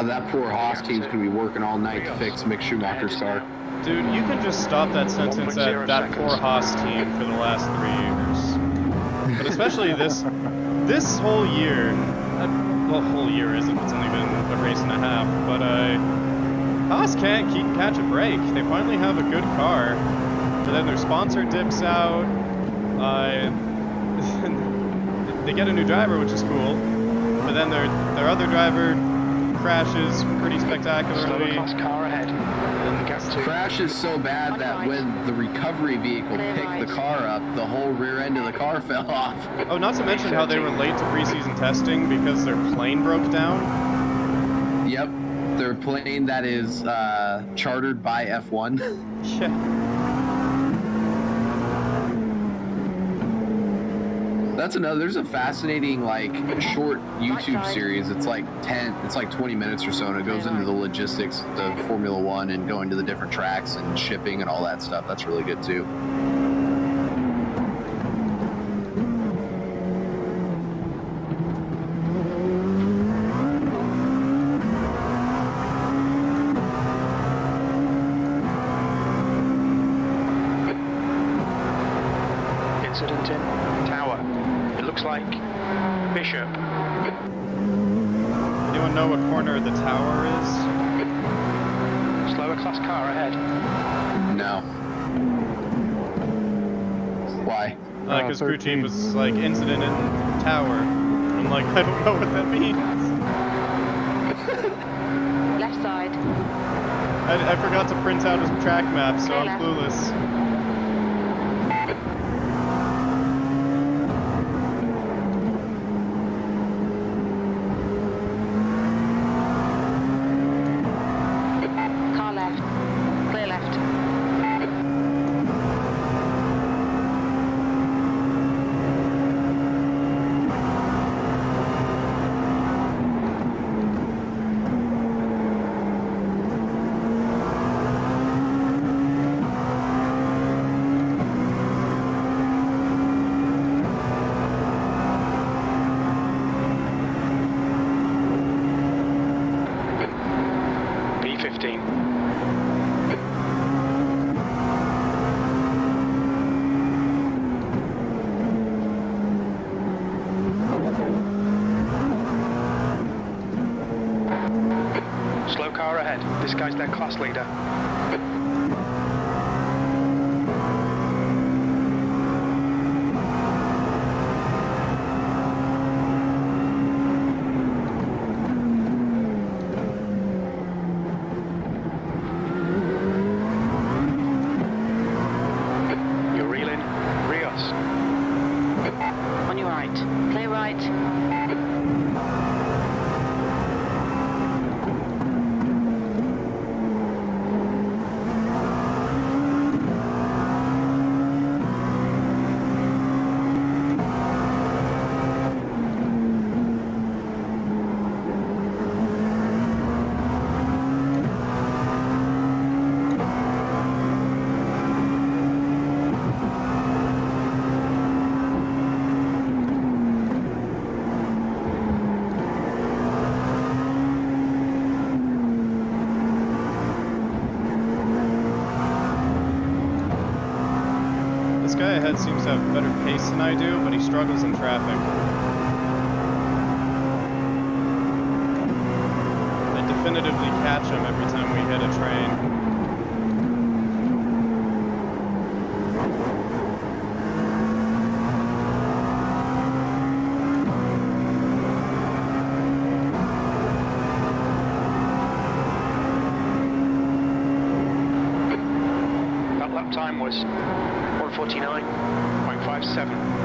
[SPEAKER 5] that poor Haas team's going to be working all night to fix Mick Schumacher's car.
[SPEAKER 2] Dude, you can just stop that sentence at that poor Haas team for the last 3 years. But especially this whole year, well, whole year isn't, it's only been a race and a half, but Haas can't catch a break. They finally have a good car, but then their sponsor dips out, they get a new driver, which is cool, but then their other driver crashes pretty spectacularly.
[SPEAKER 3] Car ahead.
[SPEAKER 5] Crash is so bad that when the recovery vehicle picked the car up, the whole rear end of the car fell off.
[SPEAKER 2] Oh, not to mention how they were late to preseason testing because their plane broke down.
[SPEAKER 5] Yep, their plane that is chartered by F1.
[SPEAKER 2] Yeah.
[SPEAKER 5] That's another. There's a fascinating short YouTube series. It's like 20 minutes or so, and it goes into the logistics of Formula One and going to the different tracks and shipping and all that stuff. That's really good too.
[SPEAKER 3] Incident in Tower. It looks like Bishop.
[SPEAKER 2] Anyone know what corner the tower is?
[SPEAKER 3] Slower class car ahead.
[SPEAKER 5] No. Why?
[SPEAKER 2] Because crew
[SPEAKER 1] 13.
[SPEAKER 2] chief was like, incident in tower. I'm like, I don't know what that means.
[SPEAKER 4] Left side.
[SPEAKER 2] I forgot to print out his track map, so I'm clueless.
[SPEAKER 4] Car left. Clear left.
[SPEAKER 3] B15. Slow car ahead. This guy's their class leader. You're reeling. Rios.
[SPEAKER 4] On your right. Clear right.
[SPEAKER 2] This guy ahead seems to have better pace than I do, but he struggles in traffic. I definitively catch him every time we hit a train.
[SPEAKER 3] That lap time was 149.57.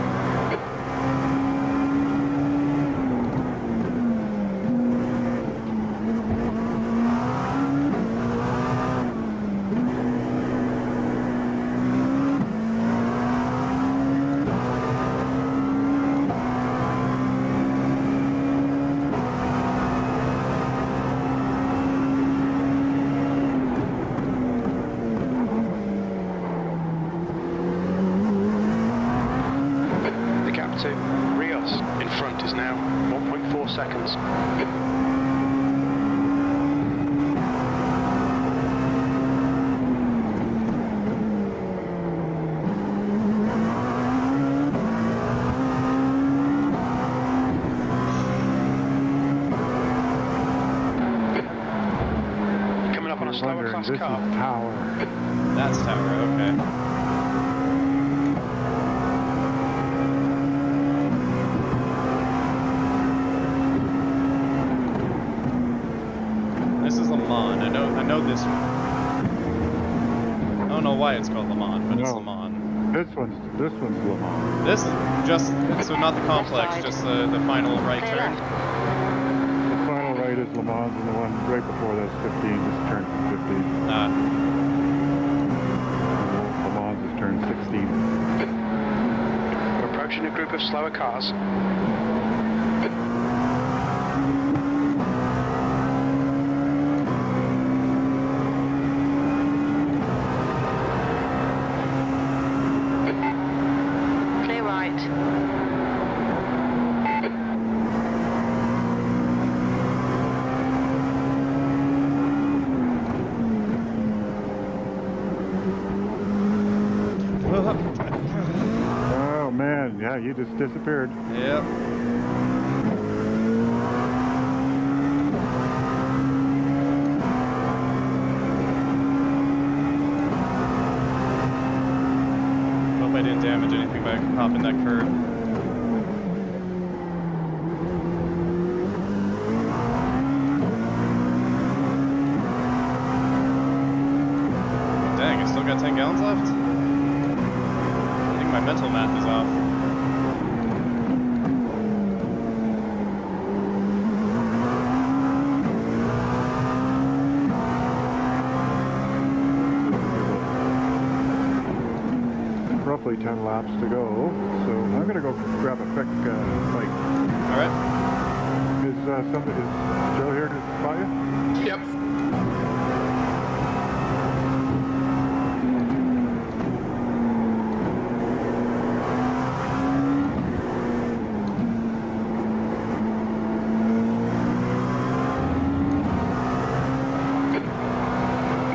[SPEAKER 3] a slower
[SPEAKER 1] wondering,
[SPEAKER 3] class
[SPEAKER 1] this
[SPEAKER 3] car.
[SPEAKER 1] is Tower.
[SPEAKER 2] That's Tower, okay. This is Le Mans. I know this. I don't know why it's called Le Mans, but it's
[SPEAKER 1] No.
[SPEAKER 2] Le Mans.
[SPEAKER 1] This one's Le Mans.
[SPEAKER 2] This is just so not the complex, just the final right
[SPEAKER 4] Clear
[SPEAKER 2] turn.
[SPEAKER 4] left.
[SPEAKER 1] The final right is Le Mans, and the one right before that's 15, just turned 15.
[SPEAKER 2] Ah,
[SPEAKER 1] Le Mans is turned 16.
[SPEAKER 3] We're approaching a group of slower cars.
[SPEAKER 4] Clear right.
[SPEAKER 1] Oh man, yeah, you just disappeared.
[SPEAKER 2] yep. Hope I didn't damage anything by popping that curb. Dang, I still got 10 gallons left? I think my mental math is off.
[SPEAKER 1] Roughly 10 laps to go, so I'm gonna go grab a quick bite.
[SPEAKER 2] Alright.
[SPEAKER 1] Is Joe here to spot you?
[SPEAKER 5] Yep.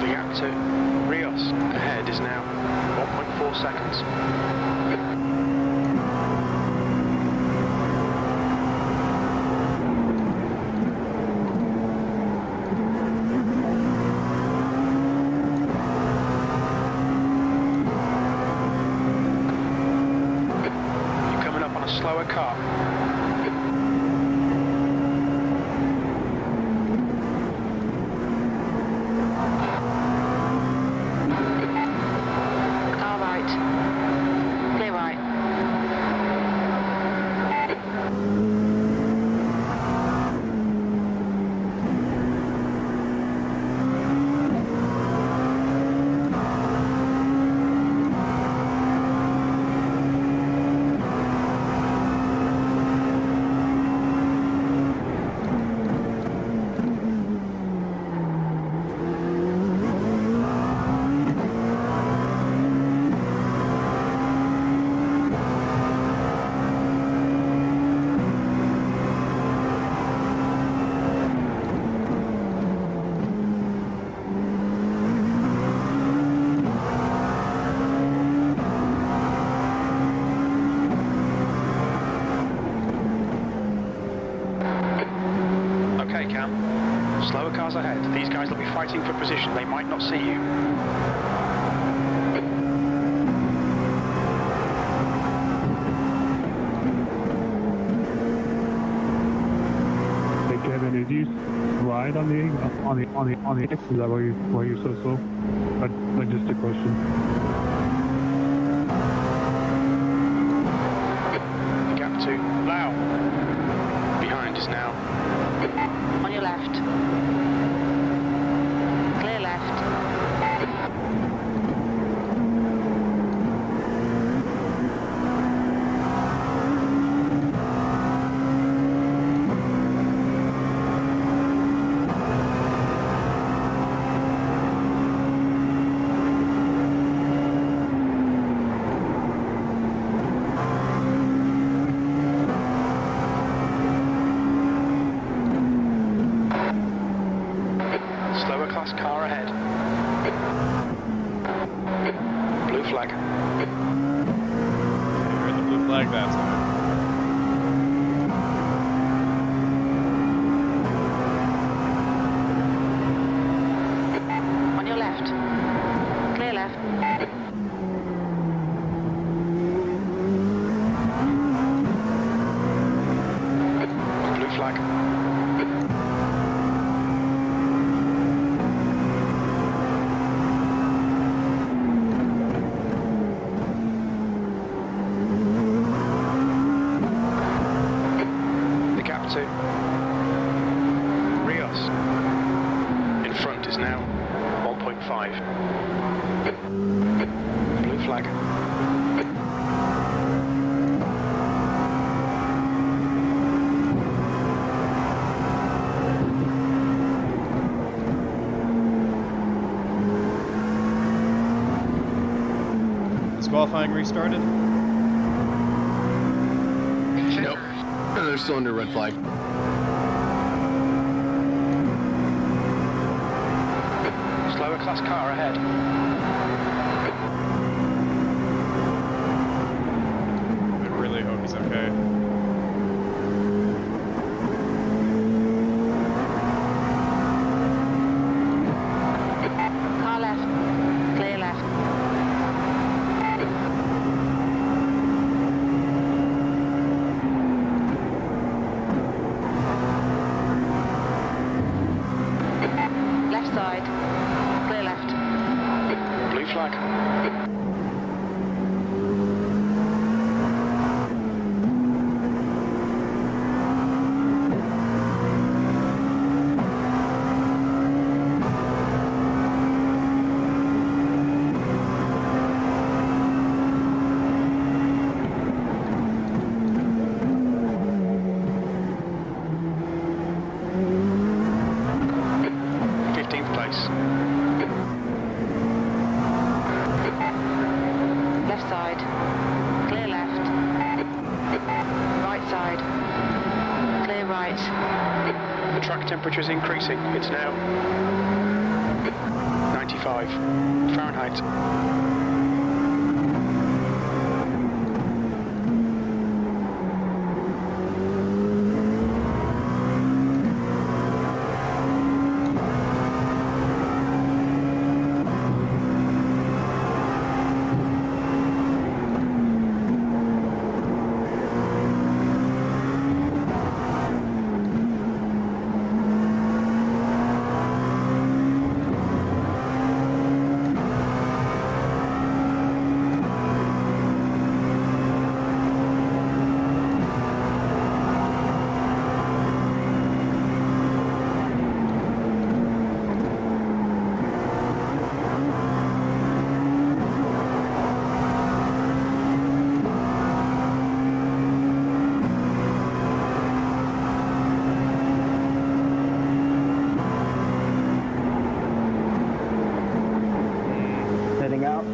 [SPEAKER 3] The gap to Rios ahead is now 1.4 seconds. You're coming up on a slower car.
[SPEAKER 4] Car right. Clear right. Okay, Cam. Slower cars ahead. These guys will be fighting for position. They might not see you.
[SPEAKER 7] Hey Kevin, did you ride on the X? Is that why you're so slow? But just a question.
[SPEAKER 3] The gap to Lau. Behind is now.
[SPEAKER 4] On your left. Clear left.
[SPEAKER 3] Slower class car ahead. Blue flag.
[SPEAKER 2] You're in the blue flag that time.
[SPEAKER 3] is now 1.5. Blue flag.
[SPEAKER 2] Is qualifying restarted?
[SPEAKER 5] Nope. They're still under red flag.
[SPEAKER 3] Slower class car ahead.
[SPEAKER 2] I really hope he's okay.
[SPEAKER 4] Car left. Clear left. Left side. Clear left.
[SPEAKER 3] Blue flag.
[SPEAKER 4] Left side. Clear left. Right side. Clear right.
[SPEAKER 3] The track temperature is increasing. It's now 95 Fahrenheit.
[SPEAKER 8] Heading out.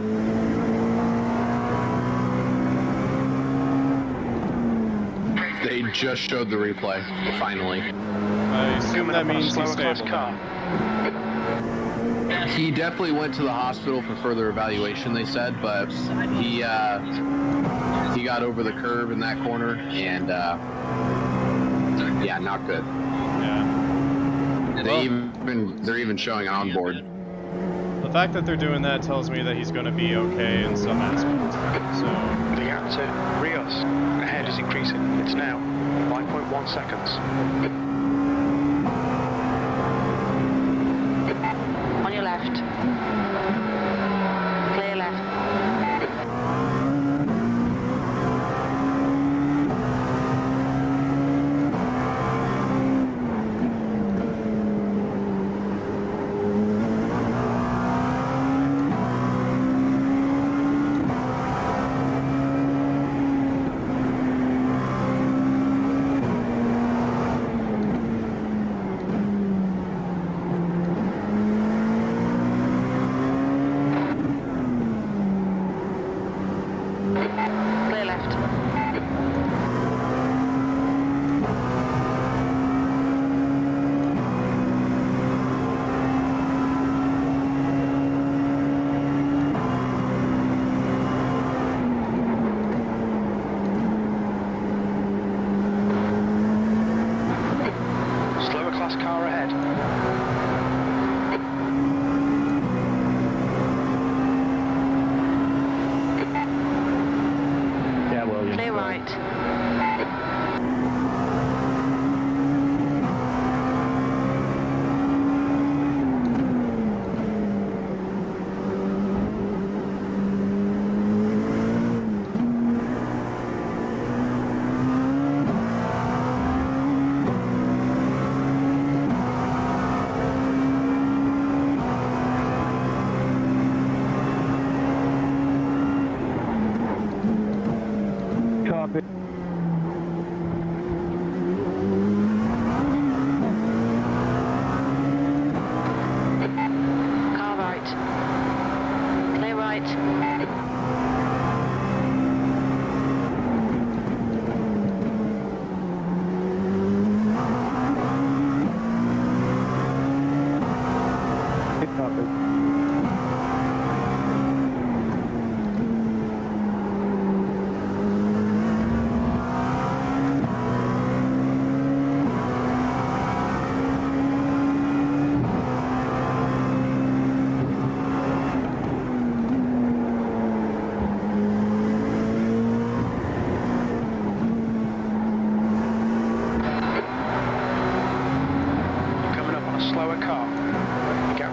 [SPEAKER 5] They just showed the replay, finally.
[SPEAKER 2] I assume that means he's
[SPEAKER 3] Slower class
[SPEAKER 2] stable
[SPEAKER 3] car.
[SPEAKER 2] now.
[SPEAKER 5] He definitely went to the hospital for further evaluation, they said, but he got over the curve in that corner, and yeah, not good.
[SPEAKER 2] Yeah.
[SPEAKER 5] They're even showing on board.
[SPEAKER 2] The fact that they're doing that tells me that he's going to be okay in some aspects. So,
[SPEAKER 3] The gap to Rios ahead is increasing. It's now 5.1 seconds.
[SPEAKER 4] On your left. Clear left.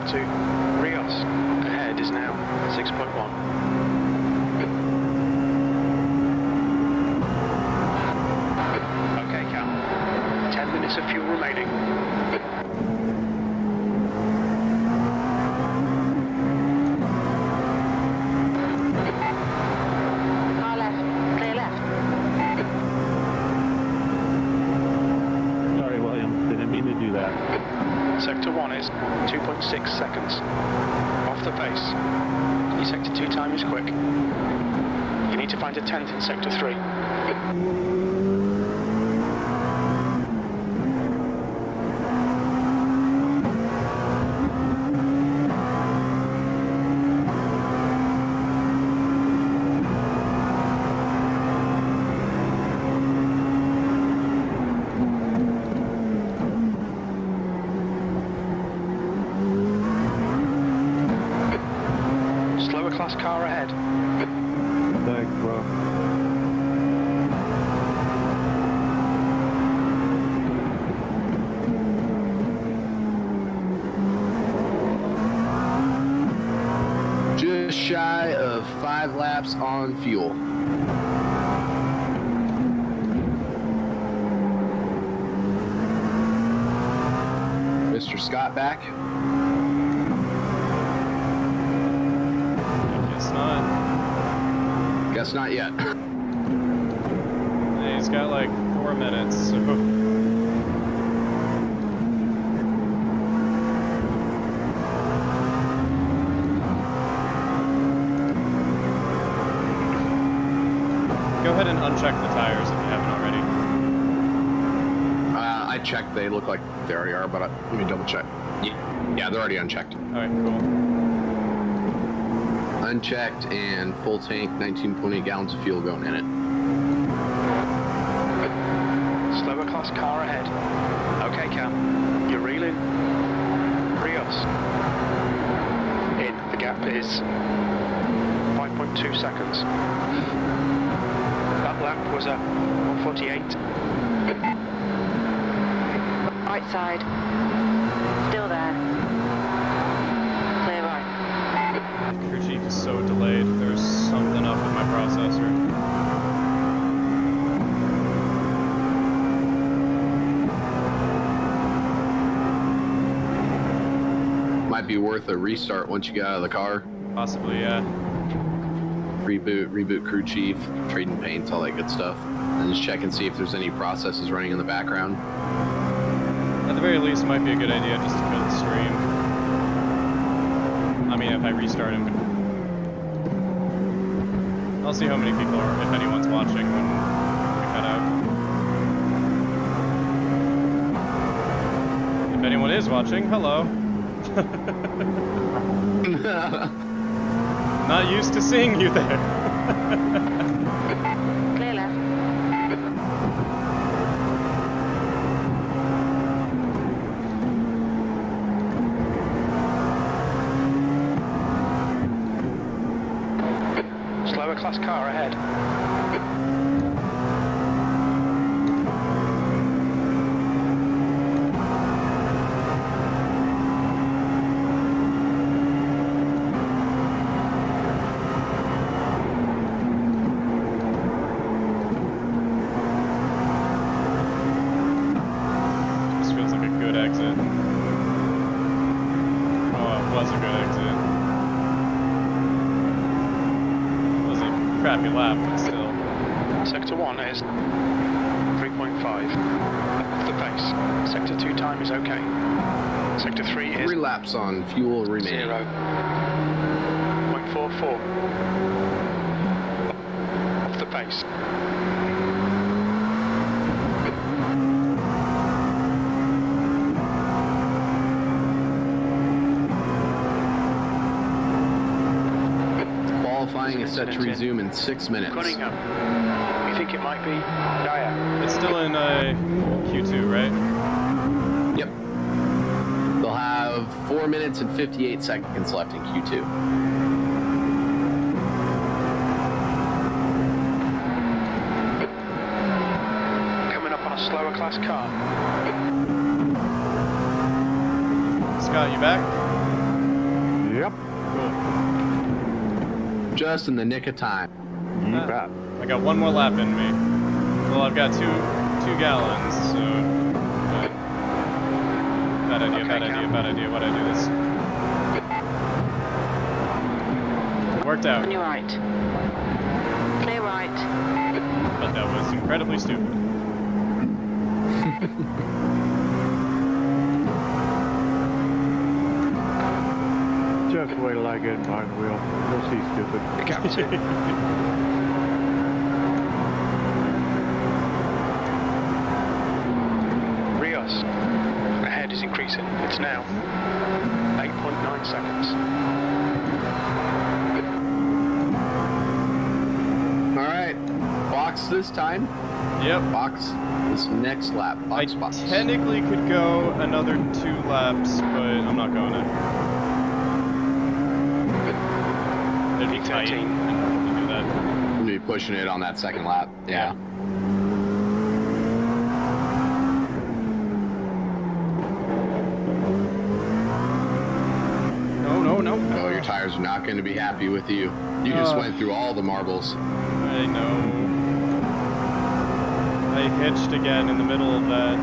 [SPEAKER 3] 2. Rios ahead is now 6.1. Okay, Cal. 10 minutes of fuel remaining.
[SPEAKER 4] Car left. Clear left.
[SPEAKER 6] Sorry, William. Didn't mean to do that.
[SPEAKER 3] Sector 1 is 2.6 seconds. Off the pace. Your Sector 2 time is quick. You need to find a 10th in Sector 3. Slower class car ahead.
[SPEAKER 6] Thanks, bro.
[SPEAKER 5] Just shy of 5 laps on fuel. Mr. Scott back.
[SPEAKER 2] Guess not.
[SPEAKER 5] Guess not yet.
[SPEAKER 2] Hey, he's got like 4 minutes, so. Go ahead and uncheck the tires if you haven't already.
[SPEAKER 5] I checked. They look like they already are, but let me double check. Yeah, they're already unchecked.
[SPEAKER 2] Alright, cool.
[SPEAKER 5] Unchecked and full tank, 19.8 gallons of fuel going in it.
[SPEAKER 3] Slower class car ahead. Okay, Cam. You're reeling. Rios. In. The gap is 5.2 seconds. That lap was at 148.
[SPEAKER 4] Right side. Still there. Clear right.
[SPEAKER 2] Crew chief is so delayed. There's something up with my processor.
[SPEAKER 5] Might be worth a restart once you get out of the car.
[SPEAKER 2] Possibly, yeah.
[SPEAKER 5] Reboot crew chief, trading paints, all that good stuff. And just check and see if there's any processes running in the background.
[SPEAKER 2] At the very least, it might be a good idea just to kill the stream. I mean, if I restart him. I'll see how many people are, if anyone's watching when we cut out. If anyone is watching, hello. Not used to seeing you there.
[SPEAKER 4] Clear left.
[SPEAKER 3] Slower class car ahead.
[SPEAKER 2] This feels like a good exit. Oh, it was a good exit. It was a crappy lap, but still.
[SPEAKER 3] Sector 1 is 3.5. Off the pace. Sector 2 time is okay. Sector 3 is
[SPEAKER 5] 3 laps on fuel remaining.
[SPEAKER 3] 0.44. Off the pace.
[SPEAKER 5] Qualifying is set to resume in 6 minutes.
[SPEAKER 3] Cunningham. You think it might be Dyer?
[SPEAKER 2] It's still in Q2, right?
[SPEAKER 5] Yep. They'll have 4 minutes and 58 seconds left in Q2.
[SPEAKER 3] Coming up on a slower class car.
[SPEAKER 2] Scott, you back?
[SPEAKER 1] Yep.
[SPEAKER 2] Cool.
[SPEAKER 5] Just in the nick of time.
[SPEAKER 1] You bet.
[SPEAKER 2] I got one more lap in me. Well, I've got two gallons, so... Bad idea,
[SPEAKER 3] Okay,
[SPEAKER 2] bad idea, bad idea. Why'd I do this? It worked out,
[SPEAKER 4] On your right. Clear right.
[SPEAKER 2] but that was incredibly stupid.
[SPEAKER 1] Just wait till I get behind the wheel. You'll see stupid.
[SPEAKER 3] The gap's in. Rios. Ahead is increasing. It's now 8.9 seconds.
[SPEAKER 5] All right, box this time.
[SPEAKER 2] Yep.
[SPEAKER 5] Box this next lap. Box,
[SPEAKER 2] I
[SPEAKER 5] box.
[SPEAKER 2] technically could go another 2 laps, but I'm not going to. It'd be tight.
[SPEAKER 3] P13.
[SPEAKER 2] I don't want to do that.
[SPEAKER 5] I'm gonna be pushing it on that second lap. Yeah.
[SPEAKER 2] No.
[SPEAKER 5] Oh, your tires are not going to be happy with you. You just went through all the marbles.
[SPEAKER 2] I know. I hitched again in the middle of that.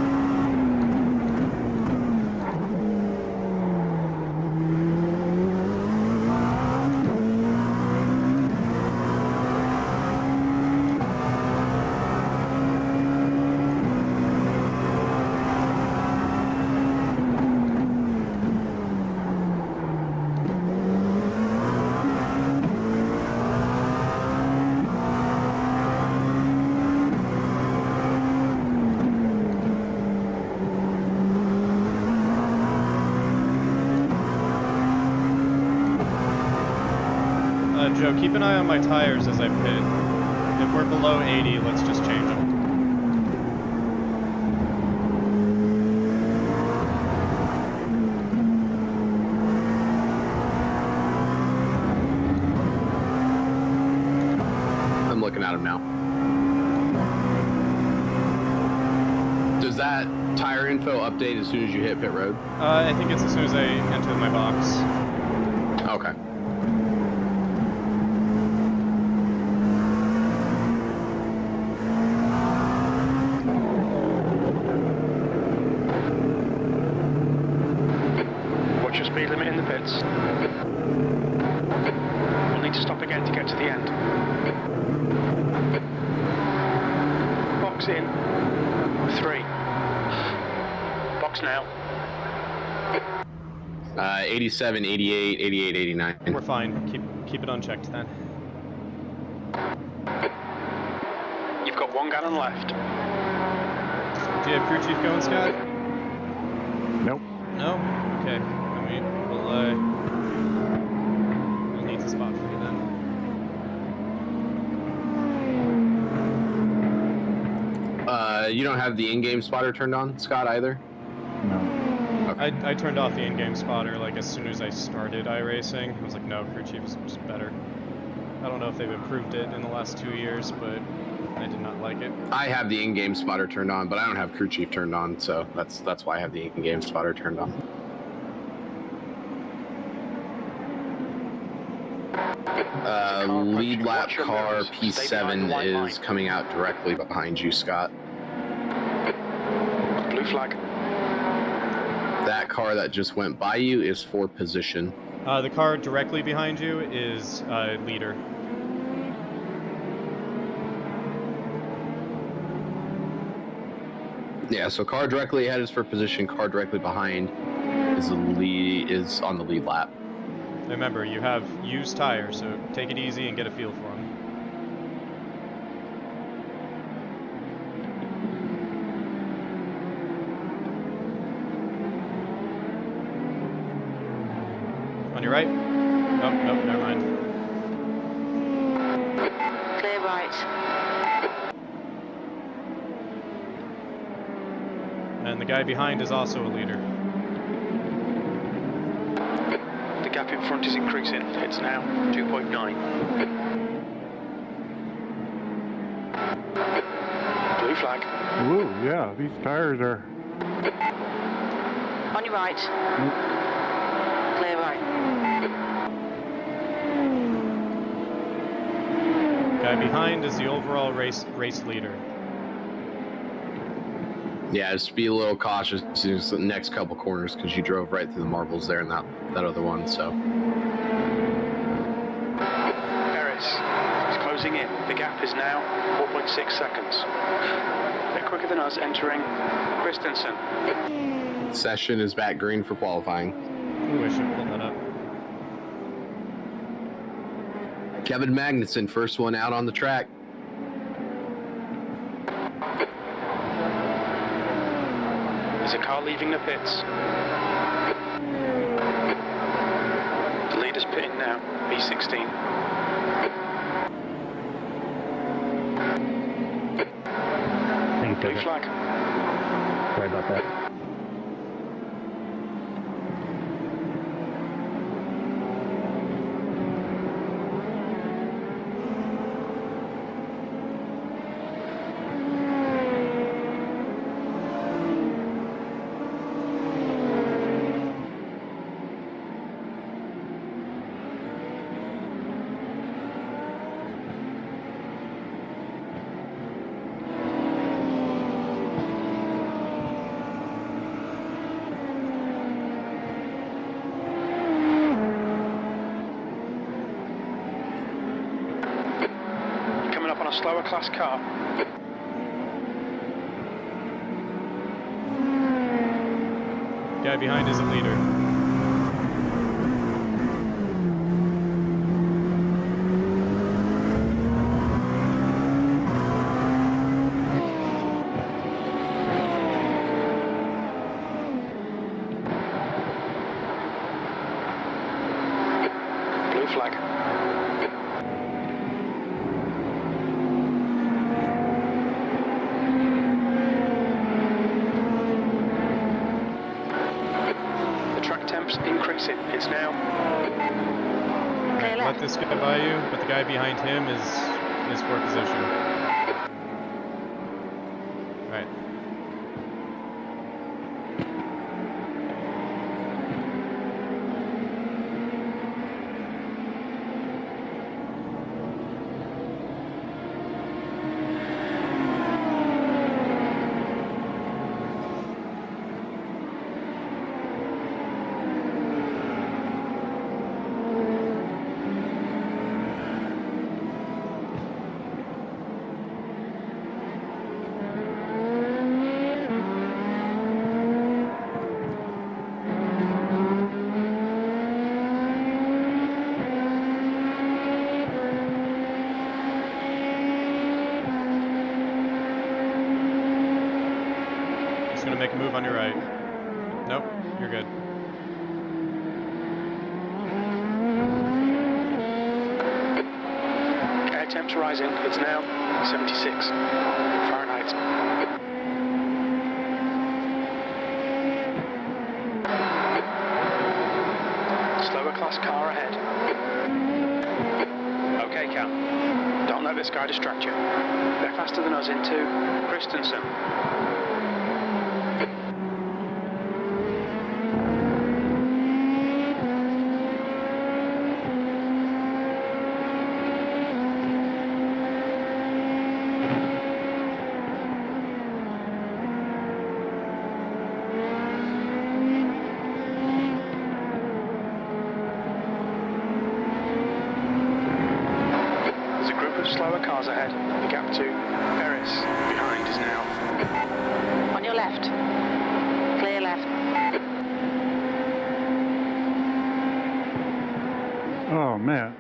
[SPEAKER 2] Joe, keep an eye on my tires as I pit. If we're below 80, let's just change them.
[SPEAKER 5] I'm looking at them now. Does that tire info update as soon as you hit pit road?
[SPEAKER 2] I think it's as soon as I enter my box.
[SPEAKER 5] Okay.
[SPEAKER 3] Watch your speed limit in the pits. We'll need to stop again to get to the end. Box in. 3. Box now.
[SPEAKER 5] 87, 88, 88, 89.
[SPEAKER 2] We're fine. Keep it unchecked then.
[SPEAKER 3] You've got 1 gallon left.
[SPEAKER 2] Do you have crew chief going, Scott?
[SPEAKER 1] Nope.
[SPEAKER 2] No? Okay. We'll need to spot for you then.
[SPEAKER 5] You don't have the in-game spotter turned on, Scott, either?
[SPEAKER 1] No.
[SPEAKER 2] I turned off the in-game spotter like as soon as I started iRacing. I was like, no, crew chief is just better. I don't know if they've improved it in the last 2 years, but I did not like it.
[SPEAKER 5] I have the in-game spotter turned on, but I don't have crew chief turned on, so that's why I have the in-game spotter turned on. Lead lap car P7 is coming out directly behind you, Scott.
[SPEAKER 3] Blue flag.
[SPEAKER 5] That car that just went by you is for position.
[SPEAKER 2] The car directly behind you is leader.
[SPEAKER 5] Yeah, so car directly ahead is for position. Car directly behind is on the lead lap.
[SPEAKER 2] Remember, you have used tires, so take it easy and get a feel for them. On your right? Oh, nope, never mind.
[SPEAKER 4] Clear right.
[SPEAKER 2] And the guy behind is also a leader.
[SPEAKER 3] The gap in front is increasing. It's now 2.9. Blue flag.
[SPEAKER 1] Ooh, yeah, these tires are...
[SPEAKER 4] On your right. Clear right.
[SPEAKER 2] behind is the overall race leader.
[SPEAKER 5] Yeah, just be a little cautious in the next couple corners because you drove right through the marbles there and that other one. So.
[SPEAKER 3] Harris is closing in. The gap is now 4.6 seconds. They're quicker than us entering Christensen.
[SPEAKER 5] Session is back green for qualifying.
[SPEAKER 2] Ooh, I should pull that up.
[SPEAKER 5] Kevin Magnuson, first one out on the track.
[SPEAKER 3] There's a car leaving the pits. The leader's pitting now, B16.
[SPEAKER 8] Thank you,
[SPEAKER 3] Blue
[SPEAKER 8] Tucker.
[SPEAKER 3] flag.
[SPEAKER 8] Sorry about that.
[SPEAKER 3] On a slower class car.
[SPEAKER 2] Guy behind is a leader.
[SPEAKER 3] Blue flag. Increasing. It's now.
[SPEAKER 4] Clear
[SPEAKER 2] Let
[SPEAKER 4] left.
[SPEAKER 2] this guy by you, but the guy behind him is for position. Right. Gonna make a move on your right. Nope, you're good.
[SPEAKER 3] Air temps rising. It's now 76 Fahrenheit. Slower class car ahead. Okay, Cal. Don't let this guy distract you. They're faster than us into Christensen. Slower cars ahead. The gap to Paris behind is now.
[SPEAKER 4] On your left. Clear left.
[SPEAKER 1] Oh man,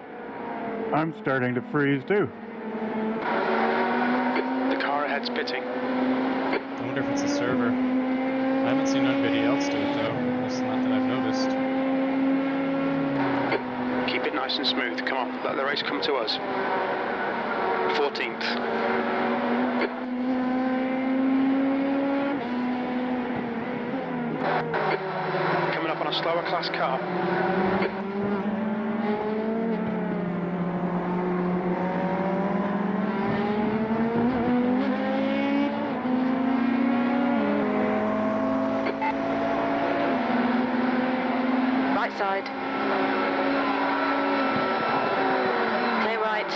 [SPEAKER 1] I'm starting to freeze too.
[SPEAKER 3] The car ahead's pitting.
[SPEAKER 2] I wonder if it's a server. I haven't seen anybody else do it though. It's not that I've noticed.
[SPEAKER 3] Keep it nice and smooth. Come on, let the race come to us. 14th. Coming up on a slower class car.
[SPEAKER 4] Right side. Clear right.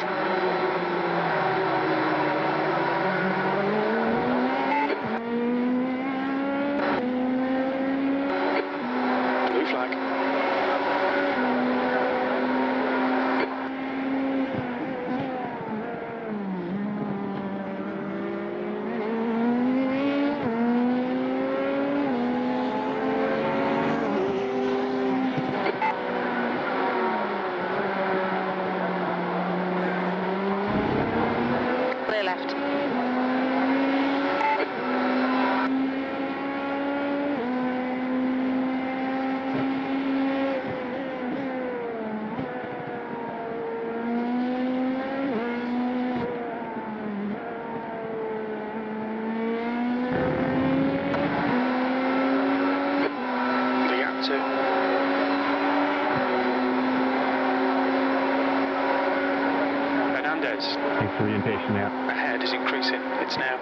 [SPEAKER 3] is.
[SPEAKER 8] Thanks for being patient, Matt.
[SPEAKER 3] Ahead is increasing. It's now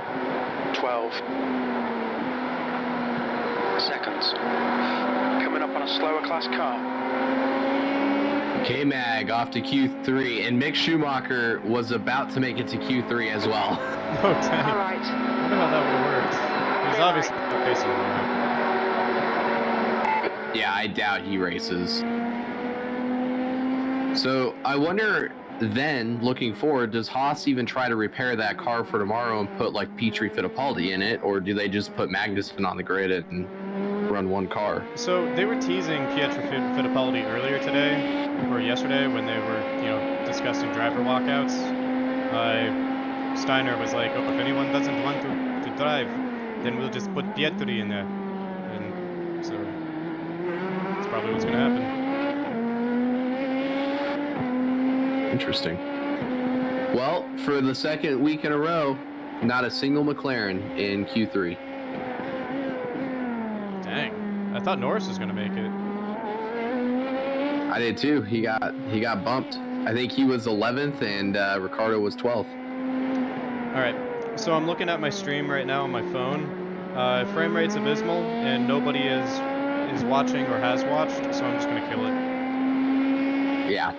[SPEAKER 3] 12 seconds. Coming up on a slower class car.
[SPEAKER 5] K-Mag off to Q3, and Mick Schumacher was about to make it to Q3 as well.
[SPEAKER 2] Oh, dang.
[SPEAKER 4] All right.
[SPEAKER 2] I wonder how that would have worked. He's obviously not racing right.
[SPEAKER 5] Yeah, I doubt he races. So I wonder then, looking forward, does Haas even try to repair that car for tomorrow and put like Petri Fittipaldi in it, or do they just put Magnussen on the grid and run one car?
[SPEAKER 2] So they were teasing Pietro Fittipaldi earlier today, or yesterday, when they were, discussing driver walkouts. Steiner was like, oh, if anyone doesn't want to drive, then we'll just put Pietri in there. And so that's probably what's going to happen.
[SPEAKER 5] Interesting. Well, for the second week in a row, not a single McLaren in Q3.
[SPEAKER 2] Dang. I thought Norris was going to make it.
[SPEAKER 5] I did too. He got bumped. I think he was 11th and Ricardo was 12th.
[SPEAKER 2] All right. So I'm looking at my stream right now on my phone. Frame rate's abysmal, and nobody is watching or has watched, so I'm just going to kill it.
[SPEAKER 5] Yeah.